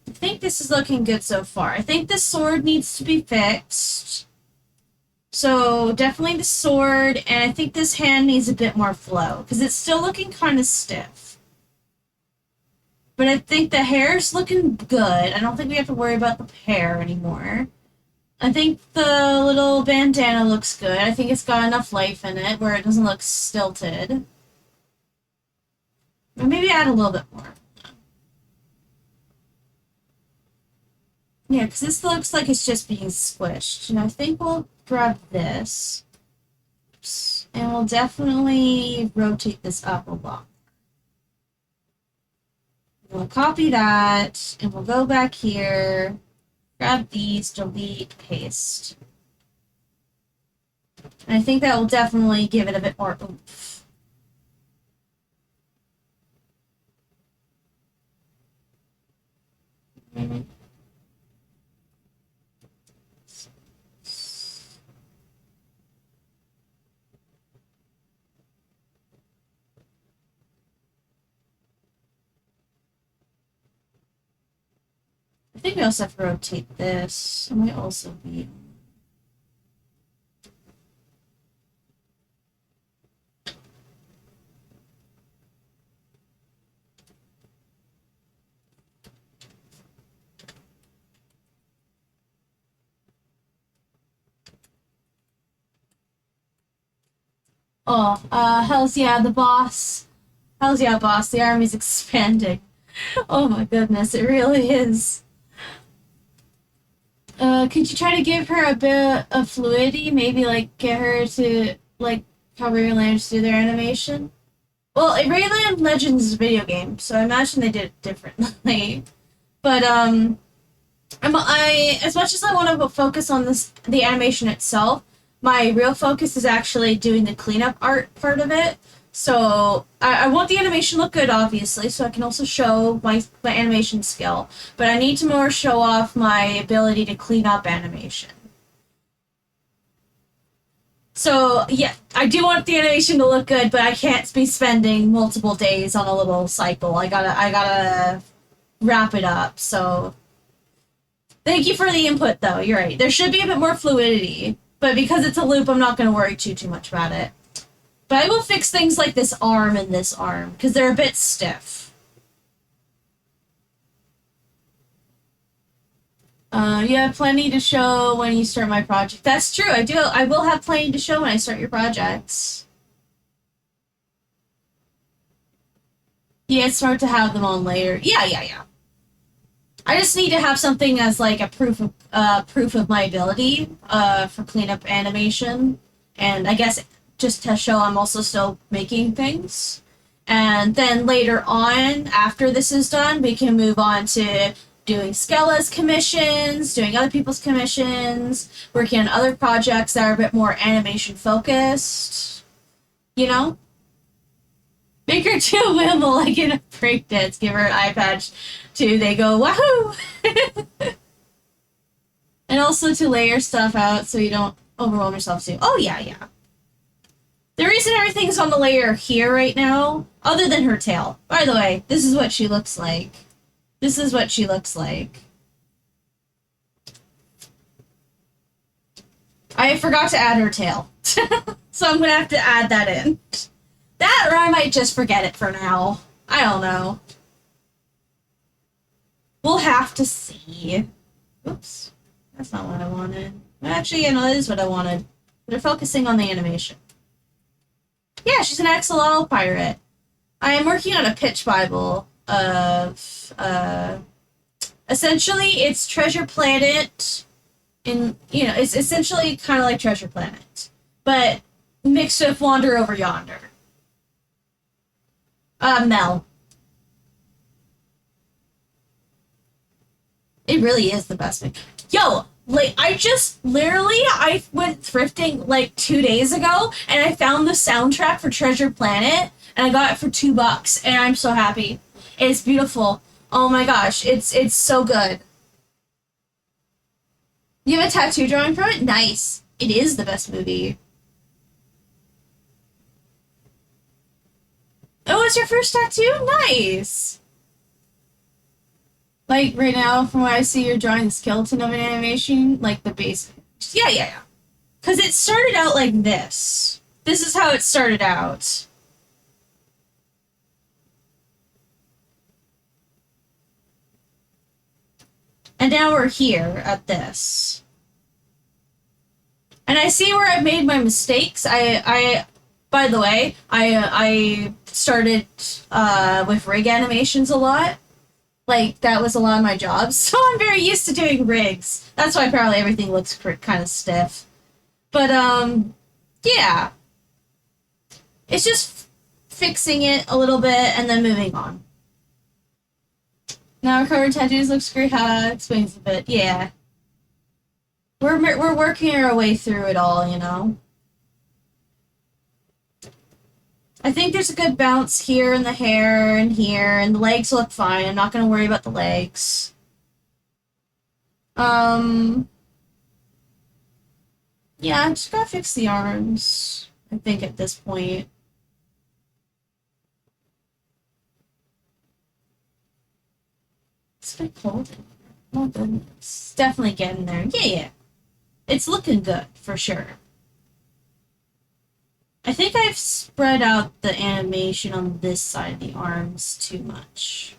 S1: I think this is looking good so far. I think this sword needs to be fixed. So definitely the sword, and I think this hand needs a bit more flow, because it's still looking kind of stiff. But I think the hair's looking good. I don't think we have to worry about the hair anymore. I think the little bandana looks good. I think it's got enough life in it where it doesn't look stilted. Or maybe add a little bit more. Yeah, because this looks like it's just being squished. And I think we'll grab this. Oops. And we'll definitely rotate this up a lot. We'll copy that, and we'll go back here, grab these, delete, paste. And I think that will definitely give it a bit more oomph. I think we also have to rotate this. It might also be... Oh, hells yeah, the boss. Hells yeah, boss, the army's expanding. Oh my goodness, it really is. Could you try to give her a bit of fluidity? Maybe, like, get her to, like, how Raylands do their animation? Well, Rayland Legends is a video game, so I imagine they did it differently. But, as much as I want to focus on the animation itself, my real focus is actually doing the cleanup art part of it. So I want the animation to look good, obviously, so I can also show my animation skill. But I need to more show off my ability to clean up animation. So yeah, I do want the animation to look good, but I can't be spending multiple days on a little cycle. I gotta wrap it up. So thank you for the input, though. You're right. There should be a bit more fluidity, but because it's a loop, I'm not going to worry too much about it. But I will fix things like this arm and this arm because they're a bit stiff. You have plenty to show when you start my project. That's true. I do. I will have plenty to show when I start your projects. Yeah, it's smart to have them on later. Yeah. I just need to have something as like a proof of my ability for cleanup animation, and I guess just to show I'm also still making things. And then later on, after this is done, we can move on to doing Skella's commissions, doing other people's commissions, working on other projects that are a bit more animation focused. You know? Make her do a wimble like in a break dance. Give her an eye patch too. They go, wahoo! And also to layer stuff out so you don't overwhelm yourself too. Oh, yeah. The reason everything's on the layer here right now, other than her tail. By the way, this is what she looks like. This is what she looks like. I forgot to add her tail. So I'm gonna have to add that in. That, or I might just forget it for now. I don't know. We'll have to see. Oops. That's not what I wanted. Actually, yeah, no, that is what I wanted. They're focusing on the animation. Yeah, she's an axolotl pirate. I am working on a pitch Bible of, essentially, it's Treasure Planet it's essentially kind of like Treasure Planet, but mixed with Wander Over Yonder. Mel. It really is the best thing. Yo, like, I went thrifting like 2 days ago, and I found the soundtrack for Treasure Planet, and I got it for $2, and I'm so happy. It's beautiful. Oh my gosh, it's so good. You have a tattoo drawing from it? Nice. It is the best movie. Oh, it's your first tattoo? Nice. Like, right now, from what I see, you're drawing the skeleton of an animation, like the base. Yeah. Because it started out like this. This is how it started out. And now we're here at this. And I see where I've made my mistakes. By the way, I started with rig animations a lot. Like, that was a lot of my jobs. So I'm very used to doing rigs. That's why probably everything looks kind of stiff. But, yeah. It's just fixing it a little bit and then moving on. Now our covered tattoos looks great. How explains a bit. Yeah. We're working our way through it all, you know? I think there's a good bounce here in the hair and here, and the legs look fine. I'm not going to worry about the legs. Yeah, I'm just gotta fix the arms, I think, at this point. It's a bit cold. Oh, goodness. It's definitely getting there. Yeah. It's looking good, for sure. I think I've spread out the animation on this side of the arms too much.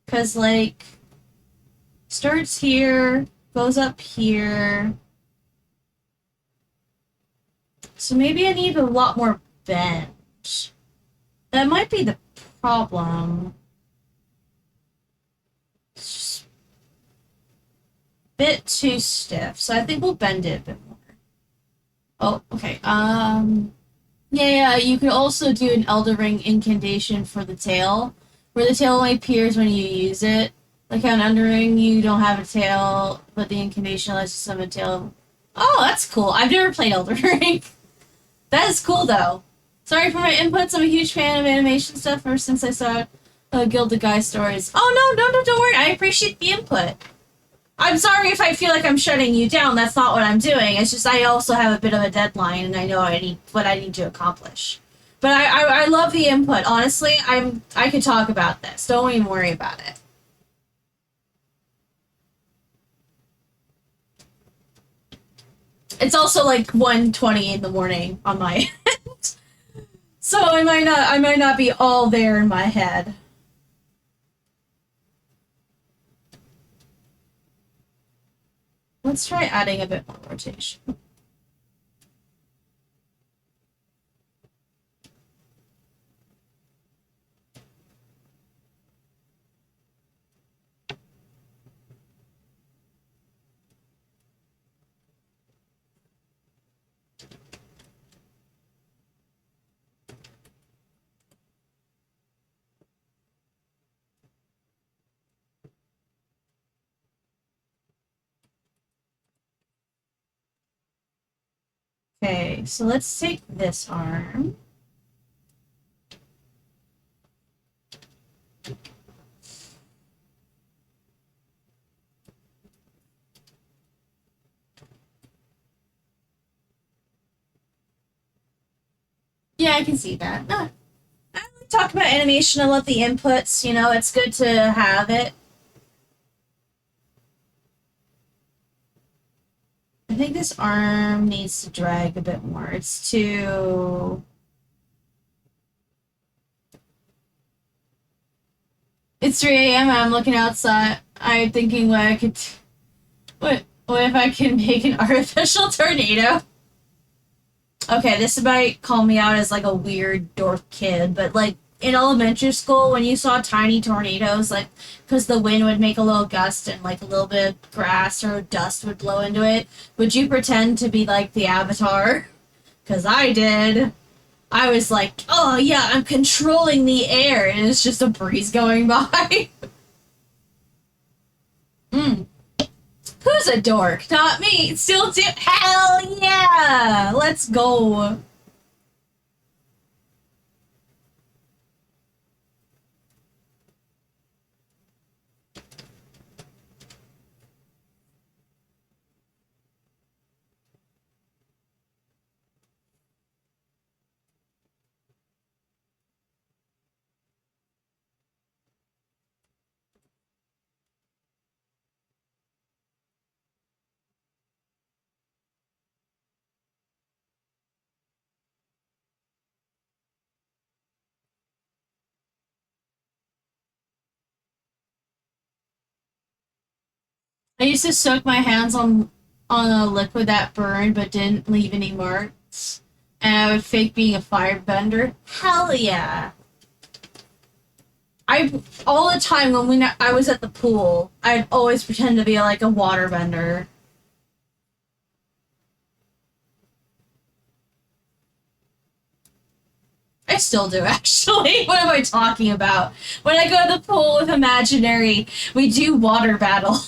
S1: Because, like, starts here, goes up here. So maybe I need a lot more bend. That might be the problem. bit too stiff, so I think we'll bend it a bit more. Oh, okay. Yeah, you could also do an Elder Ring incantation for the tail, where the tail only appears when you use it. Like how in Elden Ring, you don't have a tail, but the incantation lets you summon a tail. Oh, that's cool. I've never played Elder Ring. That is cool, though. Sorry for my inputs. I'm a huge fan of animation stuff ever since I saw Guild of Guy stories. Oh, no, no, no, don't worry. I appreciate the input. I'm sorry if I feel like I'm shutting you down. That's not what I'm doing. It's just I also have a bit of a deadline, and I know I need what I need to accomplish. But I love the input. Honestly, I could talk about this. Don't even worry about it. It's also like 1:20 in the morning on my end. So I might not be all there in my head. Let's try adding a bit more rotation. Okay, so let's take this arm. Yeah, I can see that. I like talk about animation. I love the inputs. You know, it's good to have it. I think this arm needs to drag a bit more. It's too. It's 3 a.m. and I'm looking outside. I'm thinking what I could. What if I can make an artificial tornado? Okay, this might call me out as like a weird dork kid, but like in elementary school, when you saw tiny tornadoes, like because the wind would make a little gust and like a little bit of grass or dust would blow into it, would you pretend to be like the avatar? Because I did. I was like, oh yeah, I'm controlling the air, and it's just a breeze going by. Mm. Who's a dork? Not me. Still do. Hell yeah! Let's go. I used to soak my hands on a liquid that burned but didn't leave any marks, and I would fake being a firebender. Hell yeah! I all the time I was at the pool, I'd always pretend to be like a waterbender. I still do, actually. What am I talking about? When I go to the pool with imaginary, we do water battle.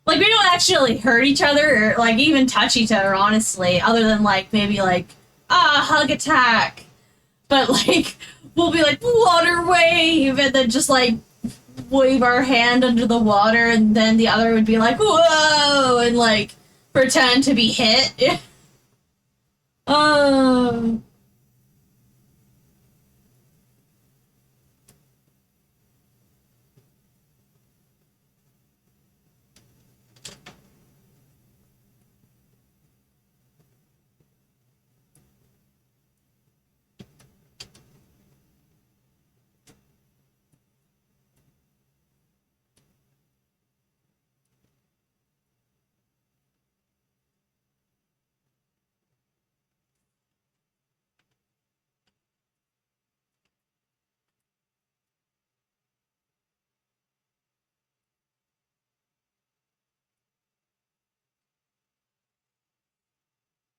S1: Like, we don't actually hurt each other or, like, even touch each other, honestly, other than, like, maybe, like, hug attack. But, like, we'll be like, water wave, and then just, like, wave our hand under the water, and then the other would be like, whoa, and, like, pretend to be hit. um,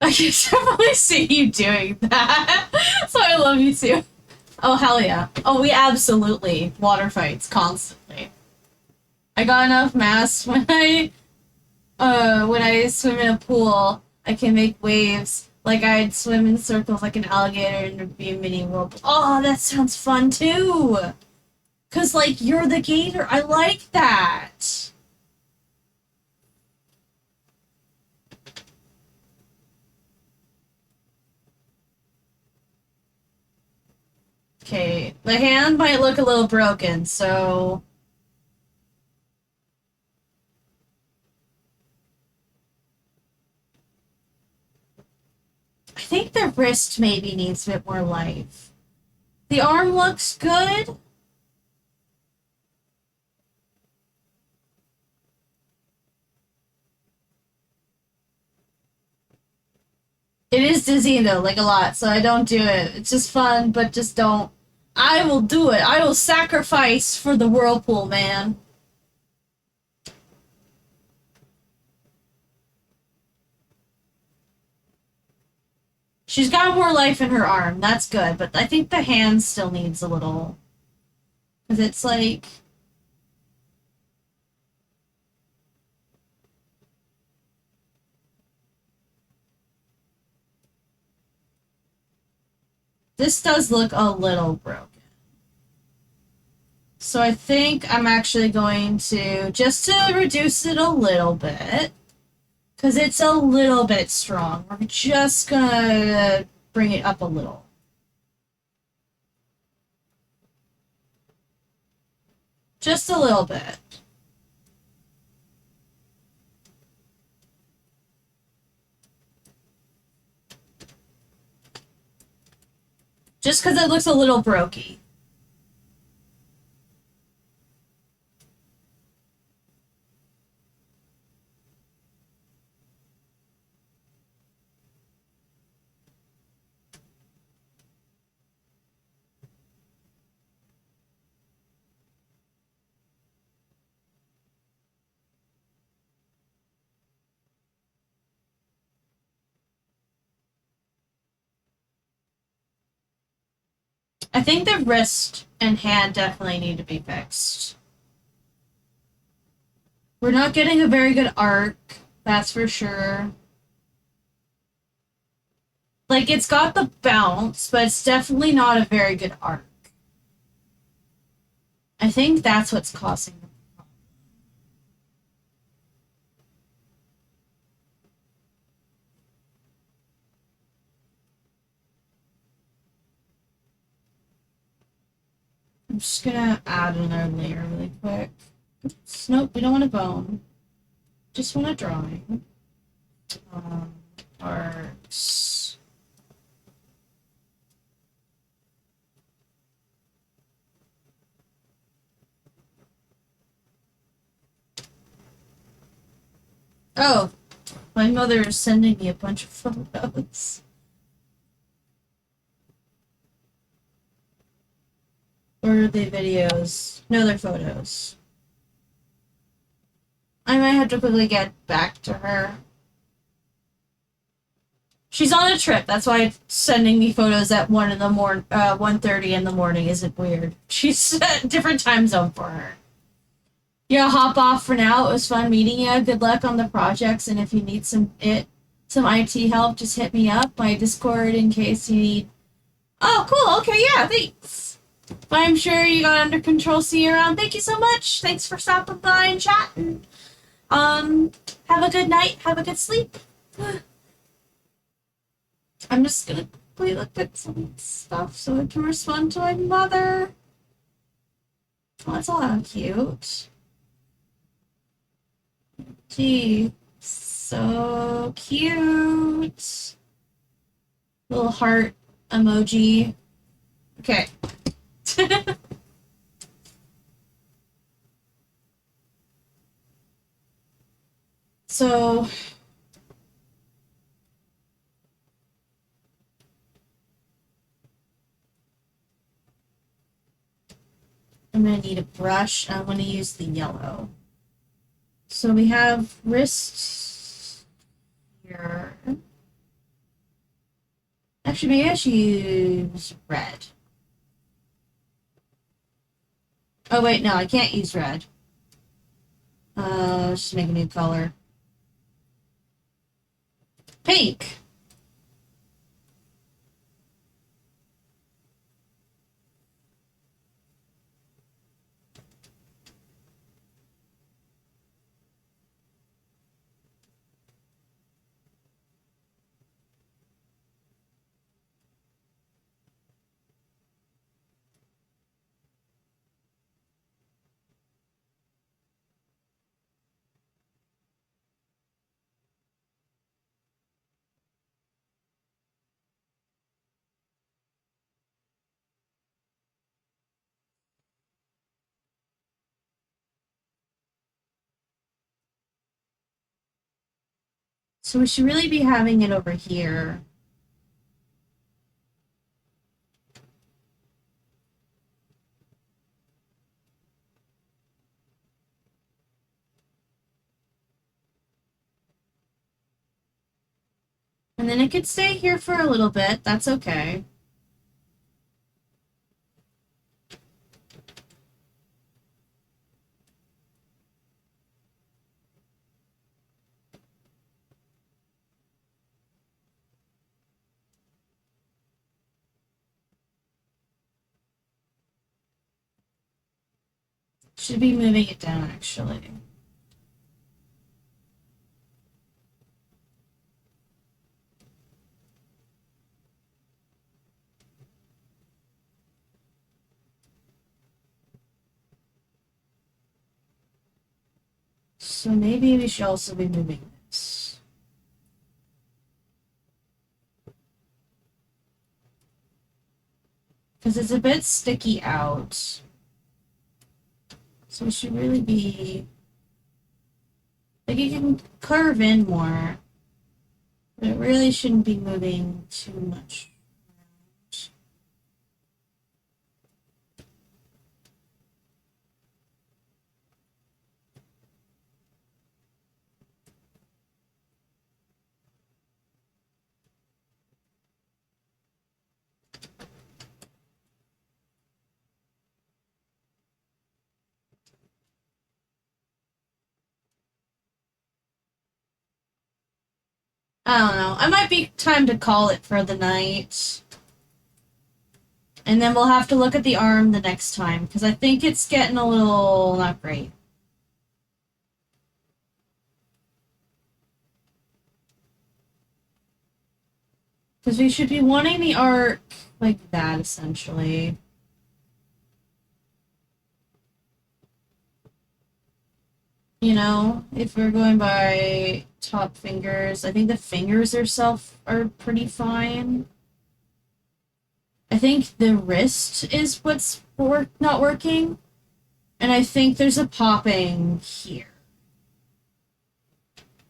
S1: I can definitely see you doing that. So I love you too. Oh, hell yeah. Oh, we absolutely water fights constantly. I got enough mass when I swim in a pool, I can make waves. Like I'd swim in circles like an alligator and there'd be a mini whirlpool. Oh, that sounds fun too! Cause like you're the gator. I like that. Okay, the hand might look a little broken, so I think the wrist maybe needs a bit more life. The arm looks good. It is dizzying though, like a lot, so I don't do it. It's just fun, but just don't. I will do it. I will sacrifice for the whirlpool, man. She's got more life in her arm. That's good, but I think the hand still needs a little. Because it's like. This does look a little broken. So I think I'm actually going to, just to reduce it a little bit, because it's a little bit strong, we're just gonna bring it up a little. Just a little bit. Just because it looks a little brokey. I think the wrist and hand definitely need to be fixed. We're not getting a very good arc, that's for sure. Like, it's got the bounce, but it's definitely not a very good arc. I think that's what's causing the problem. I'm just gonna add another layer really quick. Oops, nope, we don't want a bone. Just want a drawing. Arcs. Oh, my mother is sending me a bunch of photos. Or are they videos? No, they're photos. I might have to quickly get back to her. She's on a trip. That's why sending me photos at 1:30 in the morning isn't weird. She's at a different time zone for her. Yeah, hop off for now. It was fun meeting you. Good luck on the projects, and if you need some IT help, just hit me up. My Discord in case you need. Oh, cool. Okay, yeah, thanks. But I'm sure you got under control. See you around. Thank you so much. Thanks for stopping by and chatting. Have a good night. Have a good sleep. I'm just gonna quickly look at some stuff so I can respond to my mother. Oh, that's all cute. Gee, so cute. Little heart emoji. Okay. So I'm gonna need a brush. I'm gonna use the yellow. So we have wrists here. Actually, maybe I should use red. Oh, wait, no, I can't use red. Let's just make a new color. Pink! So we should really be having it over here. And then it could stay here for a little bit. That's okay. Should be moving it down, actually. So maybe we should also be moving this. Because it's a bit sticky out. So we should really be... Like, you can curve in more. But it really shouldn't be moving too much. I don't know. It might be time to call it for the night. And then we'll have to look at the arm the next time, because I think it's getting a little not great. Because we should be wanting the arc like that, essentially. You know, if we're going by top fingers, I think the fingers themselves are pretty fine. I think the wrist is what's not working. And I think there's a popping here.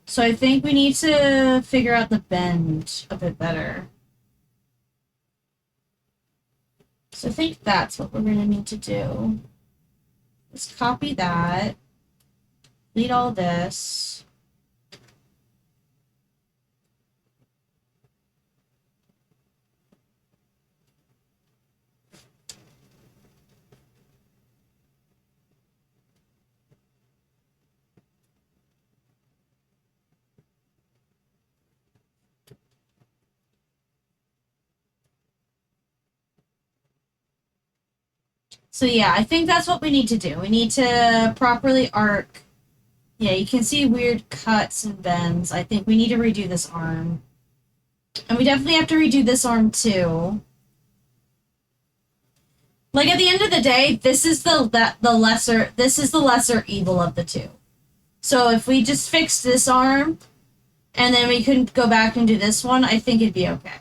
S1: So I think we need to figure out the bend a bit better. So I think that's what we're going to need to do. Let's copy that. Delete all this. So yeah, I think that's what we need to do. We need to properly arc. Yeah, you can see weird cuts and bends. I think we need to redo this arm. And we definitely have to redo this arm too. Like at the end of the day, this is the lesser evil of the two. So if we just fix this arm and then we couldn't go back and do this one, I think it'd be okay.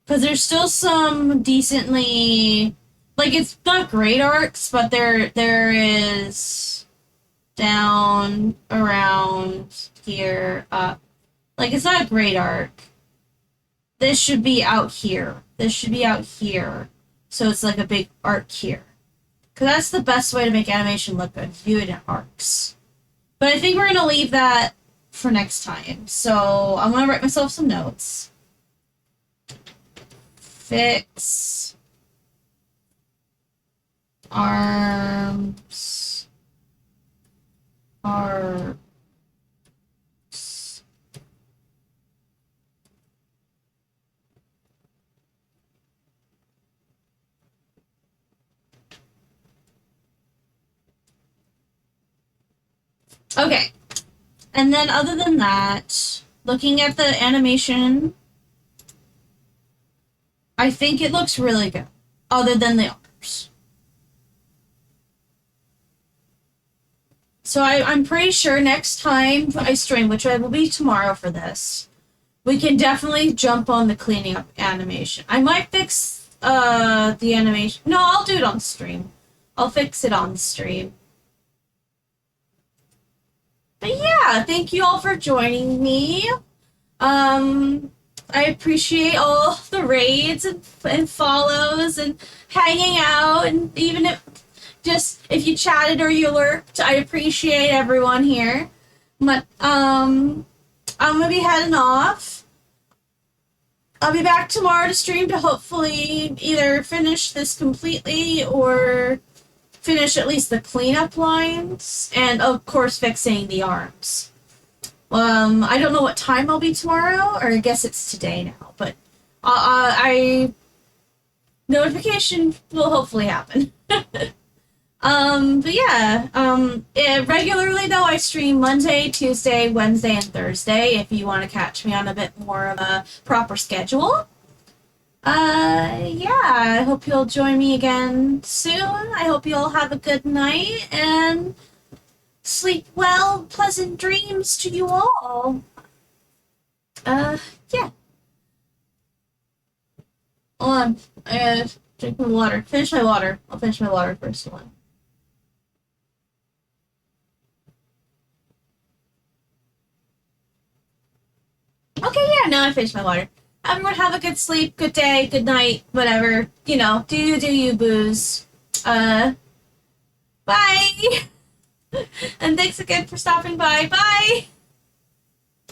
S1: Because there's still some decently, like, it's not great arcs, but there is down, around, here, up. Like, it's not a great arc. This should be out here. This should be out here. So it's like a big arc here. Because that's the best way to make animation look good. View it in arcs. But I think we're going to leave that for next time. So I'm gonna write myself some notes. Fix arms. Arms. Okay. And then other than that, looking at the animation, I think it looks really good. Other than the arms. So I'm pretty sure next time I stream, which will be tomorrow for this, we can definitely jump on the cleaning up animation. I might fix the animation. No, I'll do it on stream. I'll fix it on stream. But yeah, thank you all for joining me. I appreciate all the raids and follows and hanging out, and even if you chatted or you lurked, I appreciate everyone here. But I'm gonna be heading off. I'll be back tomorrow to stream to hopefully either finish this completely or finish at least the cleanup lines, and of course fixing the arms. I don't know what time I'll be tomorrow, or I guess it's today now, but notification will hopefully happen. But yeah, regularly though I stream Monday, Tuesday, Wednesday, and Thursday if you want to catch me on a bit more of a proper schedule. Yeah, I hope you'll join me again soon. I hope you all have a good night and sleep well. Pleasant dreams to you all. Yeah. Hold on. I gotta drink my water. Finish my water. I'll finish my water first. One. Okay, yeah, now I finished my water. Everyone have a good sleep, good day, good night, whatever. You know, do you, booze. Bye! And thanks again for stopping by. Bye!